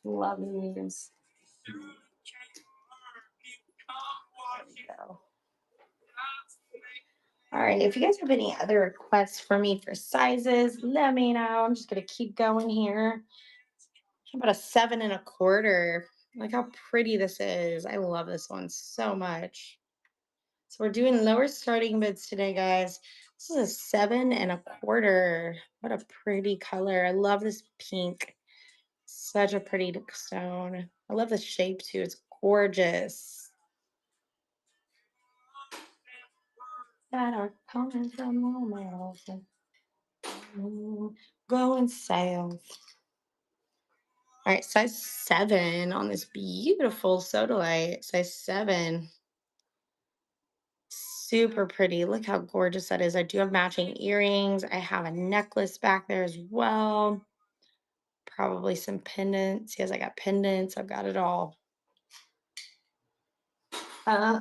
Love these. There we go. All right. If you guys have any other requests for me for sizes, let me know. I'm just gonna keep going here. How about a 7.25? Like how pretty this is. I love this one so much. So we're doing lower starting bids today, guys. This is a 7.25. What a pretty color. I love this pink. Such a pretty stone. I love the shape too. It's gorgeous. That are coming from the mountain. Going south. All right, size 7 on this beautiful sodalite. Size 7. Super pretty. Look how gorgeous that is. I do have matching earrings. I have a necklace back there as well. Probably some pendants. Yes, I got pendants. I've got it all. Uh,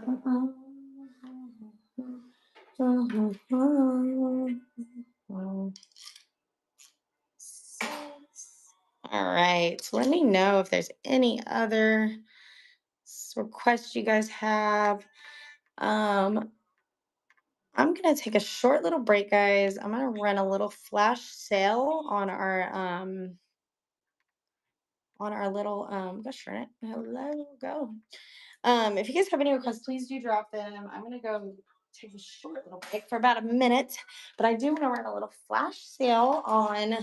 All right. So let me know if there's any other requests you guys have. I'm gonna take a short little break, guys. I'm gonna run a little flash sale on our little gosh darn it. Hello, go. If you guys have any requests, please do drop them. I'm gonna go take a short little break for about a minute, but I do want to run a little flash sale on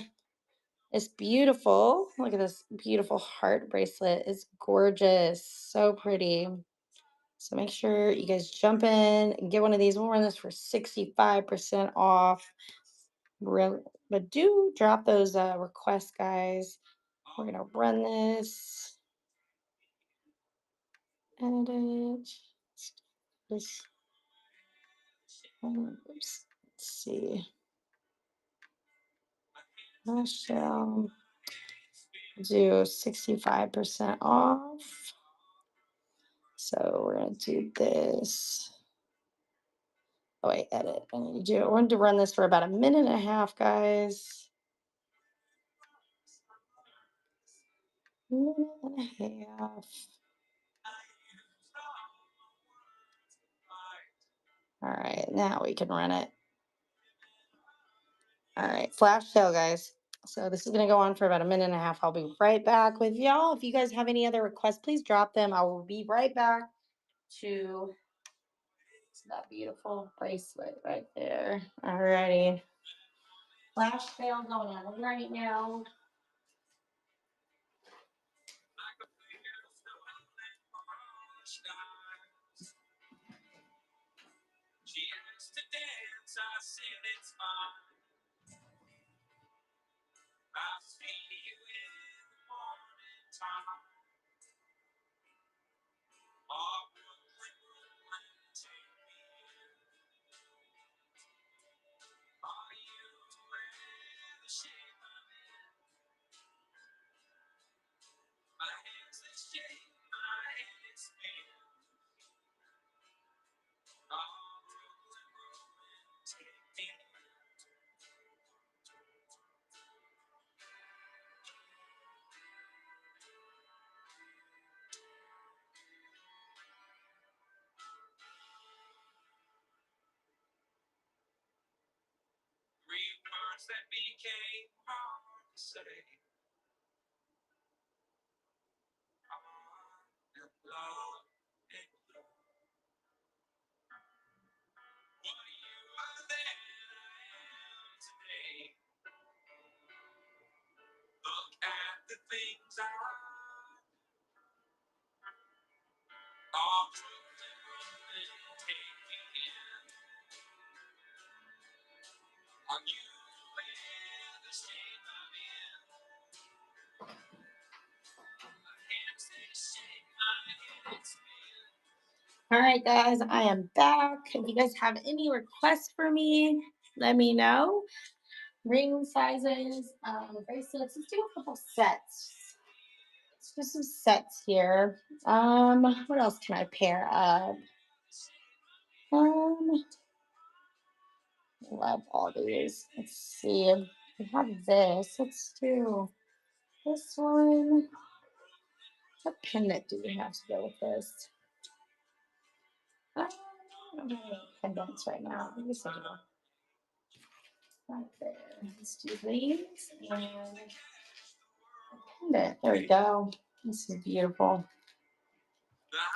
this beautiful, look at this beautiful heart bracelet. It's gorgeous, so pretty. So make sure you guys jump in and get one of these. We'll run this for 65% off. Really, but do drop those requests, guys. We're gonna run this. Edit it. This. Oops. Let's see. I shall do 65% off. So we're gonna do this. Oh wait, edit. I need to do. I wanted to run this for about a minute and a half, guys. Minute and a half. All right, now we can run it. All right, flash sale, guys. So this is going to go on for about a minute and a half. I'll be right back with y'all. If you guys have any other requests, please drop them. I will be right back to that beautiful bracelet right there. All righty. Flash sale going on right now. All right, guys, I am back. If you guys have any requests for me, let me know. Ring sizes, bracelets. Let's do a couple sets. Let's do some sets here. What else can I pair up? Love all these. Let's see. We have this. Let's do this one. What pendant do we have to go with this? I don't have any pendants right now. Let me see. Right there. Let's do these and pendant. There we go. This is beautiful.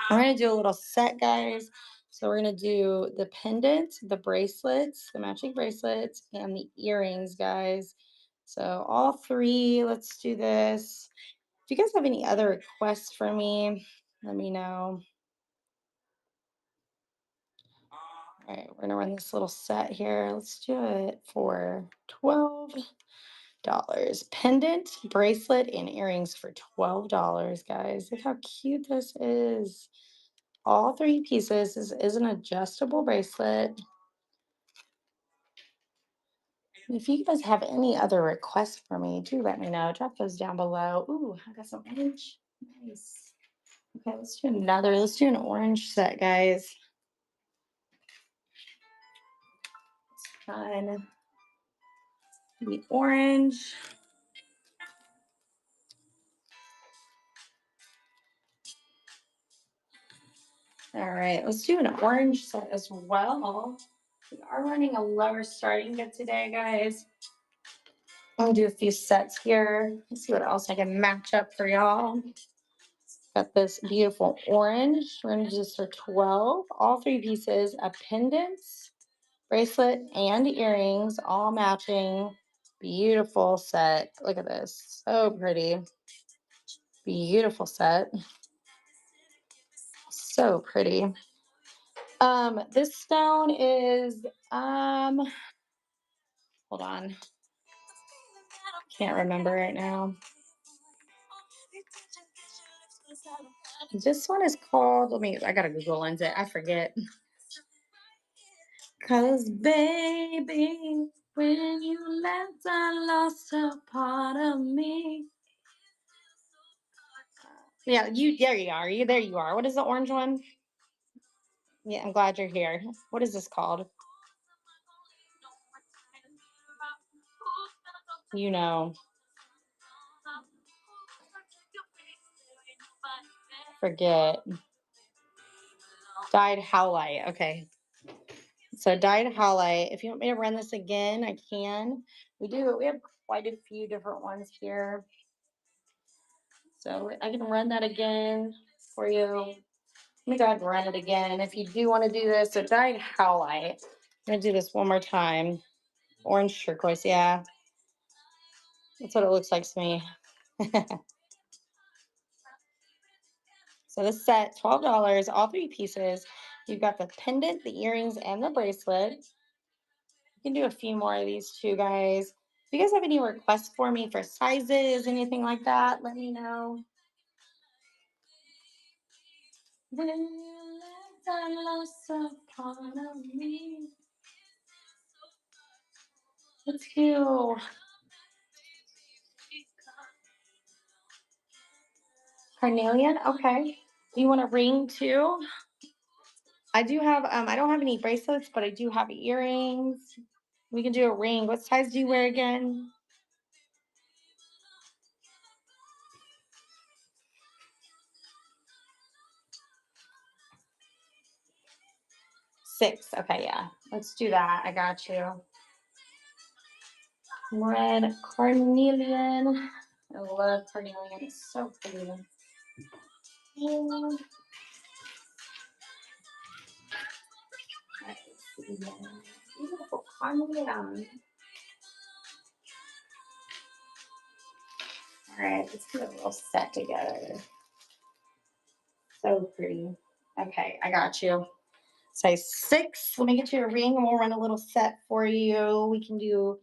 I'm going to do a little set, guys. So we're going to do the pendant, the bracelets, the matching bracelets, and the earrings, guys. So all three, let's do this. If you guys have any other requests for me, let me know. All right, we're going to run this little set here. Let's do it for $12. Pendant, bracelet, and earrings for $12, guys. Look how cute this is. All three pieces. This is an adjustable bracelet. If you guys have any other requests for me, do let me know. Drop those down below. Ooh, I got some orange. Nice. Okay, let's do another. Let's do an orange set, guys. Fun. The orange. All right, let's do an orange set as well. We are running a lower starting bid today, guys. I'll do a few sets here. Let's see what else I can match up for y'all. Got this beautiful orange. We're gonna do this for 12. All three pieces, a pendant, bracelet, and earrings, all matching. Beautiful set. Look at this. So pretty. Beautiful set. So pretty. This stone is hold on. Can't remember right now. This one is called, I gotta Google lens it. I forget. Cause baby, when you left, I lost a part of me. Yeah, there you are. There you are. What is the orange one? Yeah, I'm glad you're here. What is this called? You know. Forget. Dyed howlite. Okay. So dyed howlite. If you want me to run this again, I can. We have quite a few different ones here. So I can run that again for you. Let me go ahead and run it again. If you do want to do this, so dyed howlite. I'm going to do this one more time. Orange turquoise, yeah. That's what it looks like to me. So this set, $12, all three pieces. You've got the pendant, the earrings, and the bracelet. You can do a few more of these too, guys. If you guys have any requests for me for sizes, anything like that, let me know. When you left, I lost a part of me. Let's do carnelian. Okay. Do you want a ring too? I do have I don't have any bracelets, but I do have earrings. We can do a ring. What size do you wear again? Six. Okay, yeah. Let's do that. I got you. red carnelian. I love carnelian. It's so pretty. And beautiful carnelian. All right, let's put a little set together. So pretty. Okay, I got you. Size 6. Let me get you a ring and we'll run a little set for you. We can do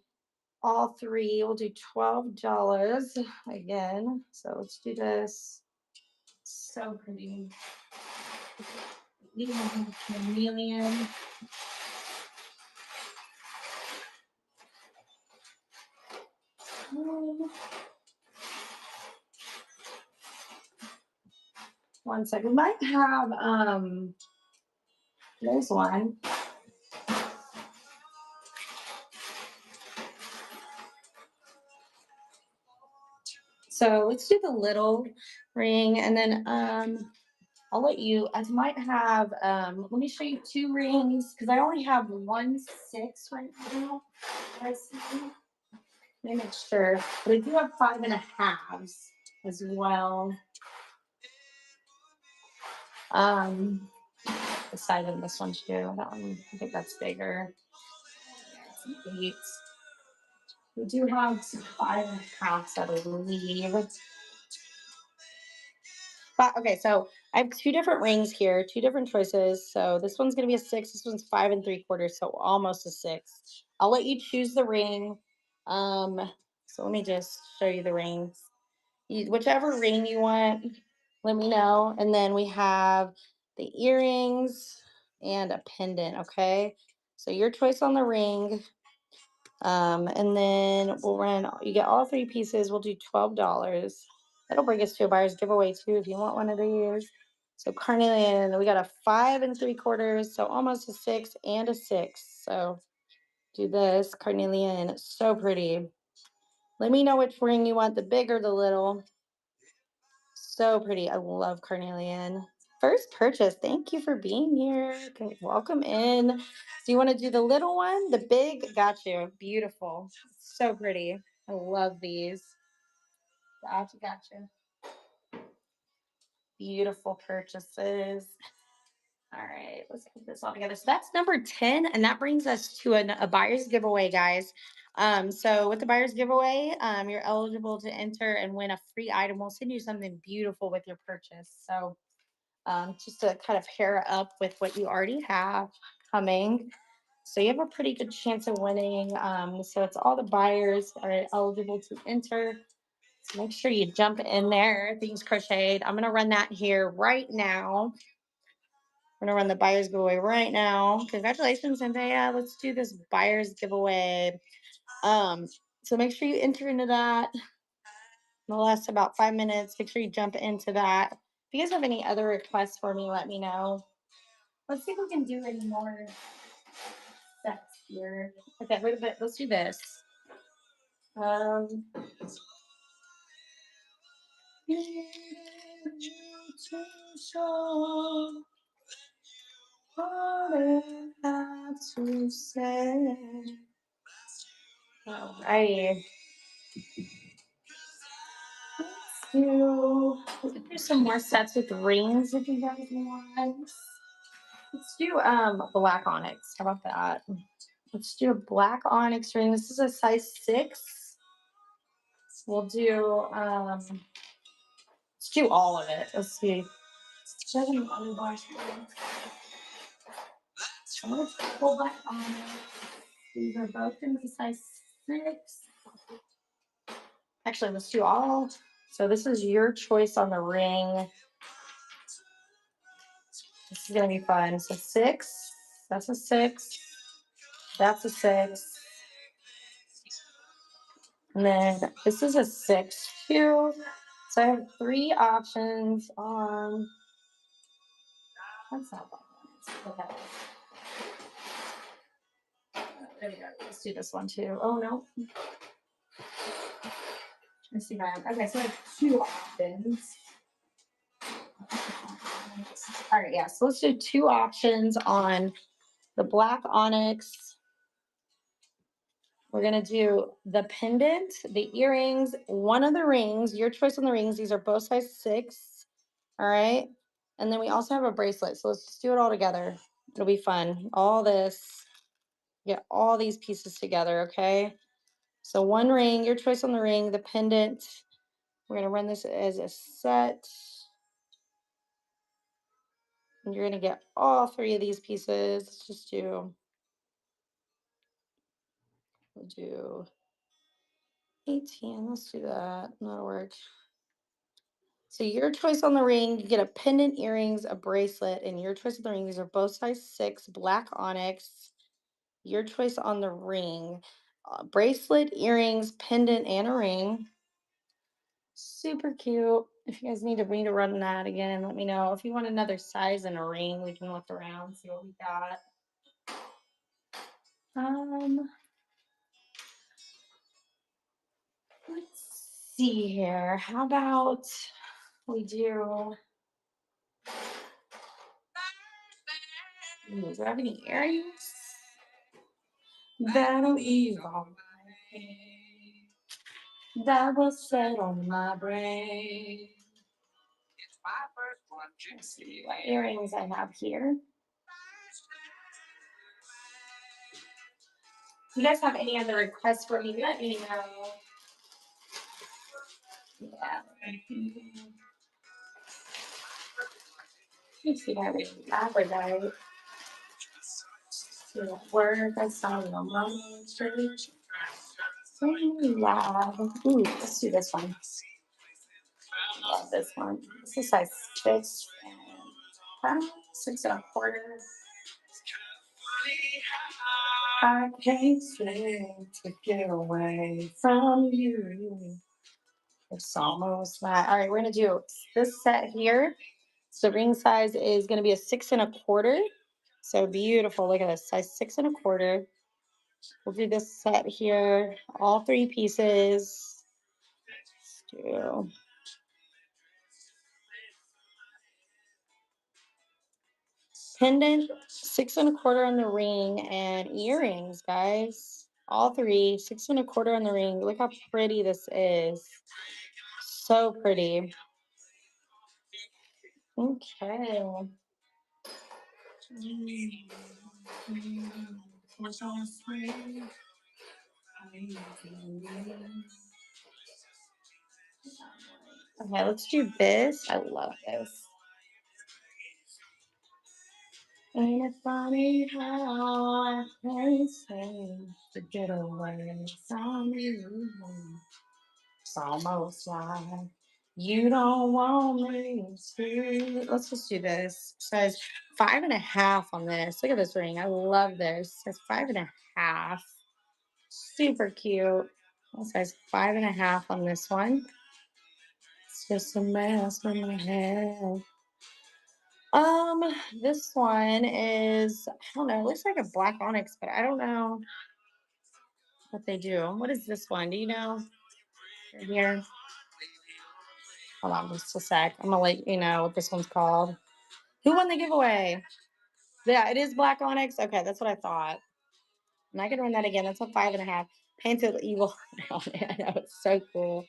all three. We'll do $12 again. So let's do this. So pretty. Chameleon. One second. We might have there's one. So let's do the little ring and then I'll let you, I might have let me show you 2 rings because I only have 1 6 right now. I see. Let me make sure. But I do have 5 and a halves as well. Aside of this one too. That one, I think that's bigger. Some 8. We do have some 5 and a halves, I believe. But okay, so I have 2 different rings here, 2 different choices. So this one's gonna be a 6, this one's 5 3/4, so almost a 6. I'll let you choose the ring. So let me just show you the rings. Whichever ring you want, let me know. And then we have the earrings and a pendant, okay? So your choice on the ring. And then we'll run, you get all 3 pieces. We'll do $12. That'll bring us to a buyer's giveaway too if you want one of these. So carnelian, we got a 5 3/4, so almost a 6 and a 6. So do this carnelian, so pretty. Let me know which ring you want, the big or the little. So pretty. I love carnelian. First purchase. Thank you for being here. Okay, welcome in. So you want to do the little one, the big? Got you. Beautiful. So pretty. I love these. Gotcha. Beautiful purchases. All right, let's put this all together. So that's number 10, and that brings us to a buyer's giveaway, guys. So with the buyer's giveaway, you're eligible to enter and win a free item. We'll send you something beautiful with your purchase. So just to kind of pair up with what you already have coming. So you have a pretty good chance of winning. So it's all the buyers are eligible to enter. So make sure you jump in there. Things crocheted. I'm going to run that here right now. We're going to run the buyer's giveaway right now. Congratulations, Cynthia. Let's do this buyer's giveaway. So make sure you enter into that. It'll last about 5 minutes. Make sure you jump into that. If you guys have any other requests for me, let me know. Let's see if we can do any more sets here. Okay, wait a bit. Let's do this. What I have to say. Alrighty. Let's do some more sets with rings if you guys want. Let's do black onyx. How about that? Let's do a black onyx ring. This is a size 6. We'll do let's do all of it. Let's see. I'm gonna pull black onyx. These are both gonna be size 6. Actually, let's do all. So this is your choice on the ring. This is gonna be fun. So 6. That's a 6. That's a 6. And then this is a 6 too. So I have 3 options on. That's not bad. Okay. There we go. Let's do this one too. Oh no. Let's see that. Okay, so I have 2 options. All right, yeah. So let's do 2 options on the black onyx We're going to do the pendant, the earrings, one of the rings, your choice on the rings. These are both size 6. All right. And then we also have a bracelet. So let's just do it all together. It'll be fun. All this, get all these pieces together. Okay. So one ring, your choice on the ring, the pendant. We're going to run this as a set. And you're going to get all 3 of these pieces. Let's just we'll do 18. Let's do that. That'll work. So your choice on the ring, you get a pendant, earrings, a bracelet, and your choice on the ring. These are both size 6, black onyx. Your choice on the ring, bracelet, earrings, pendant, and a ring. Super cute. If you guys need me to run that again, let me know. If you want another size in a ring, we can look around, see what we got. Let's see here. How about we do? Do I have any earrings? That'll be all right. That was set on my brain. Let's see what earrings I have here. If you guys have any other requests for me, let me know. Yeah. Let's see how we appetite. Work, I saw your mom church. So loud. Ooh, let's do this one. Love this one. This is size 6 and 6 1/4. I can't seem to get away from you. It's almost that. All right, we're gonna do this set here. So ring size is gonna be a 6 1/4. So beautiful. Look at this, size 6 1/4. We'll do this set here, all 3 pieces. Let's do pendant, 6 1/4 on the ring, and earrings, guys. All 3, 6 1/4 on the ring. Look how pretty this is. So pretty. Okay. Okay, let's do this. I love this. Ain't it funny how I can say to get away from you? It's almost like you don't want me to. Let's just do this. It says 5 1/2 on this. Look at this ring. I love this. It says 5 1/2. Super cute. It says 5 1/2 on this one. It's just a mess in my head. This one is, I don't know, it looks like a black onyx, but I don't know what they do. What is this one? Do you know? Right here. Hold on just a sec. I'm gonna let you know what this one's called. Who won the giveaway? Yeah, it is black onyx. Okay, that's what I thought. And I can run that again. That's a 5 1/2. Painted evil on it. I know it's so cool.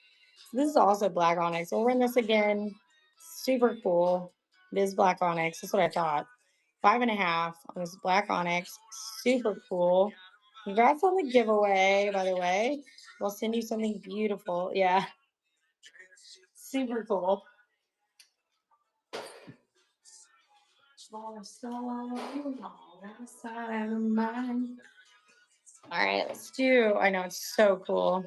So this is also black onyx. We'll run this again. Super cool. It is black onyx. That's what I thought. 5 1/2 on this black onyx. Super cool. Congrats on the giveaway, by the way. We'll send you something beautiful. Yeah. Super cool. All right, let's do. I know it's so cool.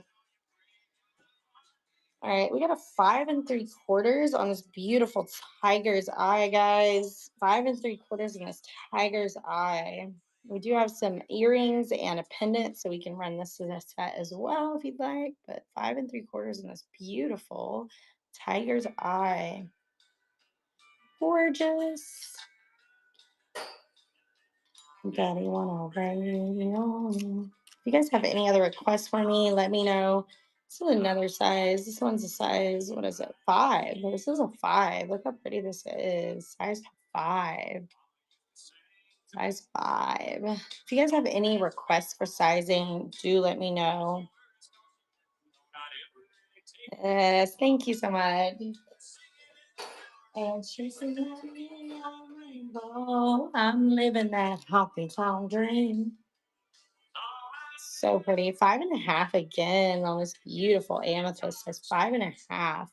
All right, we got a 5 3/4 on this beautiful tiger's eye, guys. 5 3/4 on this tiger's eye. We do have some earrings and a pendant, so we can run this as a set as well if you'd like. But 5 3/4 on this beautiful tiger's eye. Gorgeous. Daddy want already on. If you guys have any other requests for me, let me know. This is another size. This one's a size, what is it? 5. This is a 5. Look how pretty this is. Size 5. Size 5. If you guys have any requests for sizing, do let me know. Yes, thank you so much. And she's a rainbow. I'm living that happy town dream. So pretty. 5.5 again on this beautiful amethyst. Says 5.5.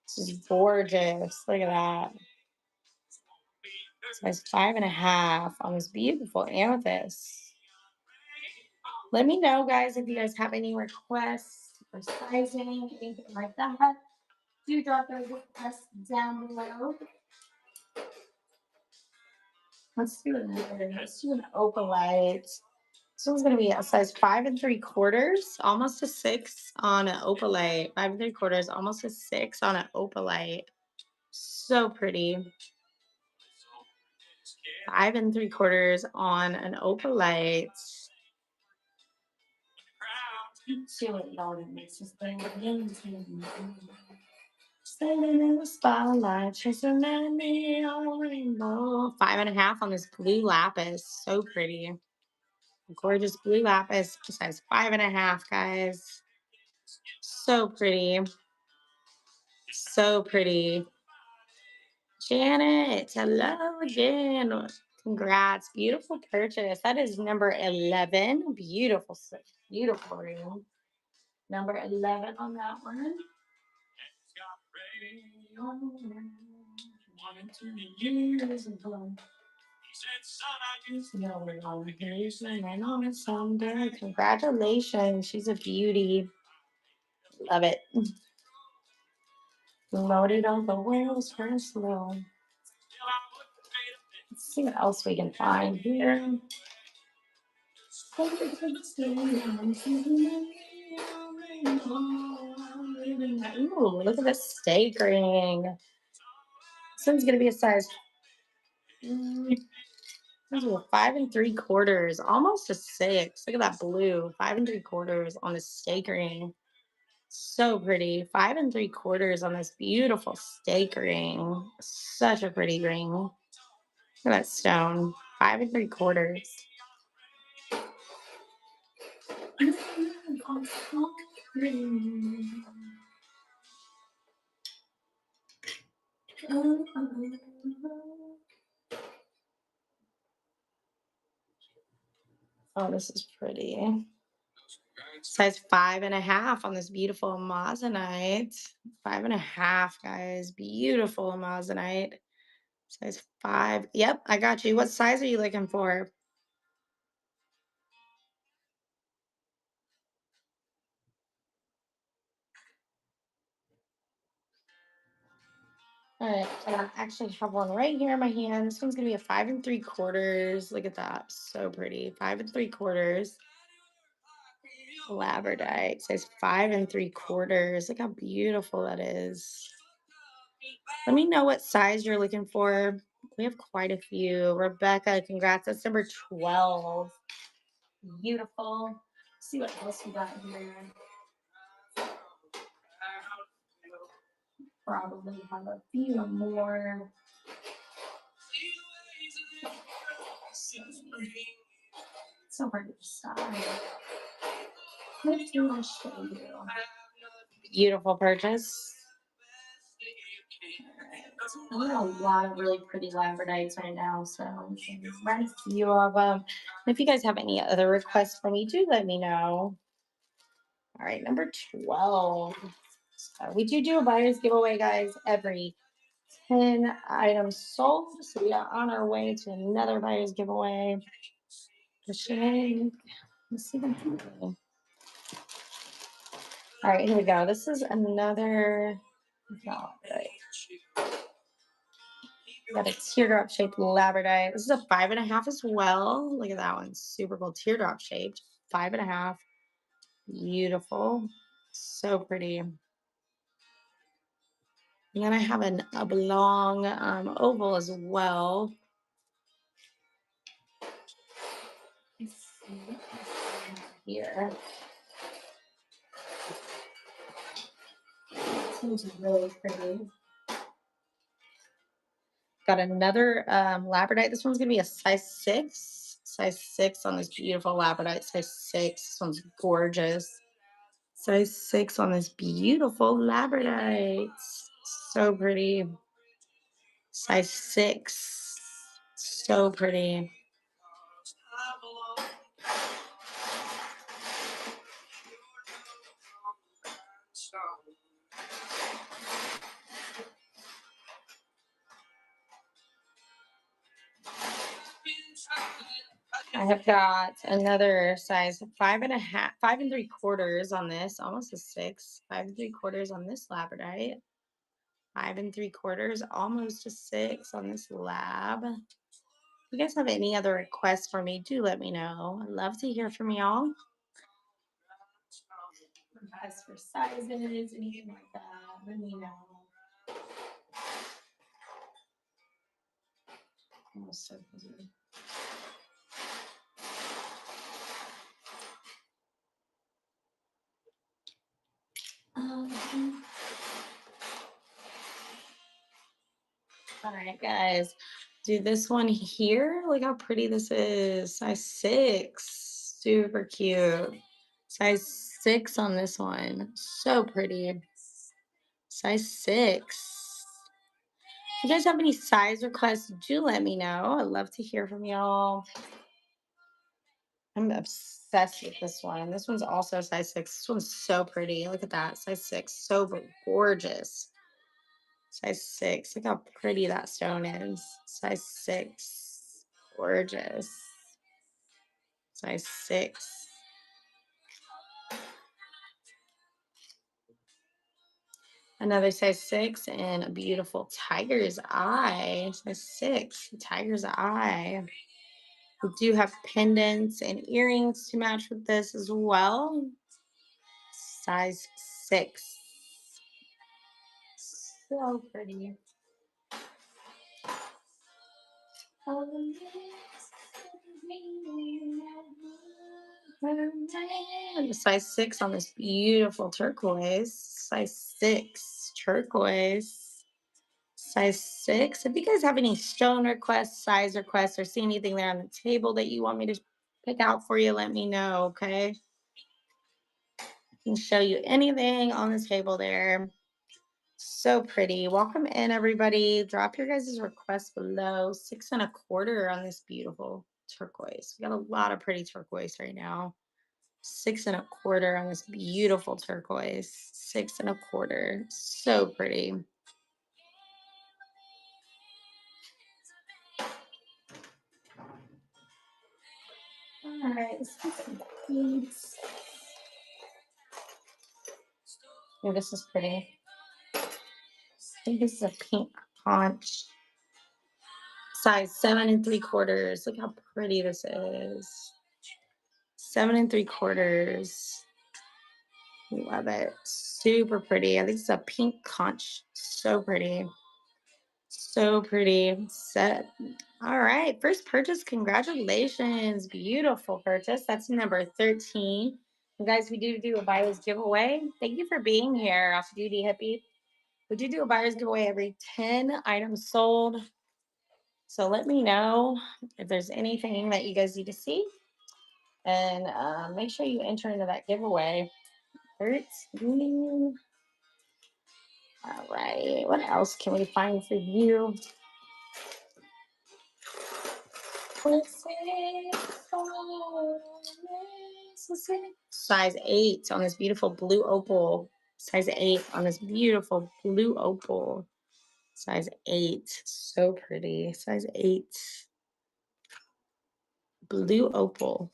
This is gorgeous. Look at that. Size 5.5 on this beautiful amethyst. Let me know, guys, if you guys have any requests for sizing, anything like that. Do drop those requests down below. Let's do another. Let's do an opalite. This one's gonna be a size 5 3/4, almost a 6 on an opalite. 5 3/4, almost a 6 on an opalite. So pretty. 5 3/4 on an opalite. See what Lauren makes this thing. Standing in the spotlight, chasing that neon rainbow. 5.5 on this blue lapis. So pretty. Gorgeous blue lapis. Size 5.5, guys. So pretty. So pretty. Janet, hello again. Congrats. Beautiful purchase. That is number 11. Beautiful, beautiful ring. Number 11 on that one. Congratulations. She's a beauty. Love it. Loaded on the wheels for slow. Let's see what else we can find here. Ooh, look at this steak ring. This one's gonna be a size. This is a 5 3/4, almost a 6. Look at that blue. 5 3/4 on a steak ring. So pretty. 5 3/4 on this beautiful steak ring. Such a pretty ring. Look at that stone. 5 3/4. Oh, this is pretty. Size 5.5 on this beautiful amazonite. 5.5, guys. Beautiful amazonite. Size 5. Yep, I got you. What size are you looking for? All right, I actually have one right here in my hand. This one's gonna be a 5 3/4. Look at that, so pretty. 5 3/4. Labradorite says 5 3/4. Look how beautiful that is. Let me know what size you're looking for. We have quite a few. Rebecca, congrats. That's number 12. Beautiful. Let's see what else we got here. Probably have a few more. So hard to decide. What do I show you? Beautiful purchase. We have a lot of really pretty labradites right now, so run a few of them. If you guys have any other requests for me, do let me know. All right, number 12. So we do a buyer's giveaway, guys, every 10 items sold. So we are on our way to another buyer's giveaway. Let's see them. All right, here we go. This is another. No, right. Got a teardrop shaped labradorite. This is a 5.5 as well. Look at that one. Super cool. Teardrop shaped. 5.5. Beautiful. So pretty. And then I have an oblong oval as well. Here. Seems really pretty. Got another labradorite. This one's gonna be a size 6. Size 6 on this beautiful labradorite. Size 6. This one's gorgeous. Size 6 on this beautiful labradorite. So pretty. Size 6. So pretty. I have got another size 5.5, 5 3/4 on this, almost a 6. 5 3/4 on this labradorite. 5 3/4, almost a 6 on this lab. If you guys have any other requests for me, do let me know. I'd love to hear from y'all. As for sizes, anything like that, let me know. Oh, so busy. All right, guys. Do this one here. Look how pretty this is. Size 6. Super cute. Size 6 on this one. So pretty. Size 6. If you guys have any size requests, do let me know. I'd love to hear from y'all. I'm obsessed with this one. This one's also size 6. This one's so pretty. Look at that. Size 6. So gorgeous. Size 6. Look how pretty that stone is. Size 6. Gorgeous. Size 6. Another size 6 and a beautiful tiger's eye. Size 6. Tiger's eye. We do have pendants and earrings to match with this as well. Size 6. So pretty. And size 6 on this beautiful turquoise. Size 6 turquoise. Size 6. If you guys have any stone requests, size requests, or see anything there on the table that you want me to pick out for you, let me know, okay? I can show you anything on the table there. So pretty. Welcome in, everybody. Drop your guys' requests below. 6 1/4 on this beautiful turquoise. We got a lot of pretty turquoise right now. 6 1/4 on this beautiful turquoise. 6 1/4. So pretty. All right, let's get some beads. Oh, this is pretty. I think this is a pink conch. Size 7 3/4. Look how pretty this is. 7 3/4. Love it. Super pretty. I think it's a pink conch. So pretty. So pretty. Set. All right. First purchase. Congratulations. Beautiful purchase. That's number 13. And guys, we do a buyer's giveaway. Thank you for being here, Off Duty Hippie. We do a buyer's giveaway every 10 items sold. So let me know if there's anything that you guys need to see. And make sure you enter into that giveaway. All right. What else can we find for you? Size 8 on this beautiful blue opal. Size 8 on this beautiful blue opal. Size 8. So pretty. Size 8. Blue opal.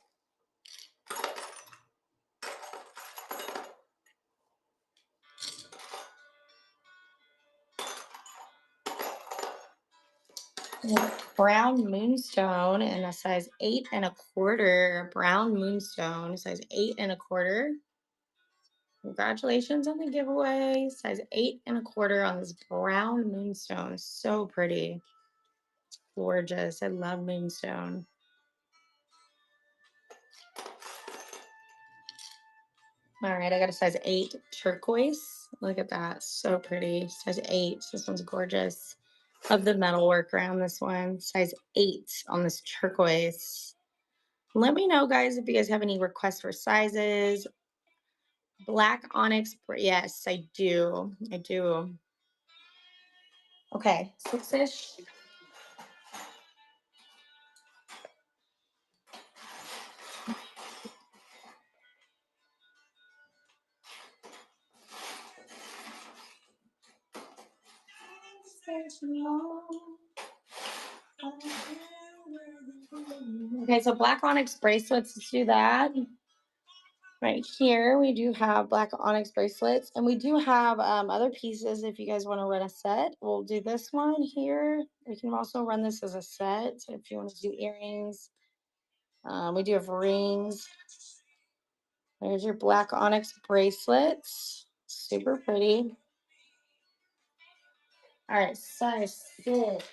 Brown moonstone and a size 8 1/4. Brown moonstone, size 8 1/4. Congratulations on the giveaway. Size 8 1/4 on this brown moonstone. So pretty. Gorgeous. I love moonstone. All right, I got a size 8 turquoise. Look at that. So pretty. Size 8. This one's gorgeous. Love the metal work around this one. Size 8 on this turquoise. Let me know, guys, if you guys have any requests for sizes. Black onyx. Yes, I do. I do. Okay, 6-ish. Okay, so black onyx bracelets, let's do that. Right here, we do have black onyx bracelets, and we do have other pieces if you guys want to run a set. We'll do this one here. We can also run this as a set so if you want to do earrings. We do have rings. There's your black onyx bracelets. Super pretty. All right, size 6.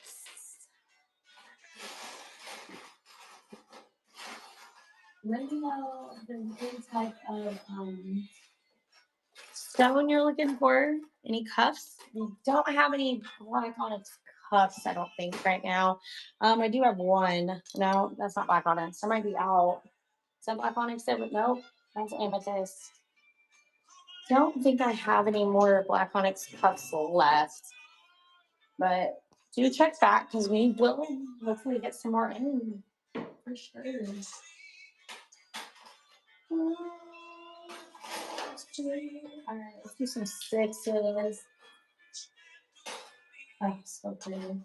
Let me know the type of stone you're looking for. Any cuffs? We don't have any black onyx cuffs, I don't think, right now. I do have one. No, that's not black onyx. That might be out. Is that black onyx there? But nope, that's amethyst. Don't think I have any more black onyx cuffs left. But do check back because we will hopefully get some more in for sure. All right, let's do some 6s. Oh, so pretty.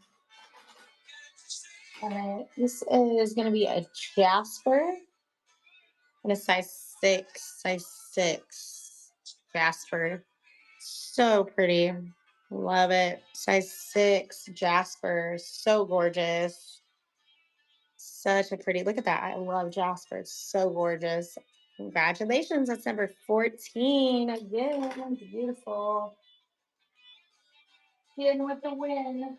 All right, this is going to be a jasper and a size 6 jasper. So pretty. Love it. Size 6 jasper. So gorgeous. Such a pretty, look at that. I love jasper. It's so gorgeous. Congratulations. That's number 14. Again, beautiful. In with the win.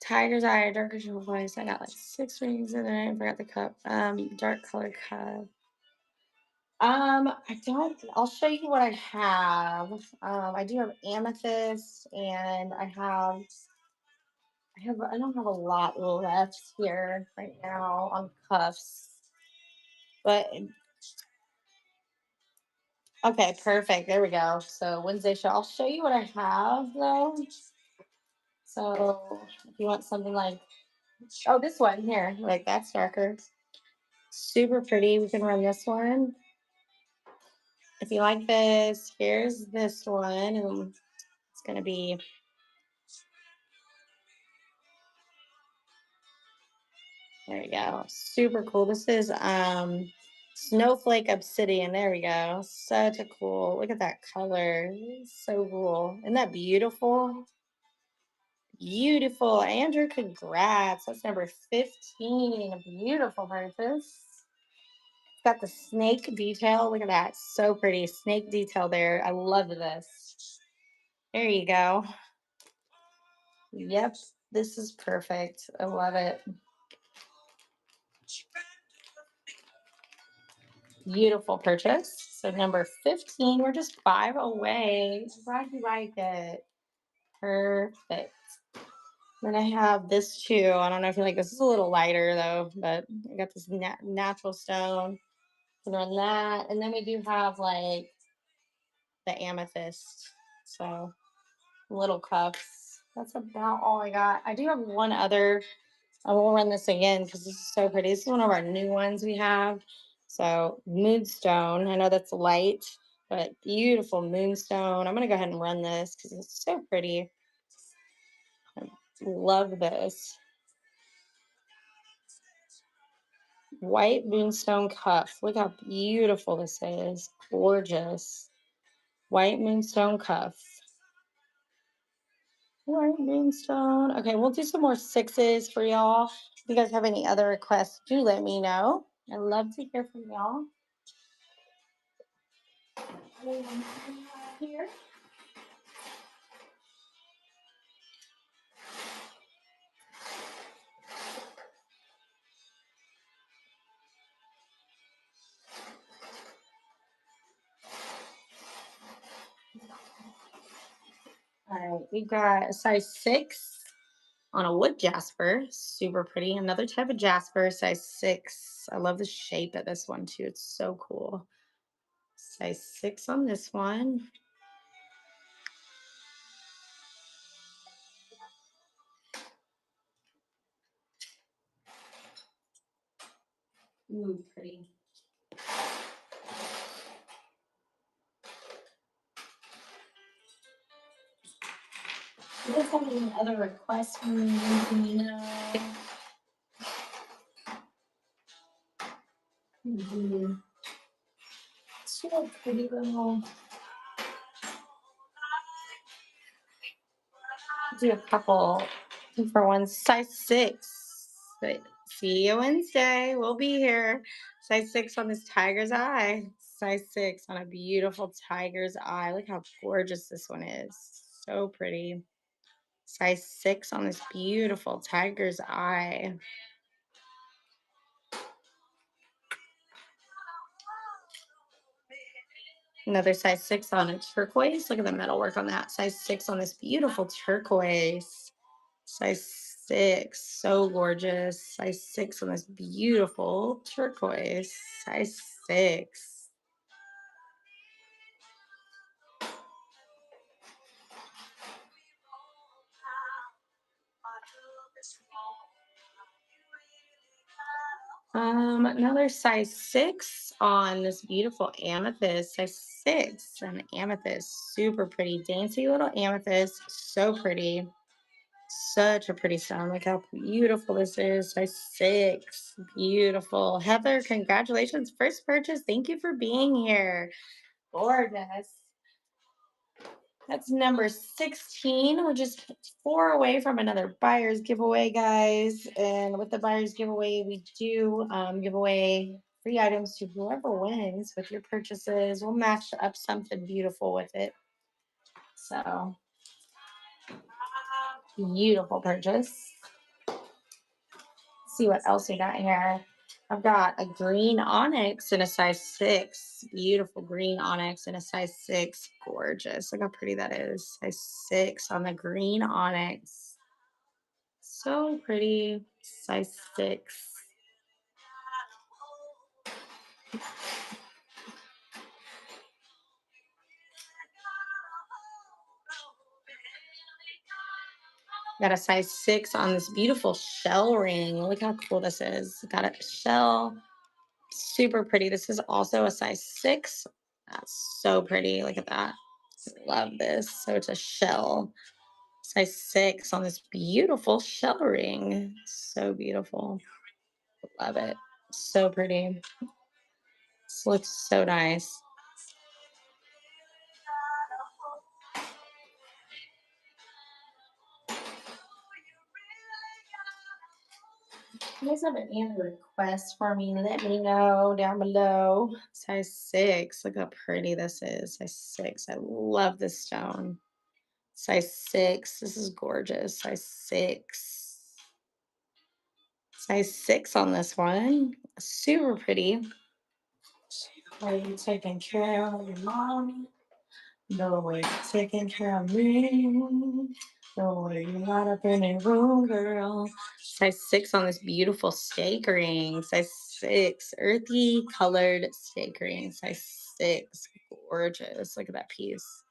Tiger's eye, darker jewel voice. I got like 6 rings in there. I forgot the cup. Dark color cup. I don't. I'll show you what I have. I do have amethyst, and I don't have a lot left here right now on cuffs, but okay, perfect. There we go. So Wednesday show. I'll show you what I have though. So if you want something like, oh, this one here, like that's darker, super pretty. We can run this one. If you like this, here's this one, and it's gonna be. There you go. Super cool. This is snowflake obsidian. There we go. Such a cool. Look at that color. So cool. Isn't that beautiful? Beautiful. Andrew, congrats. That's number 15. A beautiful purchase. It's got the snake detail. Look at that. So pretty. Snake detail there. I love this. There you go. Yep. This is perfect. I love it. Beautiful purchase. So number 15, we're just 5 away. I'm glad you like it. Perfect. Then I have this too. I don't know if you like this. Is a little lighter though, but I got this natural stone. And then that, and then we do have like the amethyst. So little cups. That's about all I got. I do have one other. I will run this again because this is so pretty. This is one of our new ones we have. So moonstone. I know that's light, but beautiful moonstone. I'm gonna go ahead and run this because it's so pretty. I love this. White moonstone cuff. Look how beautiful this is. Gorgeous. White moonstone cuff. White moonstone. Okay, we'll do some more 6s for y'all. If you guys have any other requests, do let me know. I'd love to hear from y'all. Here. All right, we've got a size 6 on a wood jasper. Super pretty. Another type of jasper, size 6. I love the shape of this one too. It's so cool. Size 6 on this one. Ooh, pretty. Do you guys have any other requests from me? Anything you know? She a pretty little. Do a couple for one. Size 6. But see you Wednesday. We'll be here. Size 6 on this tiger's eye. Size 6 on a beautiful tiger's eye. Look how gorgeous this one is. So pretty. Size 6 on this beautiful tiger's eye. Another size 6 on a turquoise. Look at the metal work on that. Size 6 on this beautiful turquoise. Size 6. So gorgeous. Size 6 on this beautiful turquoise. Size 6. Another size 6 on this beautiful amethyst. Size 6 and amethyst. Super pretty. Dainty little amethyst. So pretty. Such a pretty stone. Look how beautiful this is. Size 6. Beautiful. Heather, congratulations. First purchase. Thank you for being here. Gorgeous. That's number 16. We're just 4 away from another buyer's giveaway, guys. And with the buyer's giveaway, we do give away free items to whoever wins with your purchases. We'll match up something beautiful with it. So, beautiful purchase. See what else we got here. I've got a green onyx in a size 6. Beautiful green onyx in a size 6. Gorgeous. Look how pretty that is. Size 6 on the green onyx. So pretty. Size 6. Got a size 6 on this beautiful shell ring. Look how cool this is. Got a shell. Super pretty. This is also a size 6. That's so pretty. Look at that. Love this. So it's a shell. Size 6 on this beautiful shell ring. So beautiful. Love it. So pretty. This looks so nice. If you guys have any other requests for me, let me know down below. Size 6. Look how pretty this is. Size 6. I love this stone. Size 6. This is gorgeous. Size 6. Size 6 on this one. Super pretty. Are you taking care of your mommy? The way you're taking care of me. The way you light up any room, girl. Size 6 on this beautiful steak ring. Size 6. Earthy colored steak ring. Size 6. Gorgeous. Look at that piece.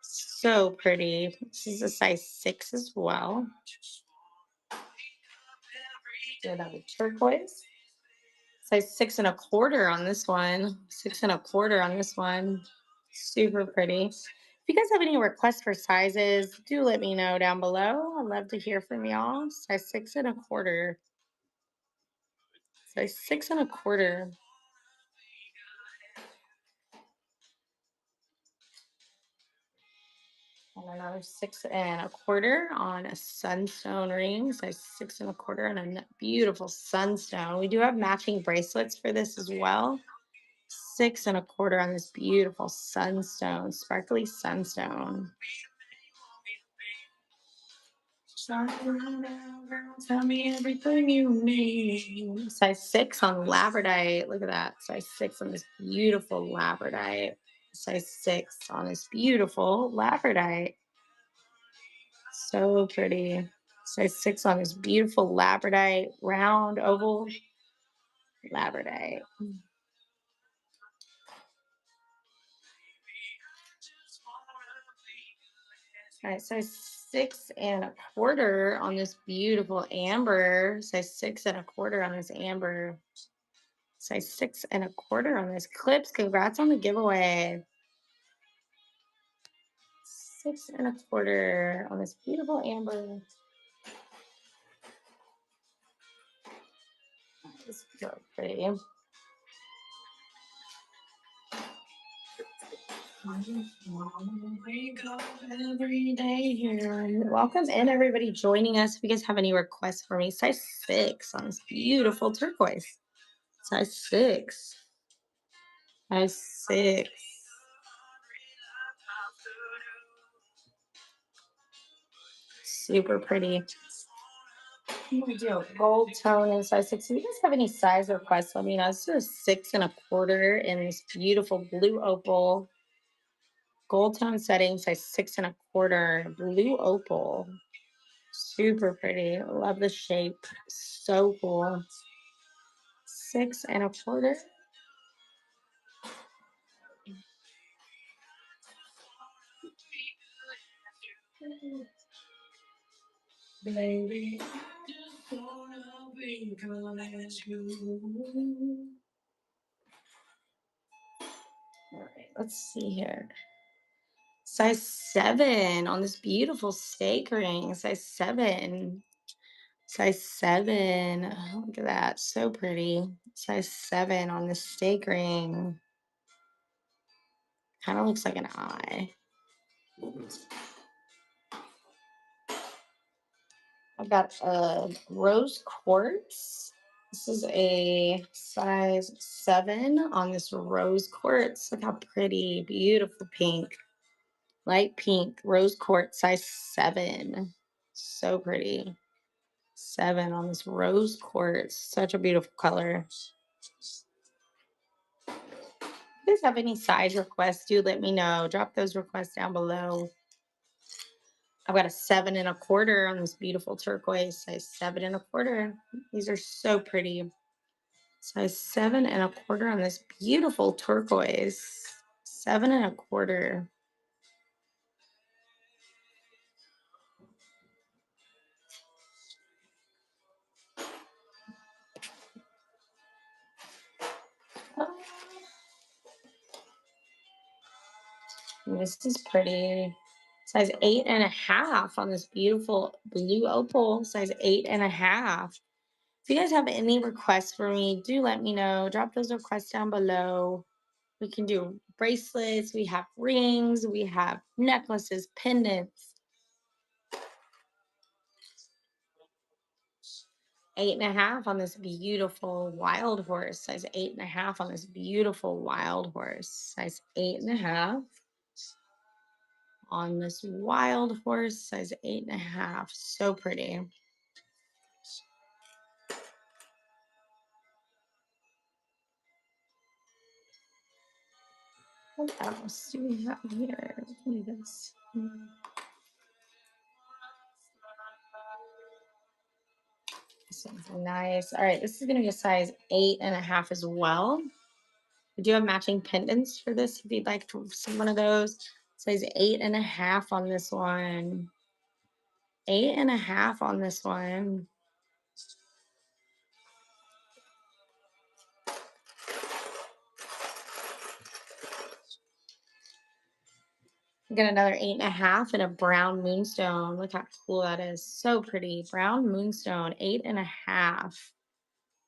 So pretty. This is a size 6 as well. Do another turquoise. Size 6 1/4 on this one. 6 1/4 on this one. Super pretty. If you guys have any requests for sizes, do let me know down below. I'd love to hear from y'all. Size 6 1/4. Size 6 1/4. And another 6 1/4 on a sunstone ring. Size 6 1/4 on a beautiful sunstone. We do have matching bracelets for this as well. 6 1/4 on this beautiful sunstone, sparkly sunstone. Tell me everything you need. Size 6 on labradorite. Look at that. Size 6 on this beautiful labradorite. Size 6 on this beautiful labradorite. So pretty. Size 6 on this beautiful labradorite, round oval labradorite. All right, size 6 1/4 on this beautiful amber. Size 6 1/4 on this amber. Size 6 1/4 on this clips. Congrats on the giveaway. 6 1/4 on this beautiful amber. This is so pretty. Every day here. Welcome in, everybody joining us. If you guys have any requests for me, size 6 on this beautiful turquoise. Size 6. Size 6. Super pretty. We do gold tone in size 6. If you guys have any size requests, let me know. This is 6 1/4 in this beautiful blue opal. Gold tone setting, size 6 1/4. Blue opal. Super pretty. Love the shape. So cool. 6 1/4. Baby, I just wanna be good as you. All right, let's see here. Size 7 on this beautiful steak ring. Size 7. Size 7. Oh, look at that. So pretty. Size 7 on this steak ring. Kind of looks like an eye. I've got a rose quartz. This is a size 7 on this rose quartz. Look how pretty. Beautiful pink. Light pink. Rose quartz size 7. So pretty. 7 on this rose quartz. Such a beautiful color. If you guys have any size requests, do let me know. Drop those requests down below. I've got a 7 1/4 on this beautiful turquoise, size 7 1/4. These are so pretty. Size 7 1/4 on this beautiful turquoise, 7 1/4. This is pretty. Size 8 1/2 on this beautiful blue opal, size 8 1/2. If you guys have any requests for me, do let me know. Drop those requests down below. We can do bracelets, we have rings, we have necklaces, pendants. 8 1/2 on this beautiful wild horse, size 8 1/2 on this beautiful wild horse, size 8 1/2 on this wild horse, size 8 1/2. So pretty. What else do we have here? Look at this. This one's nice. All right, this is going to be a size 8 1/2 as well. We do have matching pendants for this if you'd like to see one of those. Size 8 1/2 on this one. 8 1/2 on this one. Get another 8 1/2 and a brown moonstone. Look how cool that is. So pretty. Brown moonstone, 8 1/2.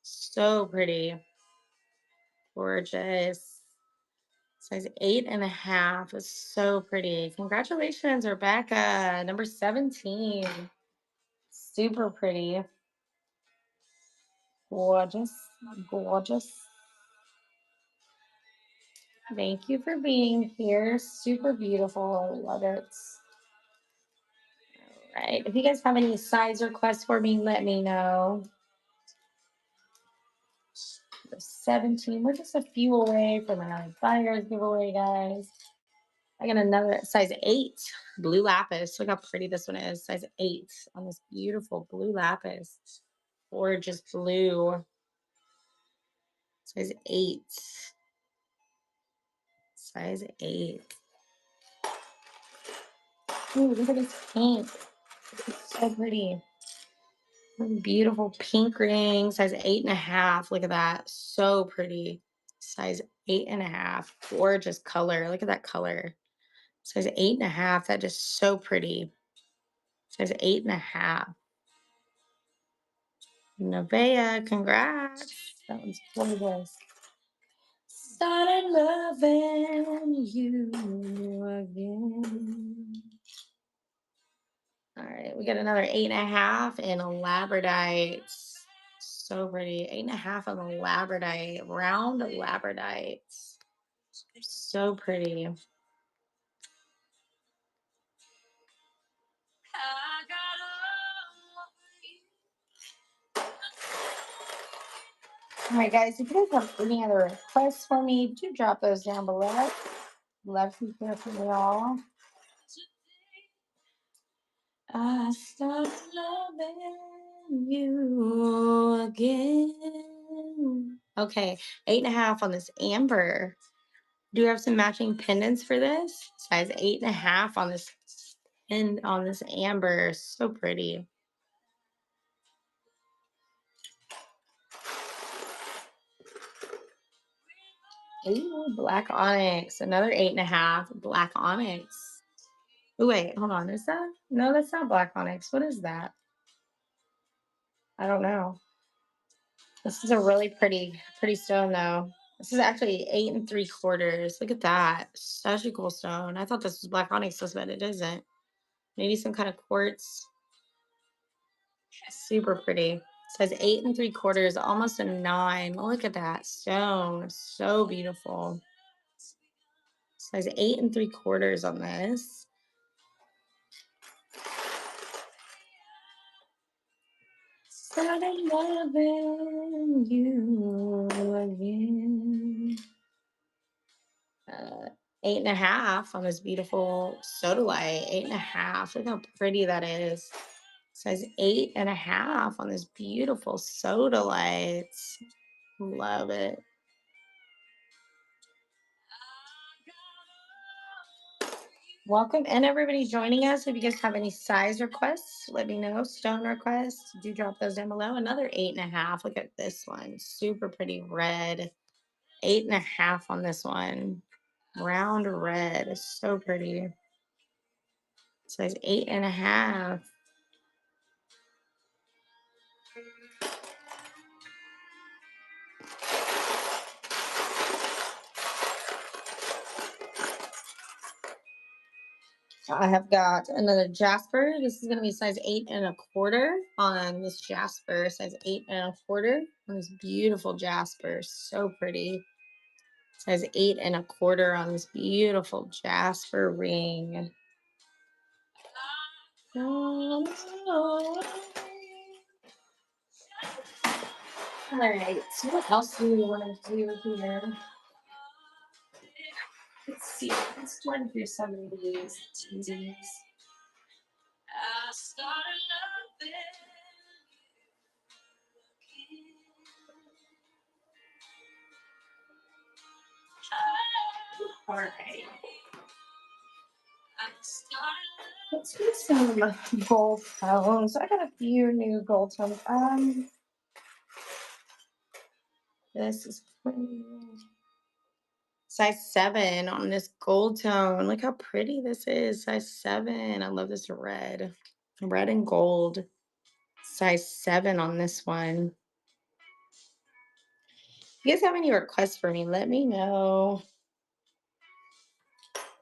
So pretty. Gorgeous. Size 8 1/2 is so pretty. Congratulations, Rebecca. Number 17. Super pretty. Gorgeous. Gorgeous. Thank you for being here. Super beautiful. I love it. All right. If you guys have any size requests for me, let me know. 17. We're just a few away from our buyers giveaway, guys. I got another size 8 blue lapis. Look how pretty this one is. Size 8 on this beautiful blue lapis. Gorgeous blue. Size 8. Size 8. Ooh, look at this pink. It's so pretty. Beautiful pink ring. Size 8.5. Look at that. So pretty. Size 8.5. Gorgeous color. Look at that color. Size 8.5. That is so pretty. Size 8.5. Nevaeh, congrats. That one's gorgeous. Started loving you again. All right, we got another 8.5 in a labradite. So pretty. 8.5 on the labradite. Round labradite. So pretty. All right, guys, if you guys have any other requests for me, do drop those down below. Love to hear from y'all. I start loving you again. Okay, 8.5 on this amber. Do you have some matching pendants for this? Size 8.5 on this and on this amber. So pretty. Ooh, black onyx. Another 8.5. Black onyx. Oh, wait, hold on. Is that? No, that's not black onyx. What is that? I don't know. This is a really pretty stone though. This is actually 8 3/4. Look at that. Such a cool stone. I thought this was black onyx, but it isn't. Maybe some kind of quartz. Super pretty. It says 8 3/4, almost a 9. Look at that stone. So beautiful. It says 8 3/4 on this. Started loving you again. 8.5 on this beautiful sodalite. 8.5. Look how pretty that is. It says 8.5 on this beautiful sodalite. Love it. Welcome and everybody joining us. If you guys have any size requests, let me know. Stone requests, do drop those down below. Another 8.5. Look at this one. Super pretty red. 8.5 on this one. Round red. So pretty. It says 8.5. I have got another Jasper. This is going to be size 8 1/4 on this Jasper. Size 8 1/4 on this beautiful Jasper. So pretty. Size 8 1/4 on this beautiful Jasper ring. All right. So what else do we want to do here? Let's see. Let's run through some of these teasers. I started loving. All right. Let's do some gold tones. I got a few new gold tones. This is size 7 on this gold tone. Look how pretty this is. Size 7. I love this red. Red and gold. Size 7 on this one. If you guys have any requests for me, let me know.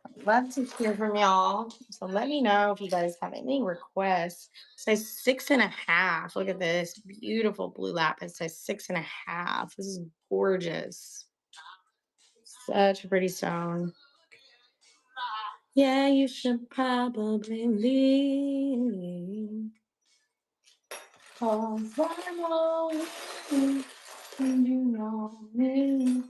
I'd love to hear from y'all. So let me know if you guys have any requests. Size 6.5. Look at this. Beautiful blue lapis. Size 6.5. This is gorgeous. Such a pretty stone. Yeah, you should probably leave. 'Cause I know you, and you know me.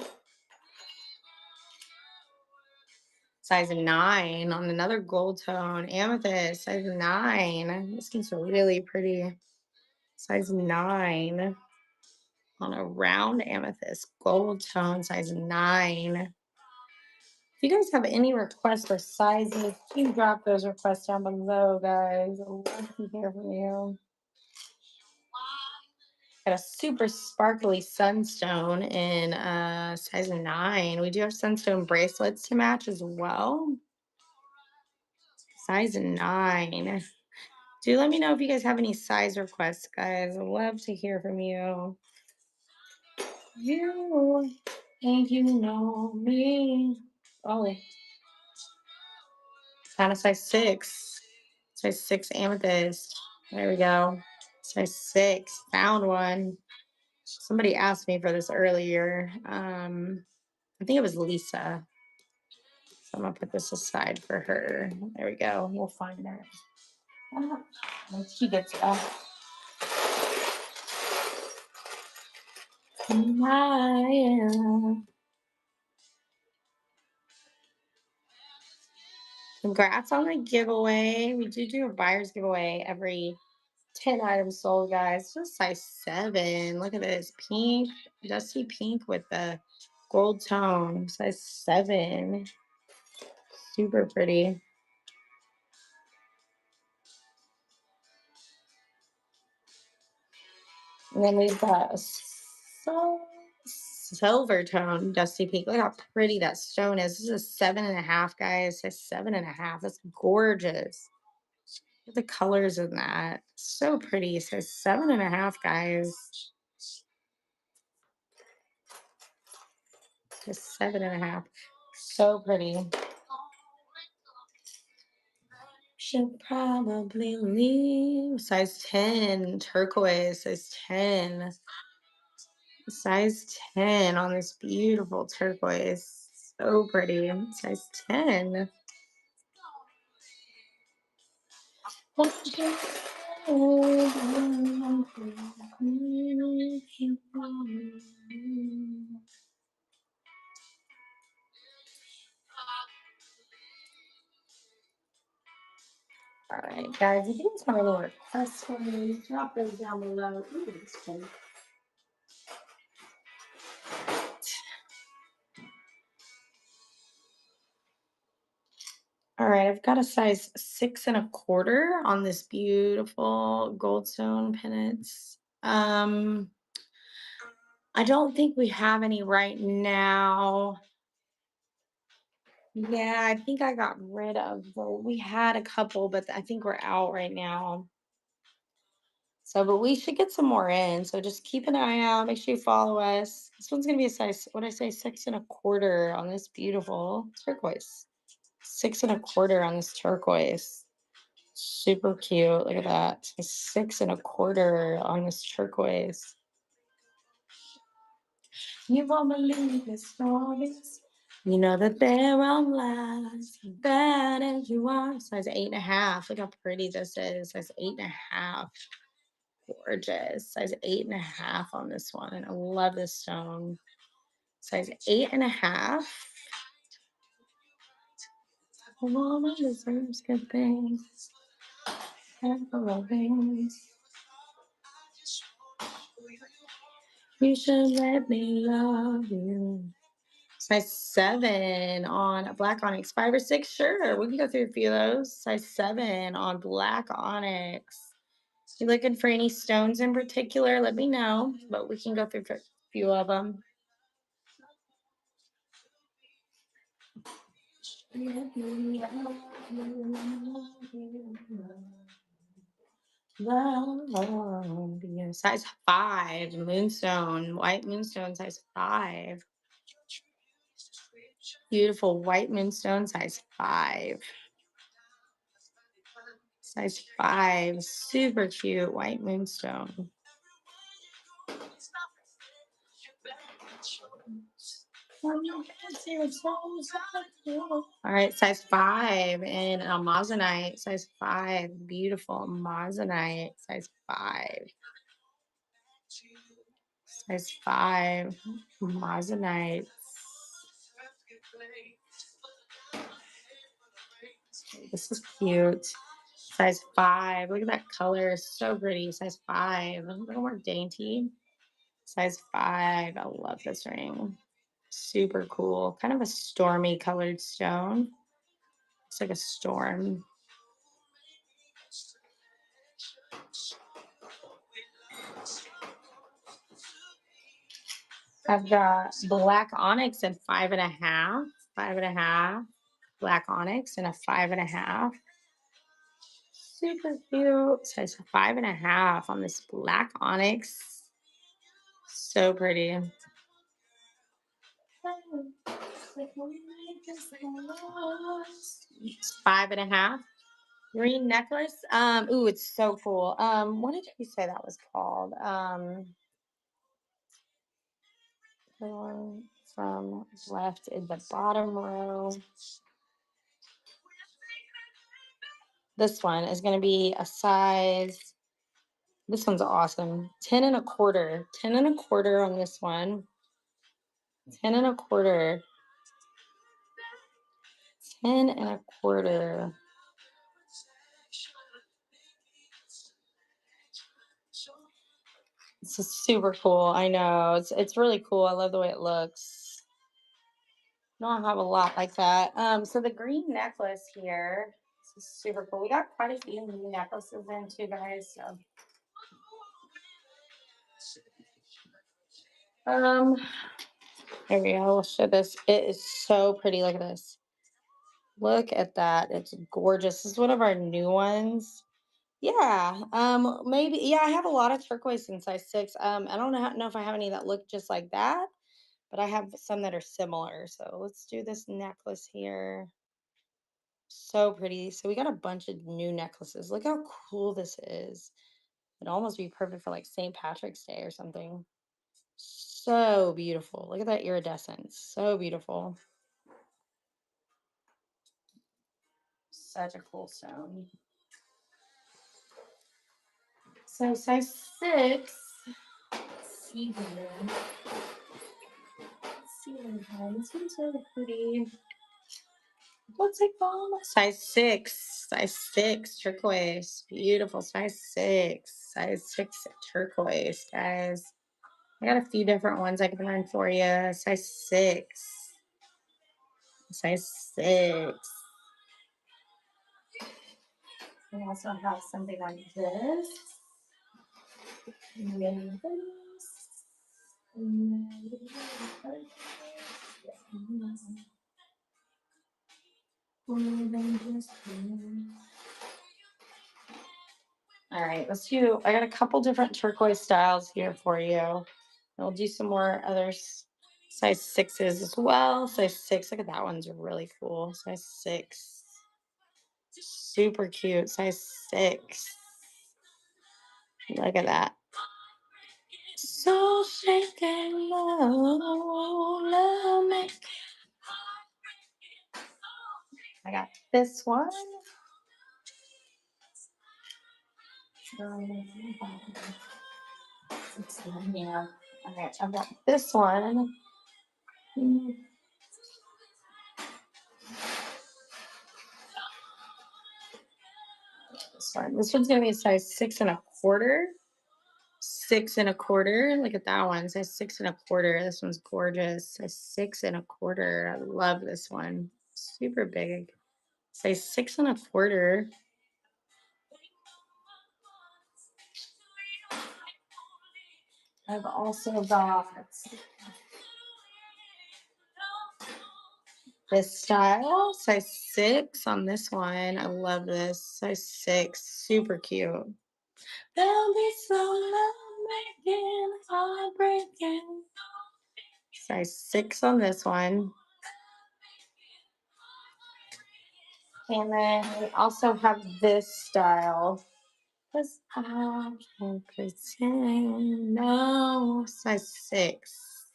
size 9 on another gold tone. Amethyst, size 9. This one's really pretty. Size 9 on a round amethyst. Gold tone, size 9. If you guys have any requests for sizes, please drop those requests down below, guys. I'd love to hear from you. Got a super sparkly sunstone in size 9. We do have sunstone bracelets to match as well. Size 9. Do let me know if you guys have any size requests, guys. I'd love to hear from you. You and you know me. Oh, found a size 6. Size 6 amethyst. There we go. Size 6. Found one. Somebody asked me for this earlier. I think it was Lisa. So I'm gonna put this aside for her. There we go. We'll find her. Once she gets up. Congrats on the giveaway. We do a buyer's giveaway every 10 items sold, guys. Just size 7. Look at this pink, dusty pink with the gold tone. Size 7. Super pretty. And then we've got a silver tone dusty pink. Look how pretty that stone is. This is a 7.5, guys. Size 7.5. That's gorgeous. Look at the colors in that. So pretty. Size 7.5, guys. Just 7.5. So pretty. Should probably leave. Size 10. Turquoise. Size 10. Size 10 on this beautiful turquoise. So pretty. Size 10. All right, guys, if you guys have any requests for me, drop those down below. Ooh, this one. All right, I've got a size 6.25 on this beautiful goldstone pendants. I don't think we have any right now. Yeah, I think I got rid of we had a couple, but I think we're out right now. So, but we should get some more in. So just keep an eye out. Make sure you follow us. This one's gonna be a size, what did I say, 6.25 on this beautiful turquoise. 6.25 on this turquoise. Super cute. Look at that. 6.25 on this turquoise. You won't believe the stories. You know that there are lies, bad as you are. Size 8.5. Look how pretty this is. Size 8.5. Gorgeous. Size 8.5 on this one. I love this stone. Size 8.5. A woman deserves good things. And for things. You should let me love you. Size 7 on a black onyx. 5 or 6, sure. We can go through a few of those. Size 7 on black onyx. You looking for any stones in particular? Let me know, but we can go through a few of them. Size 5, moonstone, white moonstone, size 5. Beautiful white moonstone, size 5. Size 5, super cute white moonstone. All right, size 5 and a Amazonite, size 5, beautiful Amazonite, size 5. Size 5, Amazonite. This is cute. Size 5. Look at that color. So pretty. Size 5. A little more dainty. Size 5. I love this ring. Super cool. Kind of a stormy colored stone. It's like a storm. I've got black onyx and 5.5. 5.5. Black onyx and a 5.5. Super cute. Size 5.5 on this black onyx. So pretty. It's 5.5. Green necklace. Ooh, it's so cool. What did you say that was called? The one from left in the bottom row. This one is going to be a size. This one's awesome. 10.25. 10.25 on this one. 10.25. 10.25. This is super cool. I know. It's really cool. I love the way it looks. Don't have a lot like that. So the green necklace here, this is super cool. We got quite a few new necklaces in too, guys. So here we go. We'll show this. It is so pretty. Look at this. Look at that. It's gorgeous. This is one of our new ones. Yeah. Maybe. Yeah, I have a lot of turquoise in size 6. I don't know if I have any that look just like that, but I have some that are similar. So let's do this necklace here. So pretty. So we got a bunch of new necklaces. Look how cool this is. It'd almost be perfect for like St. Patrick's Day or something. So beautiful. Look at that iridescence. So beautiful. Such a cool stone. So size 6. Let's see here. Let's see here. This one's really pretty. What's it called? Size 6. Size 6 turquoise. Beautiful. Size 6. Size 6 turquoise, guys. I got a few different ones I can run for you. Size 6. Size 6. We also have something like this. And then this. And then this. All right, let's do. I got a couple different turquoise styles here for you. We'll do some more others. Size 6s as well. Size 6. Look at that one's really cool. Size 6. Super cute. Size 6. Look at that. So shaken love me. I got this one. Yeah. Okay, I've got this one. This one's gonna be a size 6.25. 6.25. Look at that one. Size 6.25. This one's gorgeous. Size 6.25. I love this one. Super big. Size 6.25. I've also got this style, size 6 on this one. I love this. Size 6. Super cute. There'll be some love making, heartbreaking. Size 6 on this one. And then we also have this style. Cause I can pretend. No, size 6.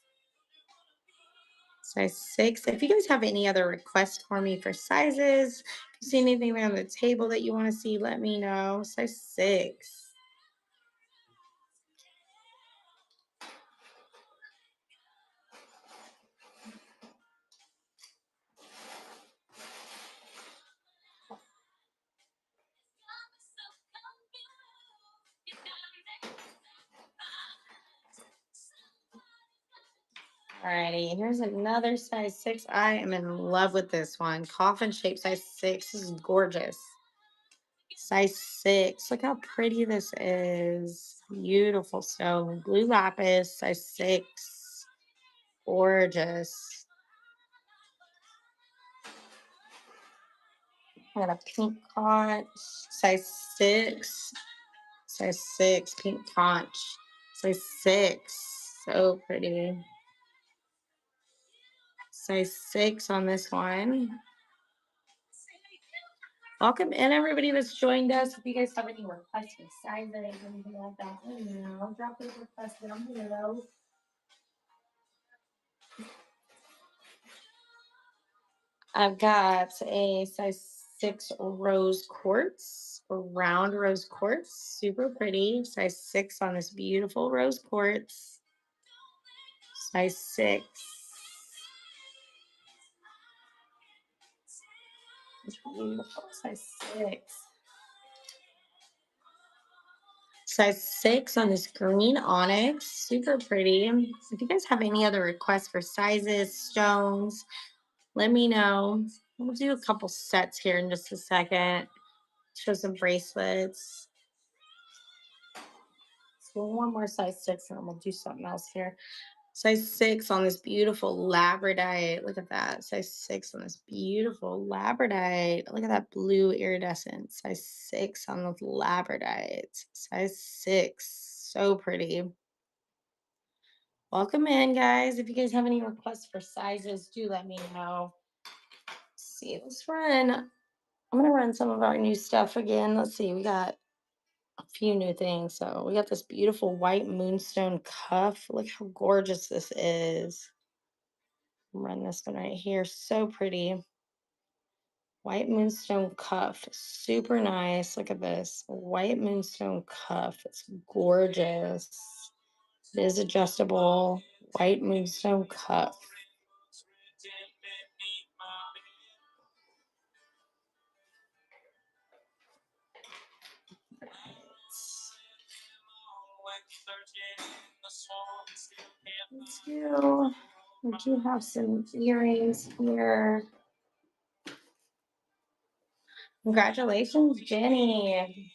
Size 6. If you guys have any other requests for me for sizes, if you see anything on the table that you want to see, let me know. Size 6. Alrighty, here's another size 6. I am in love with this one. Coffin shape size 6. This is gorgeous. Size 6. Look how pretty this is. Beautiful stone. Blue lapis, size 6. Gorgeous. I got a pink conch, size 6. Size 6, pink conch. Size 6. So pretty. Size 6 on this one. Welcome in, everybody that's joined us. If you guys have any requests for sizes or anything like that, let me know. Drop those requests down below. I've got a size 6 rose quartz, a round rose quartz, super pretty. Size 6 on this beautiful rose quartz. Size 6. It's beautiful. Size 6. Size 6 on this green onyx. Super pretty. If you guys have any other requests for sizes, stones, let me know. We'll do a couple sets here in just a second. Show some bracelets. So one more size 6 and then we'll do something else here. Size 6 on this beautiful labradorite. Look at that. Size 6 on this beautiful labradorite. Look at that blue iridescent. Size 6 on those labradorites. Size 6. So pretty. Welcome in, guys. If you guys have any requests for sizes, do let me know. Let's see, let's run. I'm going to run some of our new stuff again. Let's see. We got a few new things. So we got this beautiful white moonstone cuff. Look how gorgeous this is. Run this one right here. So pretty. White moonstone cuff. Super nice. Look at this. White moonstone cuff. It's gorgeous. It is adjustable. White moonstone cuff. We do have some earrings here. Congratulations, Jenny.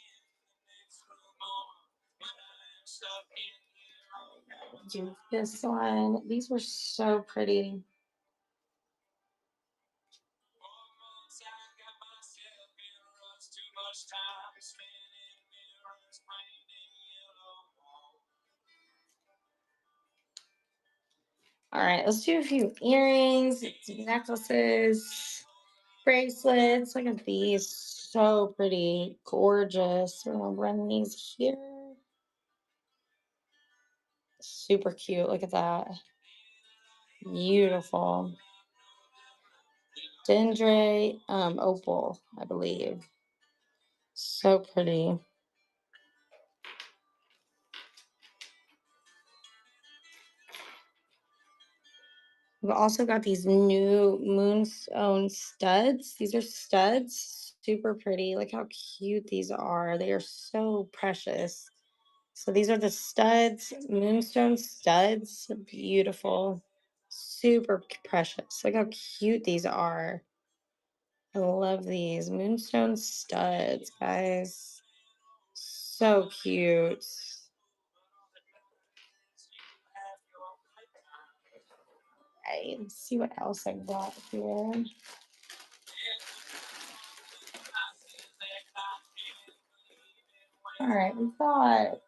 Do this one. These were so pretty. All right, let's do a few earrings, necklaces, bracelets. Look at these. So pretty. Gorgeous. We're going to run these here. Super cute. Look at that. Beautiful. Dendrite opal, I believe. So pretty. We've also got these new moonstone studs. These are studs. Super pretty. Look how cute these are. They are so precious. So these are the studs, moonstone studs. Beautiful. Super precious. Look how cute these are. I love these moonstone studs, guys. So cute. Right, let's see what else I got here. All right, we've got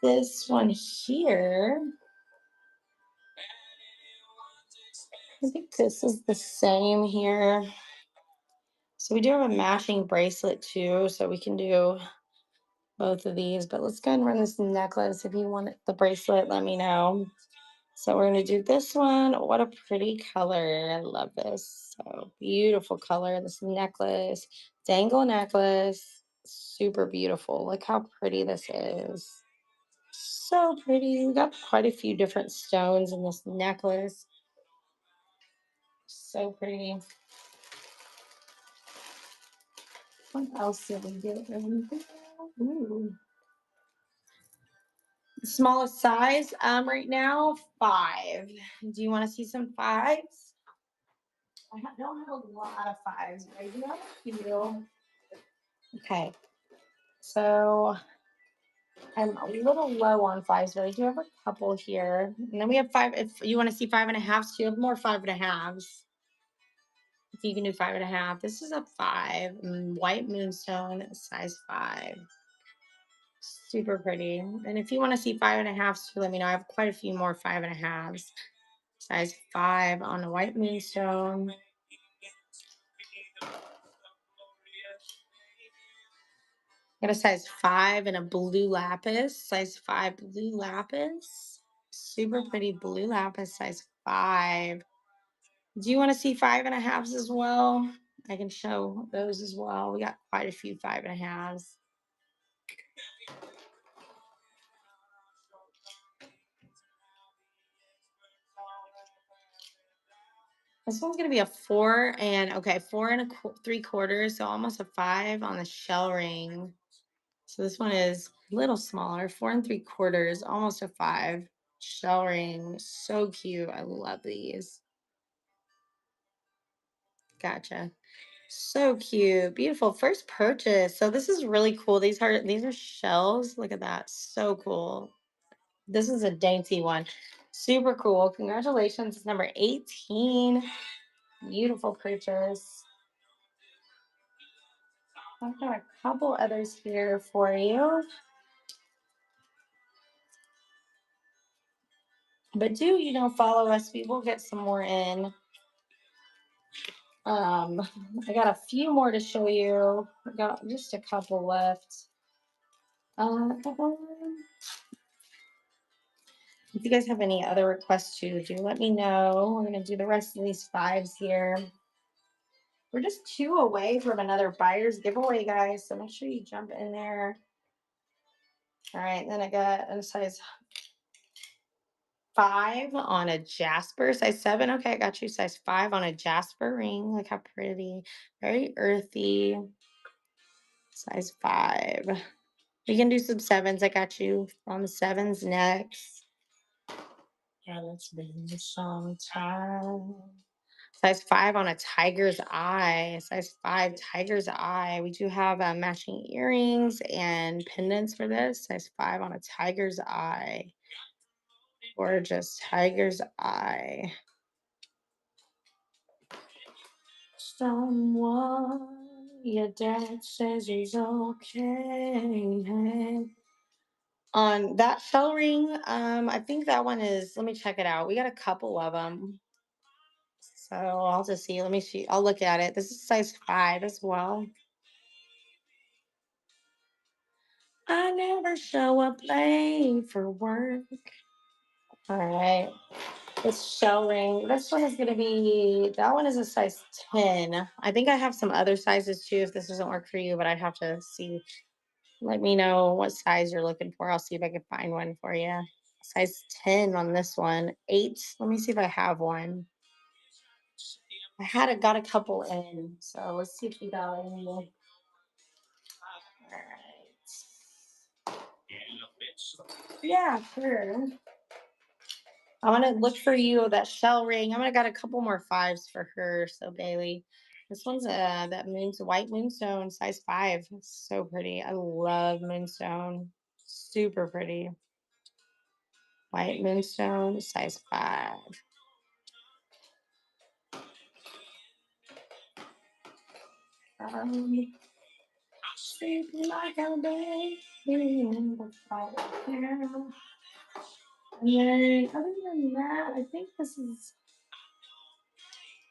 this one here. I think this is the same here. So we do have a matching bracelet too, so we can do both of these. But let's go ahead and run this necklace. If you want the bracelet, let me know. So we're going to do this one. What a pretty color. I love this. So beautiful color. This necklace, dangle necklace. Super beautiful. Look how pretty this is. So pretty. We got quite a few different stones in this necklace. So pretty. What else did we get? Ooh. Smallest size right now, 5. Do you want to see some 5s? Don't have a lot of 5s, but I do have a few. Okay, so I'm a little low on 5s, but I do have a couple here. And then we have 5. If you want to see 5.5s, you have more 5.5s. If you can do 5.5, this is a 5. White moonstone, size 5. Super pretty. And if you want to see 5.5s too, let me know. I have quite a few more 5.5s. Size 5 on a white moonstone. Got a size 5 and a blue lapis. Size 5 blue lapis. Super pretty blue lapis, size 5. Do you want to see 5.5s as well? I can show those as well. We got quite a few 5.5s. This one's gonna be a 4 and okay, 4 3/4, so almost a 5 on the shell ring. So this one is a little smaller, 4 3/4, almost a 5 shell ring. So cute. I love these. Gotcha. So cute. Beautiful. First purchase. So this is really cool. These are shells. Look at that. So cool. This is a dainty one. Super cool. Congratulations. It's number 18. Beautiful purchase. I've got a couple others here for you. But follow us. We will get some more in. I got a few more to show you. I got just a couple left. If you guys have any other requests too, do let me know. We're gonna do the rest of these 5s here. We're just 2 away from another buyer's giveaway, guys. So make sure you jump in there. All right, then I got a size 5 on a Jasper, size 7. Okay, I got you size 5 on a Jasper ring. Look how pretty, very earthy. Size 5. We can do some 7s. I got you on the 7s next. Yeah, let's do some time. Size 5 on a tiger's eye. Size 5 tiger's eye. We do have matching earrings and pendants for this. Size 5 on a tiger's eye. Gorgeous tiger's eye. Someone your dad says is okay. On that shell ring, I think that one is, let me check it out. We got a couple of them. So I'll just see. Let me see. I'll look at it. This is size 5 as well. I never show up late for work. All right. This shell ring. This one is going to be, that one is a size 10. I think I have some other sizes too if this doesn't work for you, but I'd have to see. Let me know what size you're looking for. I'll see if I can find one for you. Size 10 on this one. 8. Let me see if I have one. Got a couple in. So let's see if we got any. All right. Yeah, sure. I'm gonna look for you that shell ring. I'm gonna got a couple more 5s for her. So Bailey, this one's white moonstone, size 5. It's so pretty. I love moonstone. Super pretty. White moonstone, size 5. Sleeping like a baby in the fire. And then other than that, I think this is,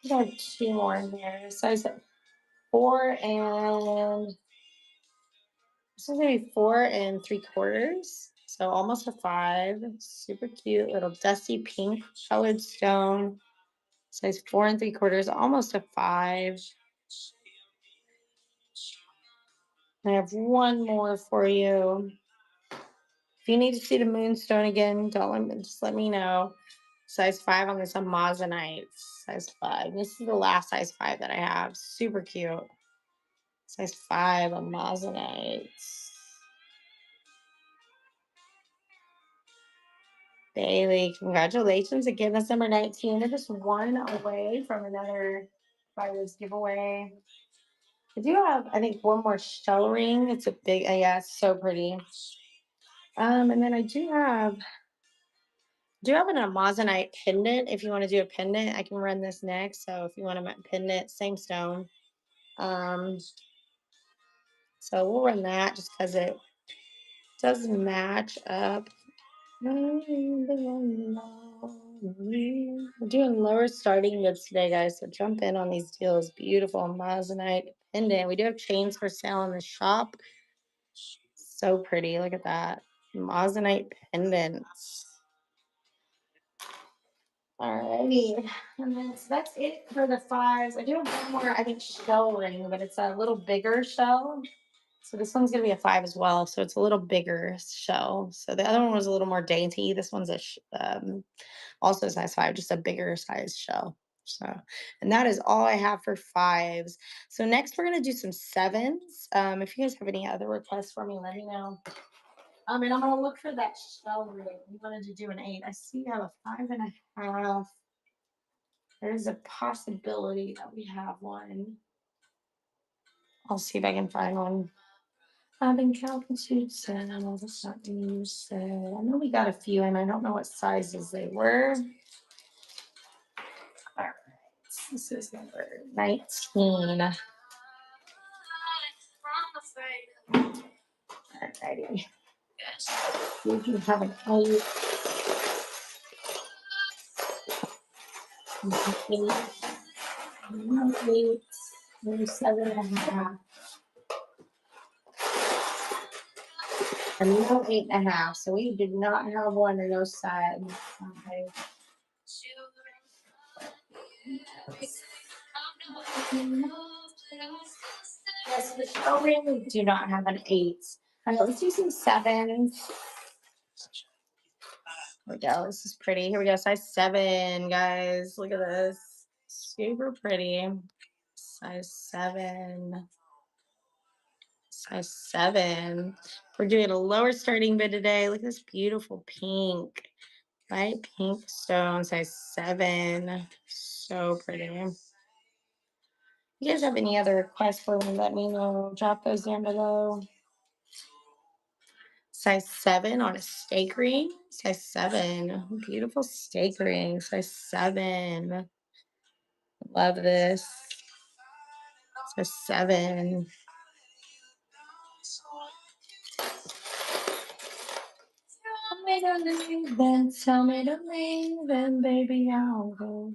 we got 2 more in here. Size 4 and this is gonna be 4 3/4. So almost a 5. Super cute little dusty pink colored stone. Size 4 3/4, almost a 5. I have one more for you. If you need to see the moonstone again, just let me know. Size 5 on this Amazonite. Size 5. This is the last size 5 that I have. Super cute. Size 5 Amazonite. Bailey, congratulations again. That's number 19. They're just one away from another Fires giveaway. I do have, I think, one more shell ring. It's a big, yeah, it's so pretty. And then I do have an amazonite pendant. If you want to do a pendant, I can run this next. So if you want a pendant, same stone. Um, so we'll run that just because it does match up. We're doing lower starting bids today, guys. So jump in on these deals. Beautiful amazonite pendant. We do have chains for sale in the shop. So pretty. Look at that. Amazonite pendants. Alrighty. And then so that's it for the fives. I do have one more, I think, shell ring, but it's a little bigger shell. So this one's gonna be a 5 as well. So it's a little bigger shell. So the other one was a little more dainty. This one's also size 5, just a bigger size shell. So, and that is all I have for fives. So next we're gonna do some sevens. If you guys have any other requests for me, let me know. And I'm gonna look for that shell ring. You wanted to do an 8. I see you have a 5.5. There's a possibility that we have one. I'll see if I can find one. I've been counting to 10. That's not you said. I know we got a few, and I don't know what sizes they were. All right, this is number 19. Alrighty. Did you have an 8? No 8. Maybe 7.5. And no 8.5. So we did not have one of those sides. Okay. Yes, the show ring, we do not have an 8. All right, let's do some 7s. Here we go. This is pretty. Here we go. Size 7, guys. Look at this. Super pretty. Size 7. Size 7. We're doing a lower starting bid today. Look at this beautiful pink. Light pink stone. Size 7. So pretty. If you guys have any other requests for me, let me know. Drop those down below. Size 7 on a steak ring. Size 7. Beautiful steak ring. Size 7. Love this. Size 7. Tell me to leave, then tell me to leave, then baby I'll go.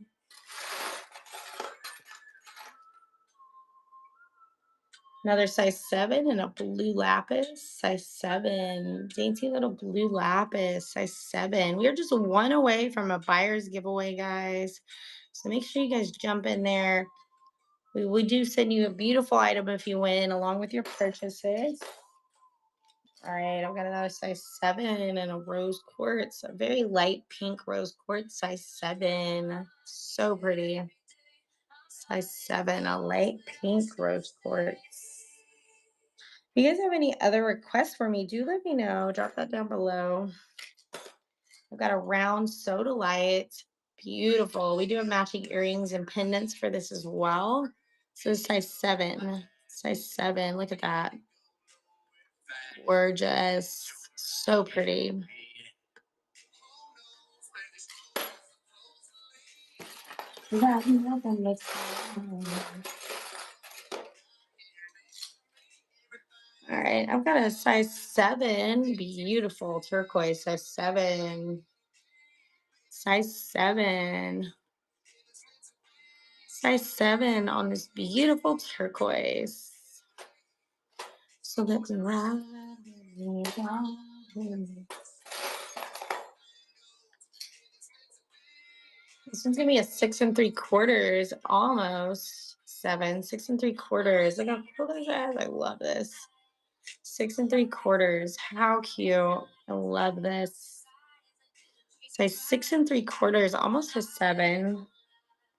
Another size 7 and a blue lapis. Size 7. Dainty little blue lapis. Size 7. We are just one away from a buyer's giveaway, guys. So make sure you guys jump in there. We do send you a beautiful item if you win, along with your purchases. All right, I've got another size 7 and a rose quartz. A very light pink rose quartz, size 7. So pretty. Size 7, a light pink rose quartz. If you guys have any other requests for me, do let me know. Drop that down below. I've got a round soda light. Beautiful. We do have matching earrings and pendants for this as well. So size 7. Size 7. Look at that. Gorgeous. So pretty. All right, I've got a size 7, beautiful turquoise, size 7. Size 7. Size 7 on this beautiful turquoise. So let's ride. This one's gonna be a 6 3/4, almost 7. 6 3/4. Look how cool this is. I love this. 6 3/4. How cute. I love this. Size 6 3/4, almost a 7.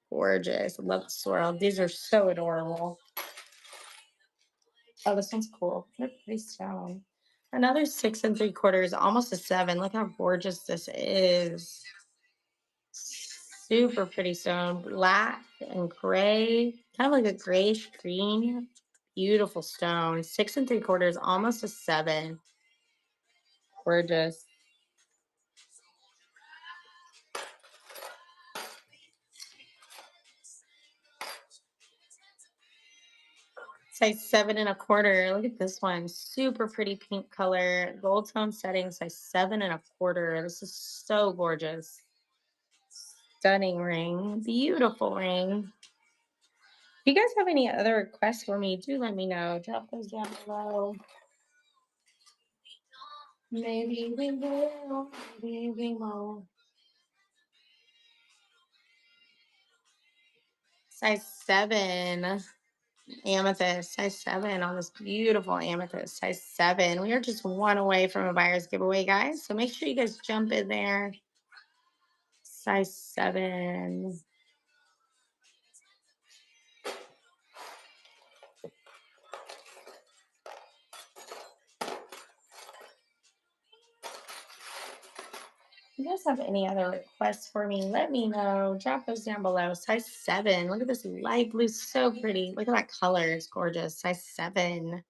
Gorgeous. I love the swirl. These are so adorable. Oh, this one's cool. What a pretty stone. Another 6 3/4, almost a 7. Look how gorgeous this is. Super pretty stone, black and gray, kind of like a grayish green. Beautiful stone, 6 3/4, almost a 7. Gorgeous. Size 7 1/4. Look at this one. Super pretty pink color. Gold tone setting. Size 7 1/4. This is so gorgeous. Stunning ring. Beautiful ring. If you guys have any other requests for me, do let me know. Drop those down below. Maybe we will. Maybe we won't. Size 7. Amethyst, size 7 on this beautiful amethyst, size 7. We are just one away from a buyer's giveaway, guys. So make sure you guys jump in there. Size 7. If you guys have any other requests for me, let me know. Drop those down below. Size 7. Look at this light blue. So pretty. Look at that color. It's gorgeous. Size 7.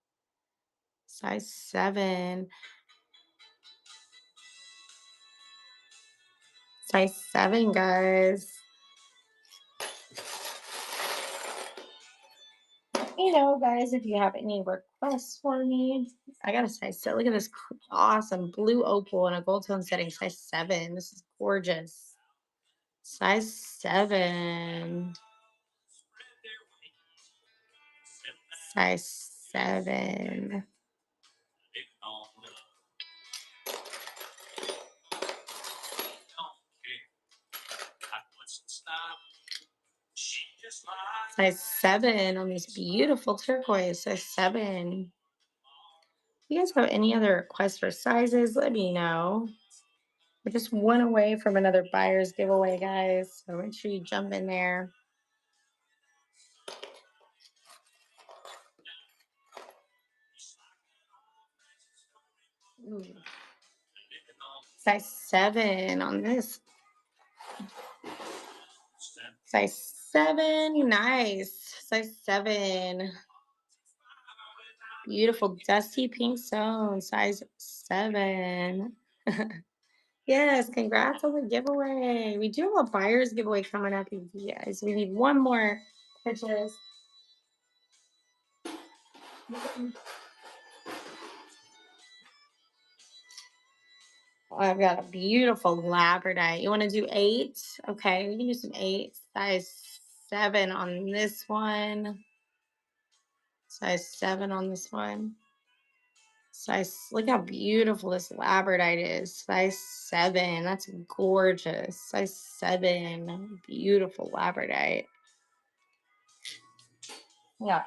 Size 7. Size 7, guys. You know, guys, if you have any requests for me, I gotta say, so look at this awesome blue opal in a gold tone setting, size 7. This is gorgeous. Size 7. Size 7. Size 7 on this beautiful turquoise. Size 7. If you guys have any other requests for sizes, let me know. We're just one away from another buyer's giveaway, guys. So make sure you jump in there. Ooh. Size 7 on this. Size 7. Nice. Size 7. Beautiful dusty pink stone. Size 7. Yes, congrats on the giveaway. We do have a buyer's giveaway coming up, you guys. We need one more purchase. I've got a beautiful labradorite. You want to do 8? Okay, we can do some 8. Size 7 on this one. Size 7 on this one. Size, look how beautiful this labradorite is. Size 7. That's gorgeous. Size 7. Beautiful labradorite. Yeah.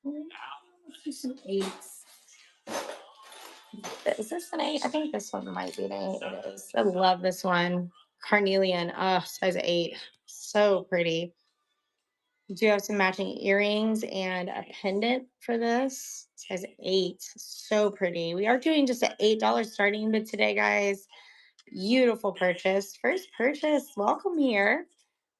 Let's do some 8s. Is this an 8? I think this one might be an 8. It is. I love this one. Carnelian. Oh, size 8. So pretty. We do have some matching earrings and a pendant for this. Size 8. So pretty. We are doing just an $8 starting bid today, guys. Beautiful purchase. First purchase. Welcome here.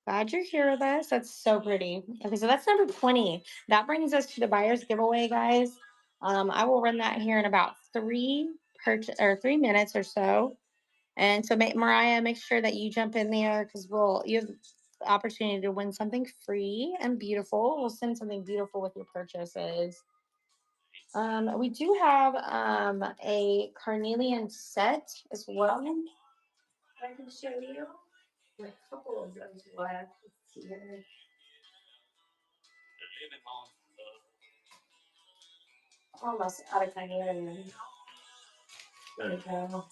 Glad you're here with us. That's so pretty. Okay, so that's number 20. That brings us to the buyer's giveaway, guys. I will run that here in about 3 minutes or so. And so, Mariah, make sure that you jump in there because you have the opportunity to win something free and beautiful. We'll send something beautiful with your purchases. We do have a carnelian set as well. I can show you. A couple of those left. Let's see here. Almost out of carnelian. There we go.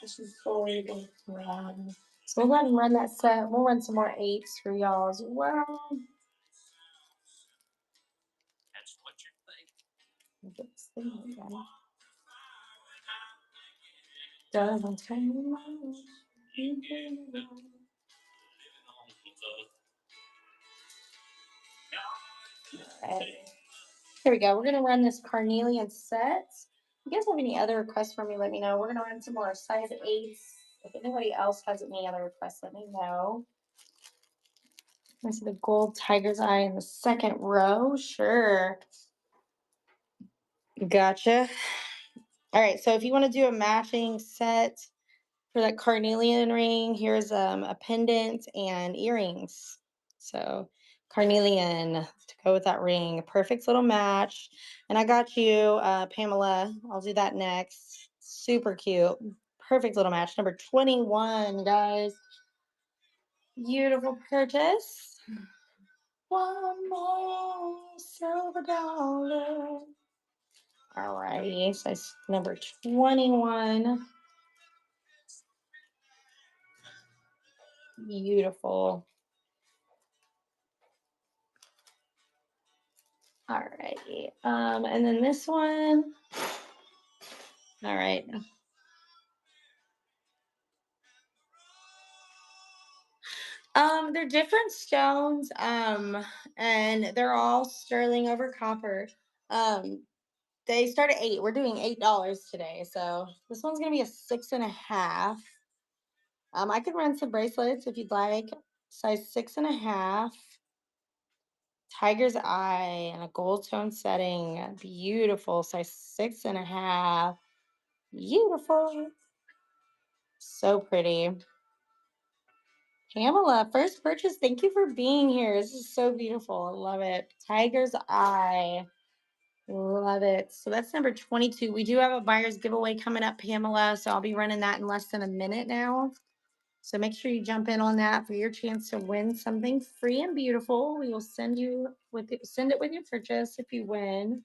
This is fully built around. So we'll go ahead and run that set. We'll run some more 8s for y'all as well. Get this thing again. Doesn't take much. Okay. Here we go. We're gonna run this carnelian set. If you guys have any other requests for me, let me know. We're gonna run some more size 8s. If anybody else has any other requests, let me know. I see the gold tiger's eye in the second row. Sure. Gotcha. All right. So if you want to do a matching set for that carnelian ring, here's a pendant and earrings. So carnelian to go with that ring. Perfect little match. And I got you, Pamela. I'll do that next. Super cute. Perfect little match. Number 21, guys. Beautiful purchase. One more silver dollar. All righty. Size number 21. Beautiful. All righty. And then this one. All right. They're different stones, and they're all sterling over copper. They start at 8. We're doing $8 today, so this one's gonna be a 6.5. I could run some bracelets if you'd like. Size 6.5. Tiger's eye and a gold tone setting. Beautiful. Size 6.5. Beautiful. So pretty. Pamela, first purchase. Thank you for being here. This is so beautiful. I love it. Tiger's eye. Love it. So that's number 22. We do have a buyer's giveaway coming up, Pamela. So I'll be running that in less than a minute now. So make sure you jump in on that for your chance to win something free and beautiful. We will send it with your purchase if you win.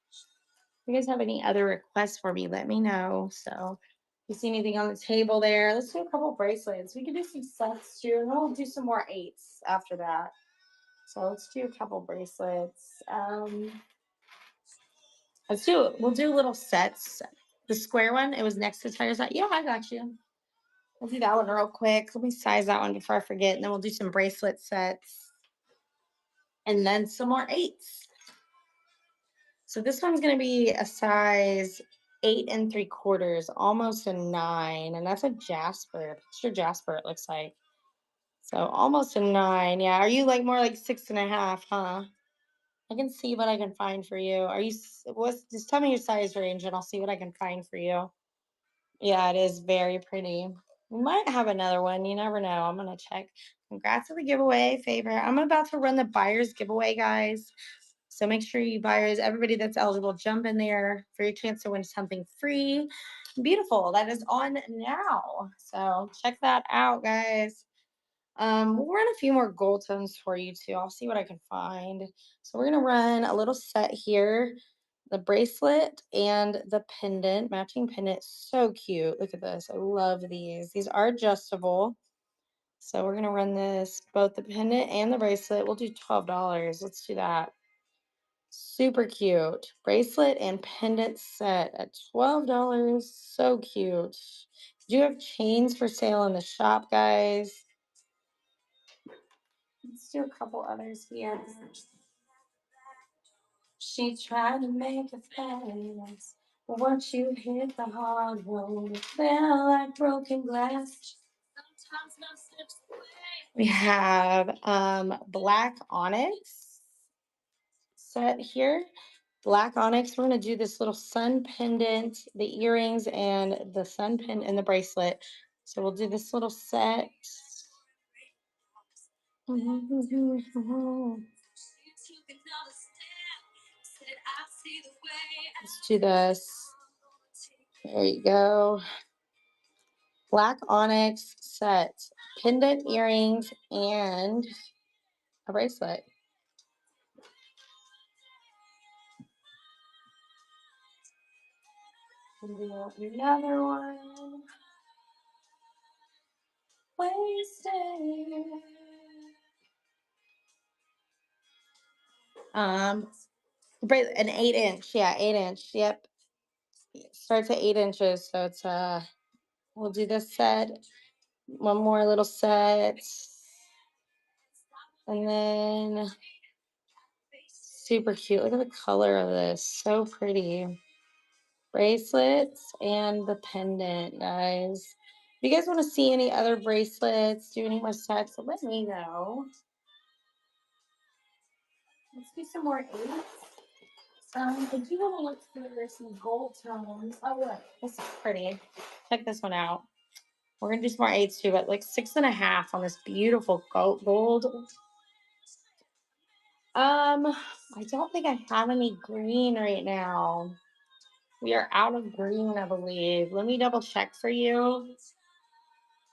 If you guys have any other requests for me, let me know. So if you see anything on the table there, let's do a couple bracelets. We can do some sets too, and then we'll do some more 8s after that. So let's do a couple bracelets. We'll do little sets. The square one, it was next to Tiger's Eye. Yeah, I got you. We'll do that one real quick. Let me size that one before I forget. And then we'll do some bracelet sets. And then some more 8s. So this one's going to be a size 8 3/4, almost a 9. And that's a jasper. Picture jasper, it looks like. So almost a 9. Yeah. Are you like more like 6.5, huh? I can see what I can find for you. Just tell me your size range and I'll see what I can find for you. Yeah, it is very pretty. We might have another one. You never know. I'm going to check. Congrats on the giveaway, favorite. I'm about to run the buyer's giveaway, guys. So make sure you buyers, everybody that's eligible, jump in there for your chance to win something free. Beautiful. That is on now. So check that out, guys. We'll run a few more gold tones for you too. I'll see what I can find. So we're gonna run a little set here. The bracelet and the pendant, matching pendant. So cute. Look at this. I love these. These are adjustable. So we're gonna run this, both the pendant and the bracelet. We'll do $12. Let's do that. Super cute. Bracelet and pendant set at $12. So cute. Do you have chains for sale in the shop, guys? Let's do a couple others here. She tried to make a face. But once you hit the hard road, it felt like broken glass. We have black onyx set here. Black onyx. We're going to do this little sun pendant, the earrings, and the sun pin and the bracelet. So we'll do this little set. Let's do this. There you go. Black onyx set, pendant, earrings, and a bracelet. Another one. Wasted. Um, an 8-inch. Yeah, 8-inch. Yep. Starts at 8 inches. So it's we'll do this set. One more little set. And then Super cute. Look at the color of this. So pretty. Bracelets and the pendant, guys. If you guys want to see any other bracelets, do any more sets, let me know. Let's do some more eights. I do want to look for some gold tones. Oh, look, this is pretty. Check this one out. We're gonna do some more eights too, but like 6.5 on this beautiful gold. I don't think I have any green right now. We are out of green, I believe. Let me double check for you.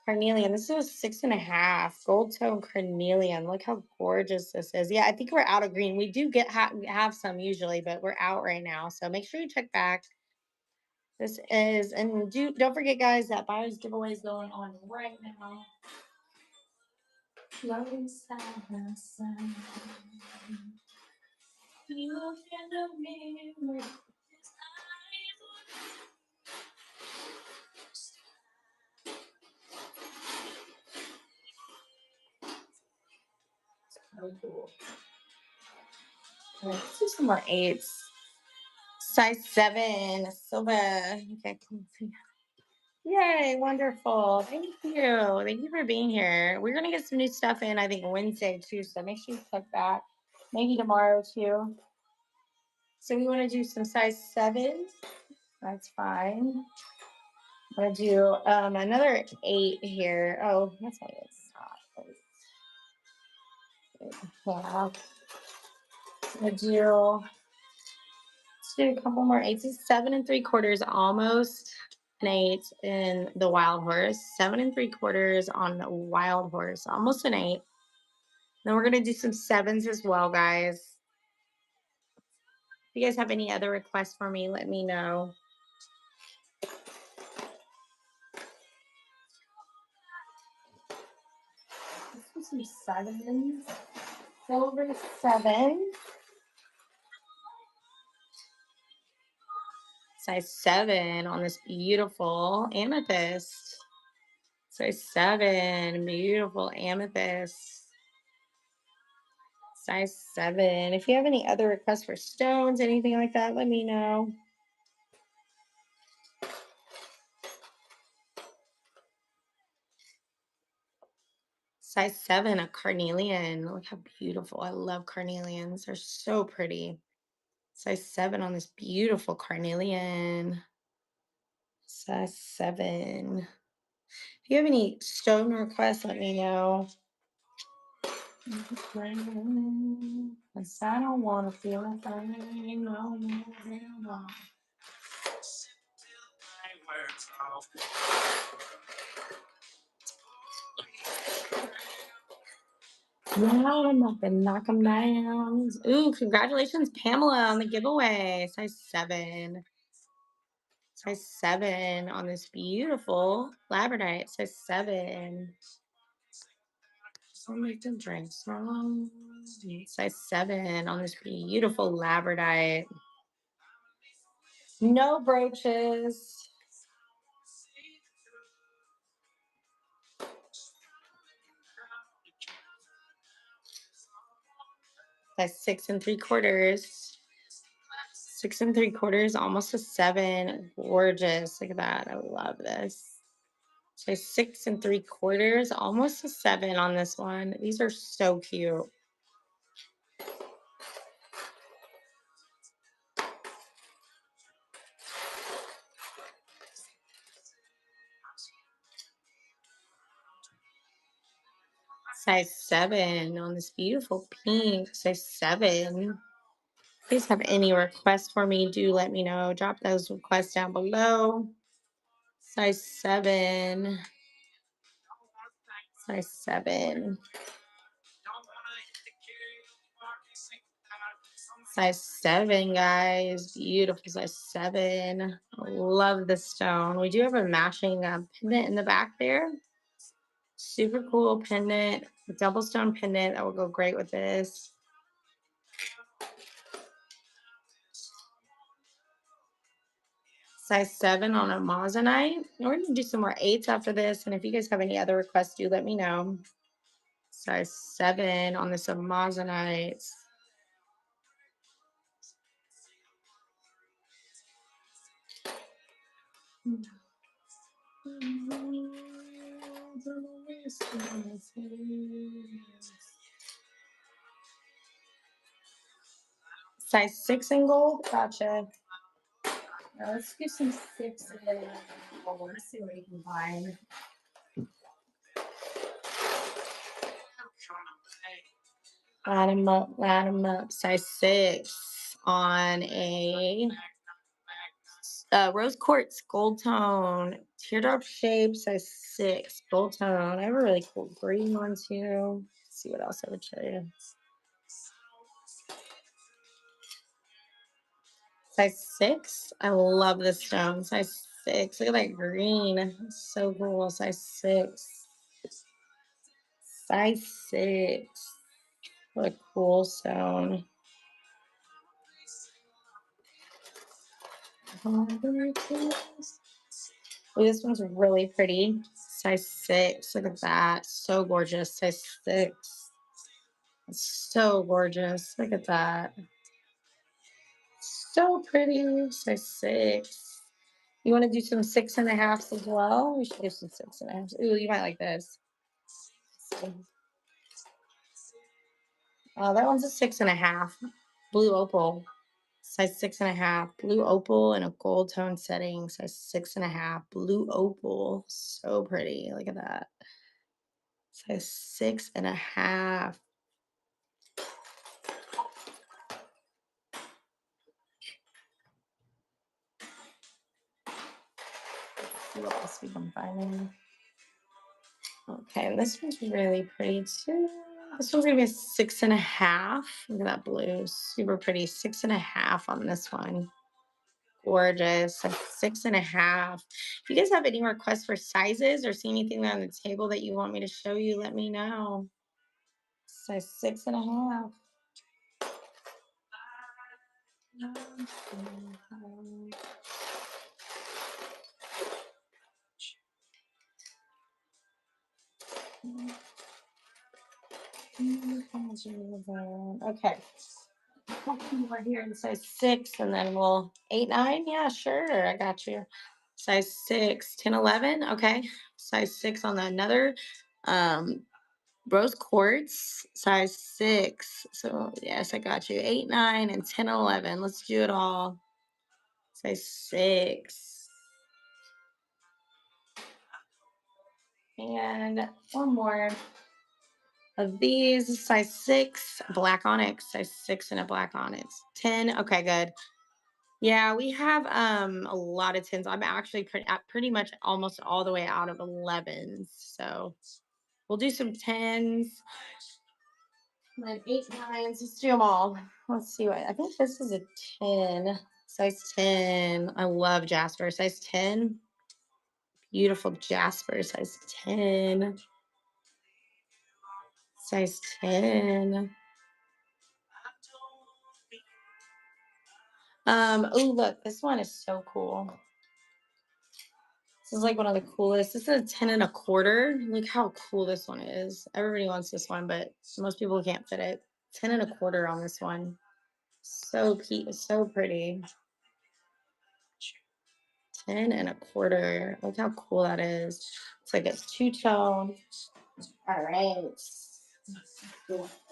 Carnelian. This is 6.5. Gold tone carnelian. Look how gorgeous this is. Yeah, I think we're out of green. We do have some usually, but we're out right now. So make sure you check back. This is, and don't forget, guys, that buyers giveaway is going on right now. Floating side by side. You look in the mirror. So cool. Let's do some more eights. Size 7, Silva. Okay, cool. Yay, wonderful. Thank you. Thank you for being here. We're gonna get some new stuff in, I think, Wednesday too. So make sure you check back. Maybe tomorrow too. So we want to do some size 7s. That's fine. I'm gonna do another 8 here. Oh, that's not it. Yeah. I'm gonna do, let's do a couple more 8s. It's 7 3/4, almost an 8 in the wild horse. 7 3/4 on the wild horse, almost an 8. Then we're gonna do some 7s as well, guys. If you guys have any other requests for me, let me know. Let's do some 7s. Silver 7. Size 7 on this beautiful amethyst. Size 7, beautiful amethyst. Size 7. If you have any other requests for stones, anything like that, let me know. Size 7, a carnelian. Look how beautiful. I love carnelians. They're so pretty. Size 7 on this beautiful carnelian. Size 7. If you have any stone requests, let me know. Cause I don't want to feel a thing no more. Yeah, I'm not gonna knock them down. Ooh, congratulations, Pamela, on the giveaway. Size 7. Size 7 on this beautiful labradorite. Size 7. Don't make them drink some. Size 7 on this beautiful labradorite. No brooches. Size 6 3/4. 6 3/4, almost a 7. Gorgeous. Look at that. I love this. So 6 3/4, almost a 7 on this one. These are so cute. Size 7 on this beautiful pink. Size 7. If you guys have any requests for me, do let me know. Drop those requests down below. Size 7. Size 7. Size 7, guys. Beautiful size 7. Love the stone. We do have a matching pendant in the back there. Super cool pendant. Double stone pendant that will go great with this. Size 7 on a Moissanite. We're going to do some more 8s after this. And if you guys have any other requests, do let me know. Size 7 on this Moissanite. Size 6 in gold? Gotcha. Now let's do some 6 and let's see what you can find. Line 'em up. Size 6 on a rose quartz gold tone, teardrop shape, size 6 gold tone. I have a really cool green one too. Let's see what else I would show you. Size 6. I love this stone. Size 6. Look at that green. It's so cool. Size 6. Size 6. What a cool stone. Oh, this one's really pretty. Size 6. Look at that. So gorgeous. Size 6. It's so gorgeous. Look at that. So pretty. Size 6. You want to do some 6.5s as well? We should do some 6.5s. Ooh, you might like this. That one's a 6.5. Blue opal. Size 6.5. Blue opal in a gold tone setting. Size 6.5. Blue opal. So pretty. Look at that. Size 6.5. See what else we can find. Okay, and this one's really pretty too. This one's gonna be a 6.5. Look at that blue, super pretty. 6.5 on this one. Gorgeous. Like 6.5. If you guys have any requests for sizes or see anything on the table that you want me to show you, let me know. Size 6.5. Okay. We're here in size 6, and then we'll 8, 9. Yeah, sure. I got you. Size 6, 10, 11. Okay. Size 6 on another rose quartz, size 6. So, yes, I got you. 8, 9, and 10, 11. Let's do it all. Size 6. And one more of these, size 6, black onyx, size 6 and a black onyx. 10. Okay, good. Yeah, we have a lot of 10s. I'm actually pretty much almost all the way out of 11s. So we'll do some 10s. And then 8, 9s. Let's do them all. Let's see what I think this is a 10. Size 10. I love Jasper. Size 10. Beautiful Jasper. Size 10. Size 10. Oh look, this one is so cool. This is like one of the coolest. This is a 10.25. Look how cool this one is. Everybody wants this one, but most people can't fit it. 10.25 on this one. So cute, so pretty. 10.25. Look how cool that is. It's like it's two-tone. All right.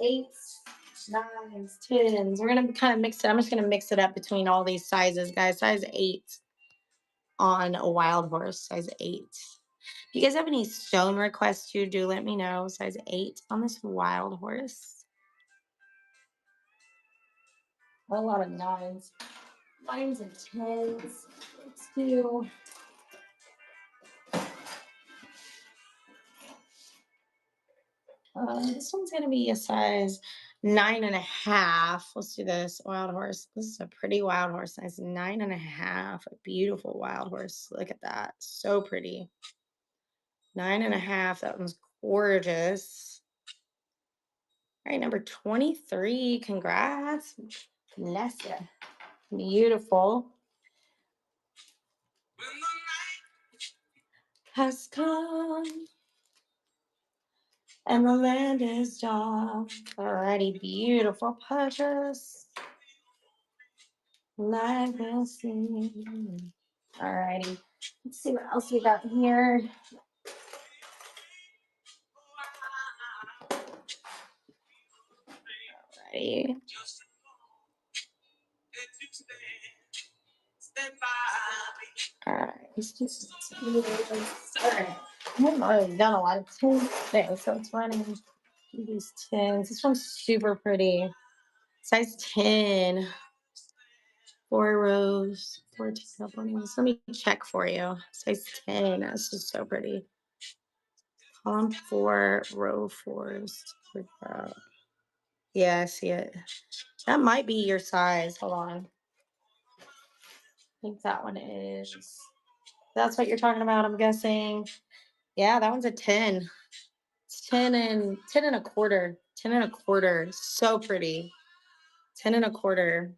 8s, 9s, 10s. We're gonna kind of mix it. I'm just gonna mix it up between all these sizes, guys. Size 8 on a wild horse. Size 8. If you guys have any stone requests too, do let me know. Size 8 on this wild horse. A lot of 9s. 9s and 10s. Let's do. This one's going to be a size 9.5. Let's do this. Wild horse. This is a pretty wild horse. Size 9.5. A beautiful wild horse. Look at that. So pretty. 9.5. That one's gorgeous. All right, number 23. Congrats. Bless you. Beautiful. Has come and the land is dark. Alrighty, beautiful purchase. Life will sing. Alrighty. Let's see what else we got here. Alrighty. All right. Let's do some. All right. I haven't really done a lot of tins today, so it's running these tins. This one's super pretty. Size 10. 4 rows, 14 openings. Let me check for you. Size 10. This is so pretty. Column 4, row 4s. Yeah, I see it. That might be your size. Hold on. I think that one is. That's what you're talking about, I'm guessing. Yeah, that one's a 10. It's 10 and a quarter. 10 and a quarter. So pretty. 10 and a quarter.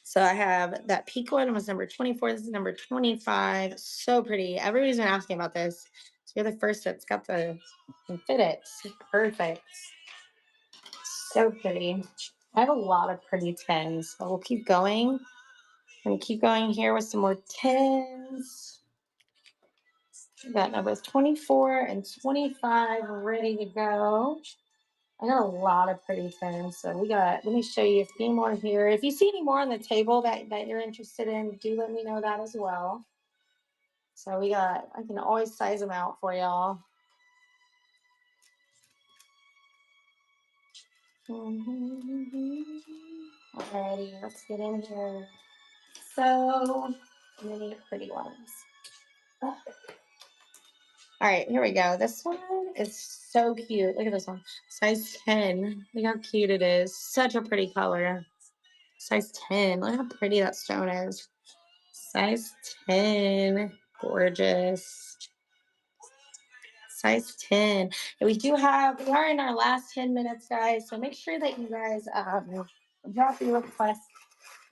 So I have that peak one was number 24. This is number 25. So pretty. Everybody's been asking about this. So you're the first that's got the fit it. It's perfect. So pretty. I have a lot of pretty 10s. So we'll keep going. I'm going to keep going here with some more 10s. We got numbers 24 and 25 ready to go. I got a lot of pretty 10s. So let me show you a few more here. If you see any more on the table that you're interested in, do let me know that as well. So I can always size them out for y'all. Alrighty, let's get in here. So many pretty ones. All right, here we go. This one is so cute. Look at this one. Size 10. Look how cute it is. Such a pretty color. Size 10. Look how pretty that stone is. Size 10. Gorgeous. Size 10. And we are in our last 10 minutes, guys. So make sure that you guys drop your request.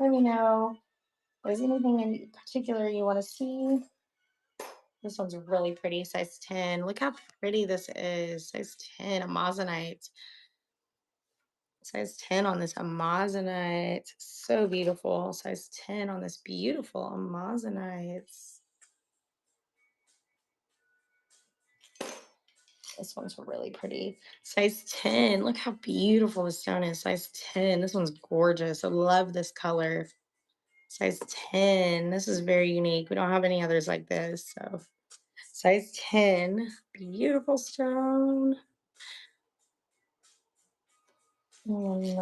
Let me know if there's anything in particular you want to see. This one's really pretty, size 10. Look how pretty this is. Size 10, Amazonite. Size 10 on this Amazonite. So beautiful. Size 10 on this beautiful Amazonite. This one's really pretty. Size 10. Look how beautiful this stone is. Size 10. This one's gorgeous. I love this color. Size 10. This is very unique. We don't have any others like this. So size 10. Beautiful stone. Yeah.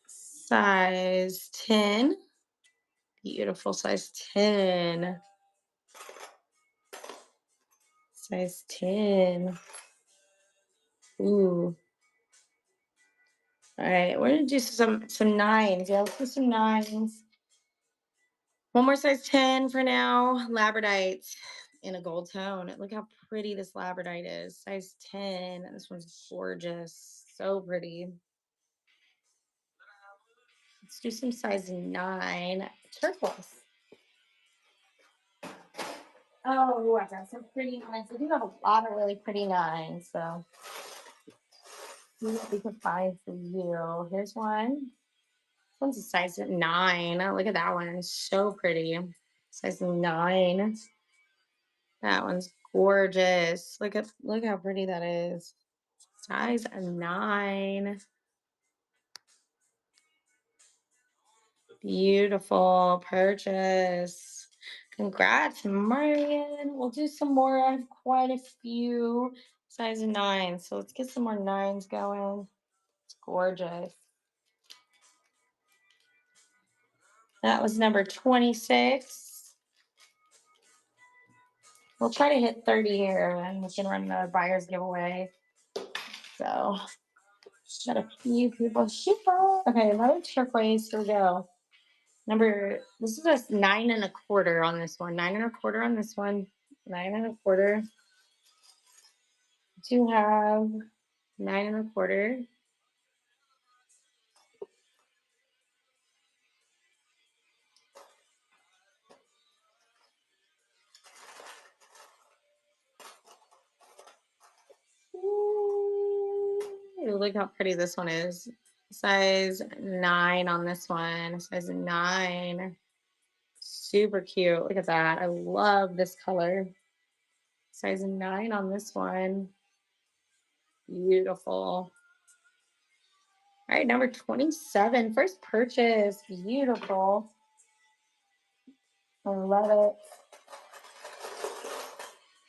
Size 10. Beautiful size 10. Size 10. Ooh. All right, we're gonna do some nines. Yeah, let's do some nines. One more size 10 for now. Labradite in a gold tone. Look how pretty this labradite is. Size 10. This one's gorgeous. So pretty. Let's do some size 9 turquoise. Oh, I got some pretty nines. I do have a lot of really pretty nines, so see what we can find for you. Here's one. This one's a size 9. Oh, look at that one. It's so pretty. Size 9. That one's gorgeous. Look how pretty that is. Size 9. Beautiful purchase. Congrats, Marion. We'll do some more. I have quite a few size 9. So let's get some more 9s going. It's gorgeous. That was number 26. We'll try to hit 30 here and we can run another buyer's giveaway. So got a few people. Okay, another turquoise. Here we go. This is a 9 and a quarter on this one. 9 and a quarter on this one. 9 and a quarter. To have 9 and a quarter. Ooh, look how pretty this one is. Size 9 on this one. Size 9. Super cute. Look at that. I love this color. Size 9 on this one. Beautiful. All right, number 27. First purchase. Beautiful. I love it.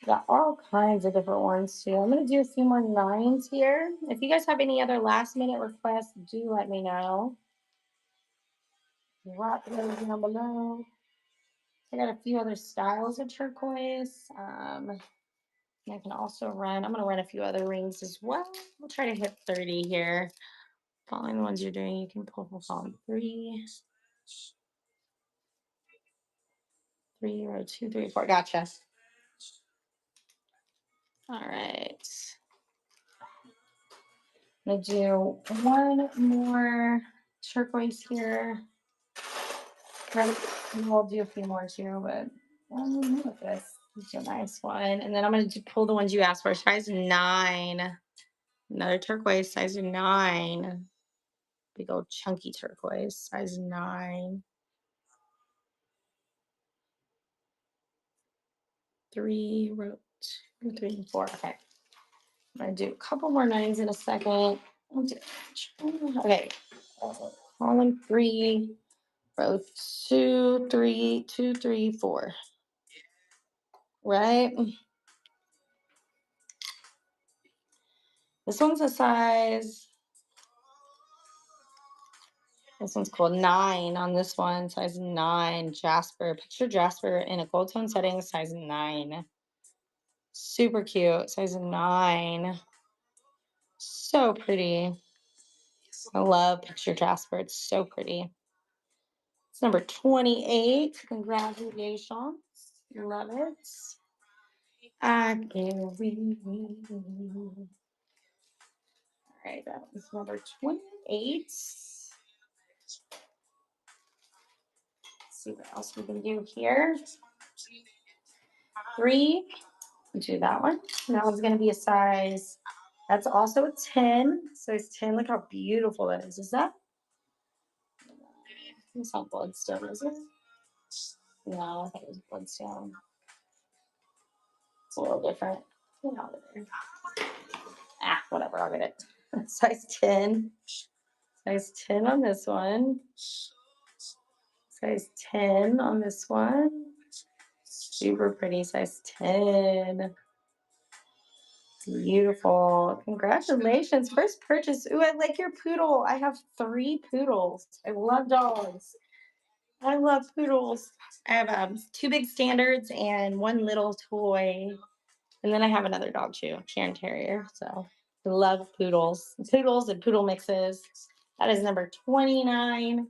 Got all kinds of different ones too. I'm going to do a few more 9s here. If you guys have any other last minute requests, do let me know. Drop those down below. I got a few other styles of turquoise. I can also run, I'm going to run a few other rings as well. We'll try to hit 30 here. Following the ones you're doing, you can pull from 3. 3 or 2, 3, 4. Gotcha. All right. I'm going to do one more turquoise here. We'll do a few more too, but look at this. It's a nice one. And then I'm going to pull the ones you asked for. Size 9. Another turquoise, size 9. Big old chunky turquoise, size 9. 3, row 2, 3, and 4. Okay. I'm going to do a couple more 9s in a second. Okay. Column 3, row 2, 3, 2, 3, 4. Right? This one's a size. This one's called 9 on this one. Size 9. Jasper. Picture Jasper in a gold tone setting. Size 9. Super cute. Size 9. So pretty. I love Picture Jasper. It's so pretty. It's number 28. Congratulations. Love it. I can read. All right, that was number 28. Let's see what else we can do here. 3. Do that one. And that one's going to be a size. That's also a 10. Size 10. Look how beautiful that is. Is that? It's not bloodstone, is it? No, I think it was bloodstone. It's a little different. Whatever, I'll get it. Size 10. Size 10 on this one. Size 10 on this one. Super pretty. Size 10. Beautiful. Congratulations. First purchase. Ooh, I like your poodle. I have 3 poodles. I love dogs. I love poodles. I have 2 big standards and 1 little toy. And then I have another dog too, Cairn Terrier. So I love poodles. Poodles and poodle mixes. That is number 29.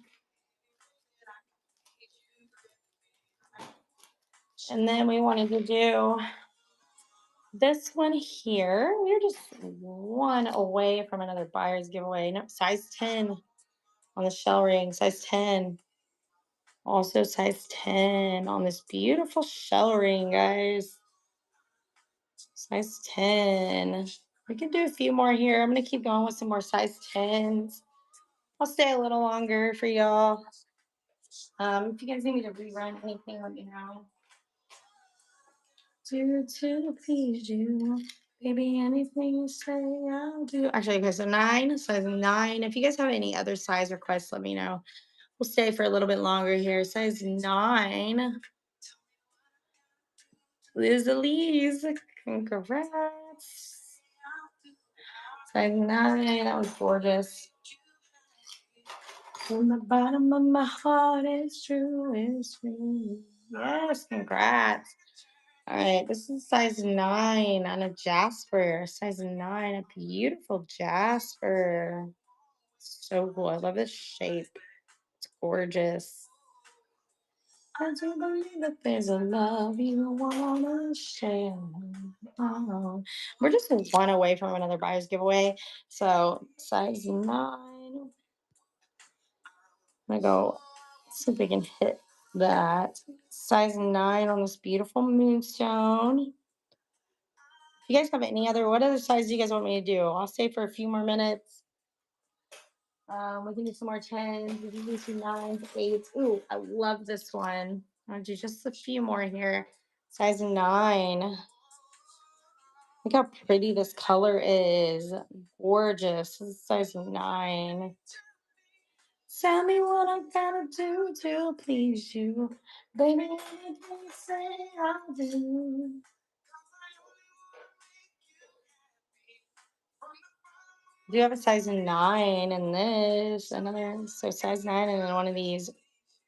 And then we wanted to do this one here. We're just 1 away from another buyer's giveaway. No, size 10 on the shell ring. Size 10. Also size 10 on this beautiful shell ring, guys. Size 10. We can do a few more here. I'm going to keep going with some more size 10s. I'll stay a little longer for y'all. If you guys need me to rerun anything, let me know. Do to please you. Baby, anything you say, I'll do. Actually, okay, so 9, size 9. If you guys have any other size requests, let me know. We'll stay for a little bit longer here. Size 9. Liz Elise, congrats. Size 9, that was gorgeous. From the bottom of my heart, it's true, it's true. Yes, congrats. All right, this is size 9 on a Jasper. Size 9, a beautiful Jasper. So cool. I love this shape. It's gorgeous. I do believe that there's a love you want to share. Oh. We're just 1 away from another buyer's giveaway. So size 9. I'm going to go see if we can hit that. Size 9 on this beautiful moonstone. If you guys have any other, what other size do you guys want me to do? I'll stay for a few more minutes. We can do some more 10s. We can do some 9s, 8s. Ooh, I love this one. I'll do just a few more here. Size 9. Look how pretty this color is. Gorgeous. This is size 9. Tell me what I gotta do to please you. Baby, anything say I'll do. Do you have a size 9 in this? Another, so size 9 and then one of these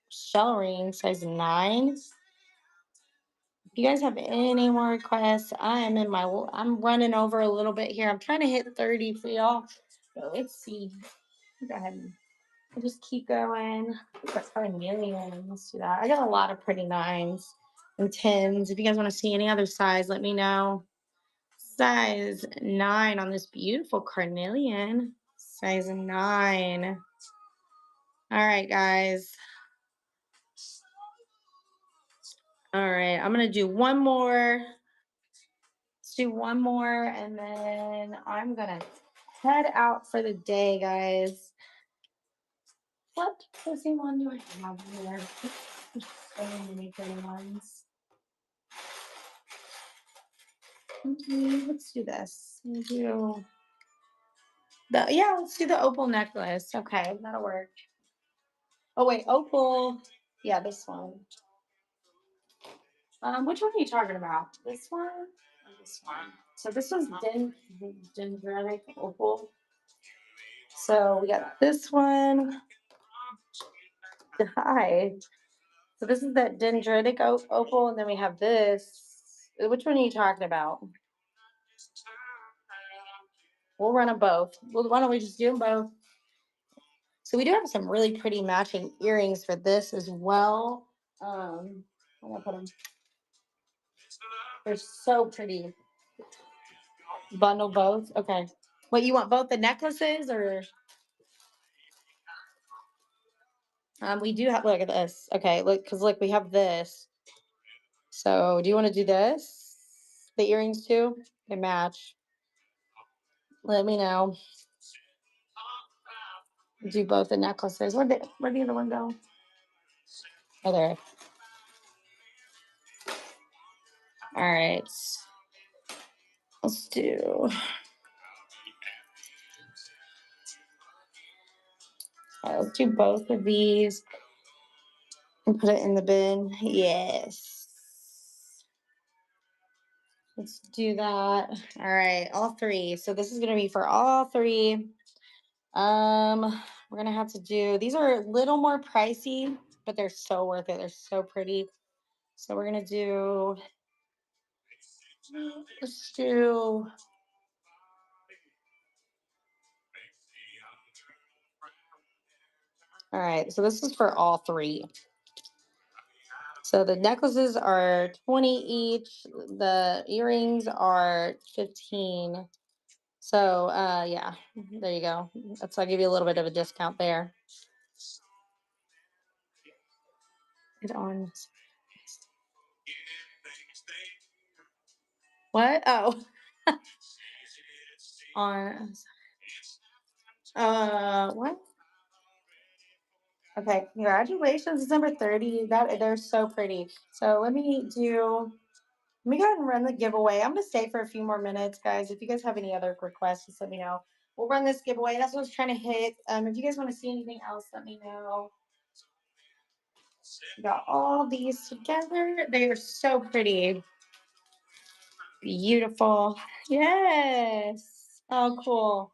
shell rings, size 9. If you guys have any more requests, I'm running over a little bit here. I'm trying to hit 30 for y'all. So let's see. Go ahead. We'll just keep going. That's probably a million. Let's do that. I got a lot of pretty 9s and 10s. If you guys want to see any other size, let me know. Size 9 on this beautiful carnelian. Size 9. All right, guys. All right, I'm going to do one more. Let's do one more, and then I'm going to head out for the day, guys. What pussy one do I have here? There's so many pretty ones. Okay, let's do this. Let's do let's do the opal necklace. Okay, that'll work. Oh wait, opal. Yeah, this one. Which one are you talking about? This one or this one? So this one's dendritic opal. So we got this one. Hi. So this is that dendritic opal, and then we have this. Which one are you talking about? We'll run them both. Well, why don't we just do them both? So we do have some really pretty matching earrings for this as well. I'm gonna put them. They're so pretty. Bundle both. Okay. What you want? Both the necklaces, or we do have. Look at this. Okay, look, because look, we have this. So do you want to do this? The earrings too. They match. Let me know. Do both the necklaces. Where'd the other one go? Oh, there. All right. Let's do. Let's do both of these and put it in the bin. Yes. Let's do that. All right, all three. So this is gonna be for all three. We're gonna have to do. These are a little more pricey, but they're so worth it. They're so pretty. So we're gonna do. Let's do. All right, so this is for all three. So the necklaces are 20 each. The earrings are 15. So yeah, there you go. I'll give you a little bit of a discount there. It on. What? Oh. On. What? Okay, congratulations. It's number 30. They're so pretty. So let me go ahead and run the giveaway. I'm gonna stay for a few more minutes, guys. If you guys have any other requests, just let me know. We'll run this giveaway. That's what I was trying to hit. If you guys want to see anything else, let me know. We got all these together. They are so pretty. Beautiful. Yes. Oh, cool.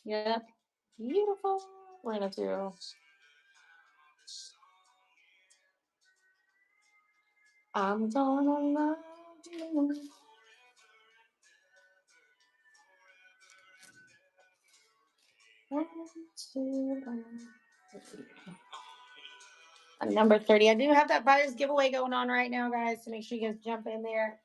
Yep. Beautiful. We're gonna do. I'm gonna love you. One, two, three. Number 30. I do have that buyer's giveaway going on right now, guys. So make sure you guys jump in there.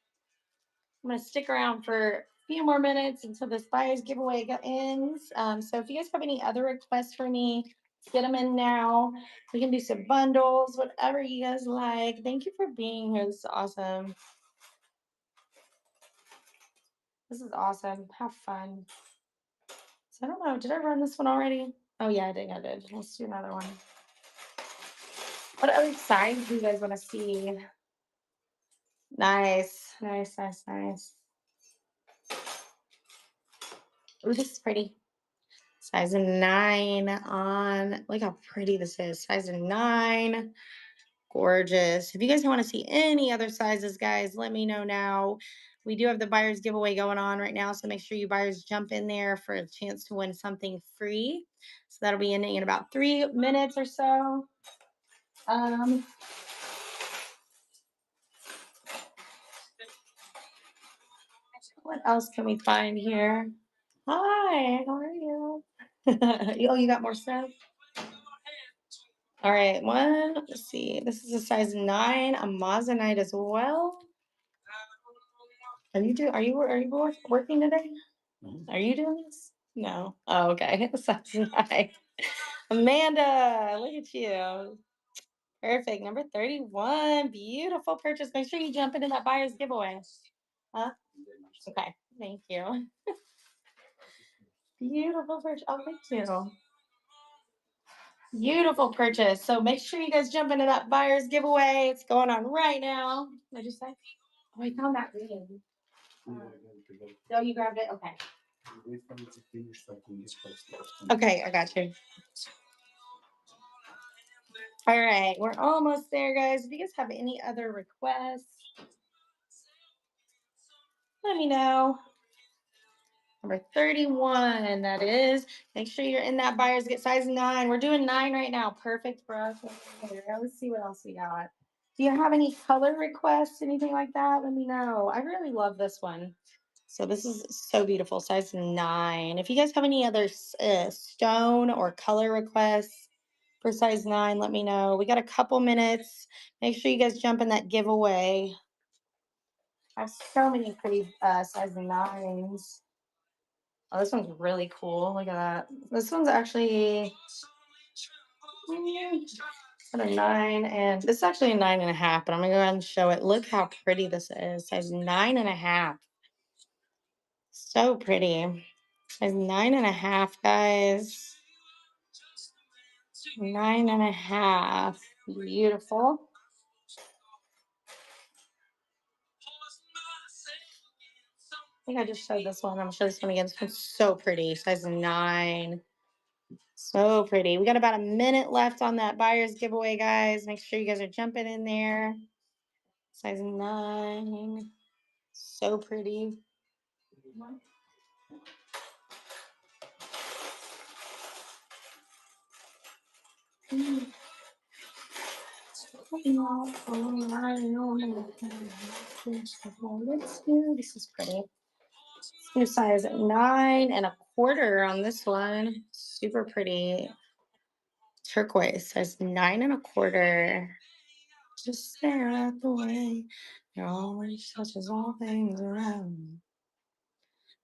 I'm gonna stick around for a few more minutes until this buyer's giveaway ends. So if you guys have any other requests for me, get them in now. We can do some bundles, whatever you guys like. Thank you for being here. This is awesome. This is awesome. Have fun. So I don't know. Did I run this one already? Oh yeah, I think I did. Let's do another one. What other size do you guys want to see? Nice, nice, nice, nice. Oh, this is pretty. Size 9 on. Look how pretty this is. Size 9. Gorgeous. If you guys want to see any other sizes, guys, let me know now. We do have the buyer's giveaway going on right now, so make sure you buyers jump in there for a chance to win something free. So that'll be ending in about 3 minutes or so. What else can we find here? Hi, how are you? Oh, you got more stuff? All right, one. Let's see. This is a size 9, a Moissanite as well. Are you working today? Are you doing this? No. Oh, okay. Size 9. Amanda, look at you. Perfect. Number 31. Beautiful purchase. Make sure you jump into that buyer's giveaway. Huh? Okay. Thank you. Beautiful purchase. Oh, thank you. Beautiful purchase. So make sure you guys jump into that buyer's giveaway. It's going on right now. What did you say? Oh, I found that ring. Oh, you grabbed it? Okay. Okay, I got you. All right, we're almost there, guys. If you guys have any other requests, let me know. Number 31, that is. Make sure you're in that buyers get size 9. We're doing 9 right now. Perfect for us. Let's see what else we got. Do you have any color requests, anything like that? Let me know. I really love this one. So this is so beautiful, size 9. If you guys have any other stone or color requests for size 9, let me know. We got a couple minutes. Make sure you guys jump in that giveaway. I have so many pretty size 9s. Oh, this one's really cool. Look at that. This one's actually a 9, and this is actually a 9.5, but I'm gonna go ahead and show it. Look how pretty this is. Size 9.5. So pretty. Size 9.5, guys. 9.5. Beautiful. I think I just showed this one. I'm gonna show this one again. This one's so pretty. Size 9. So pretty. We got about a minute left on that buyer's giveaway, guys. Make sure you guys are jumping in there. Size 9. So pretty. This is pretty. New size 9.25 on this one. Super pretty. Turquoise size 9.25. Just stare at the way your always touches all things around.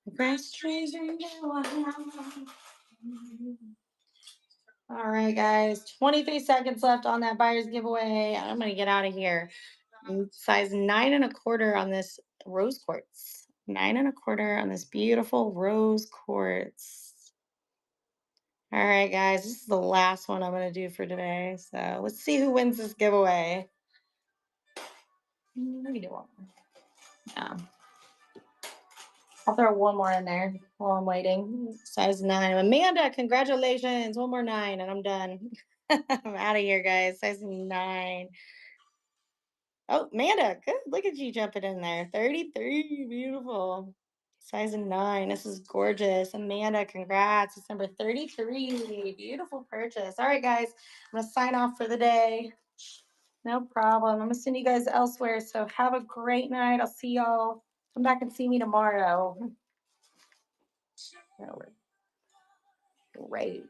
The grass trees and all right, guys. 23 seconds left on that buyer's giveaway. I'm gonna get out of here. Size 9.25 on this rose quartz. 9.25 on this beautiful rose quartz. All right, guys. This is the last one I'm gonna do for today. So let's see who wins this giveaway. Let me do one more. Yeah. I'll throw one more in there while I'm waiting. Size 9. Amanda, congratulations. One more 9 and I'm done. I'm out of here, guys. Size 9. Oh, Amanda, good. Look at you jumping in there. 33. Beautiful. Size 9. This is gorgeous. Amanda, congrats. It's number 33. Beautiful purchase. All right, guys. I'm going to sign off for the day. No problem. I'm going to send you guys elsewhere. So have a great night. I'll see y'all. Come back and see me tomorrow. Great.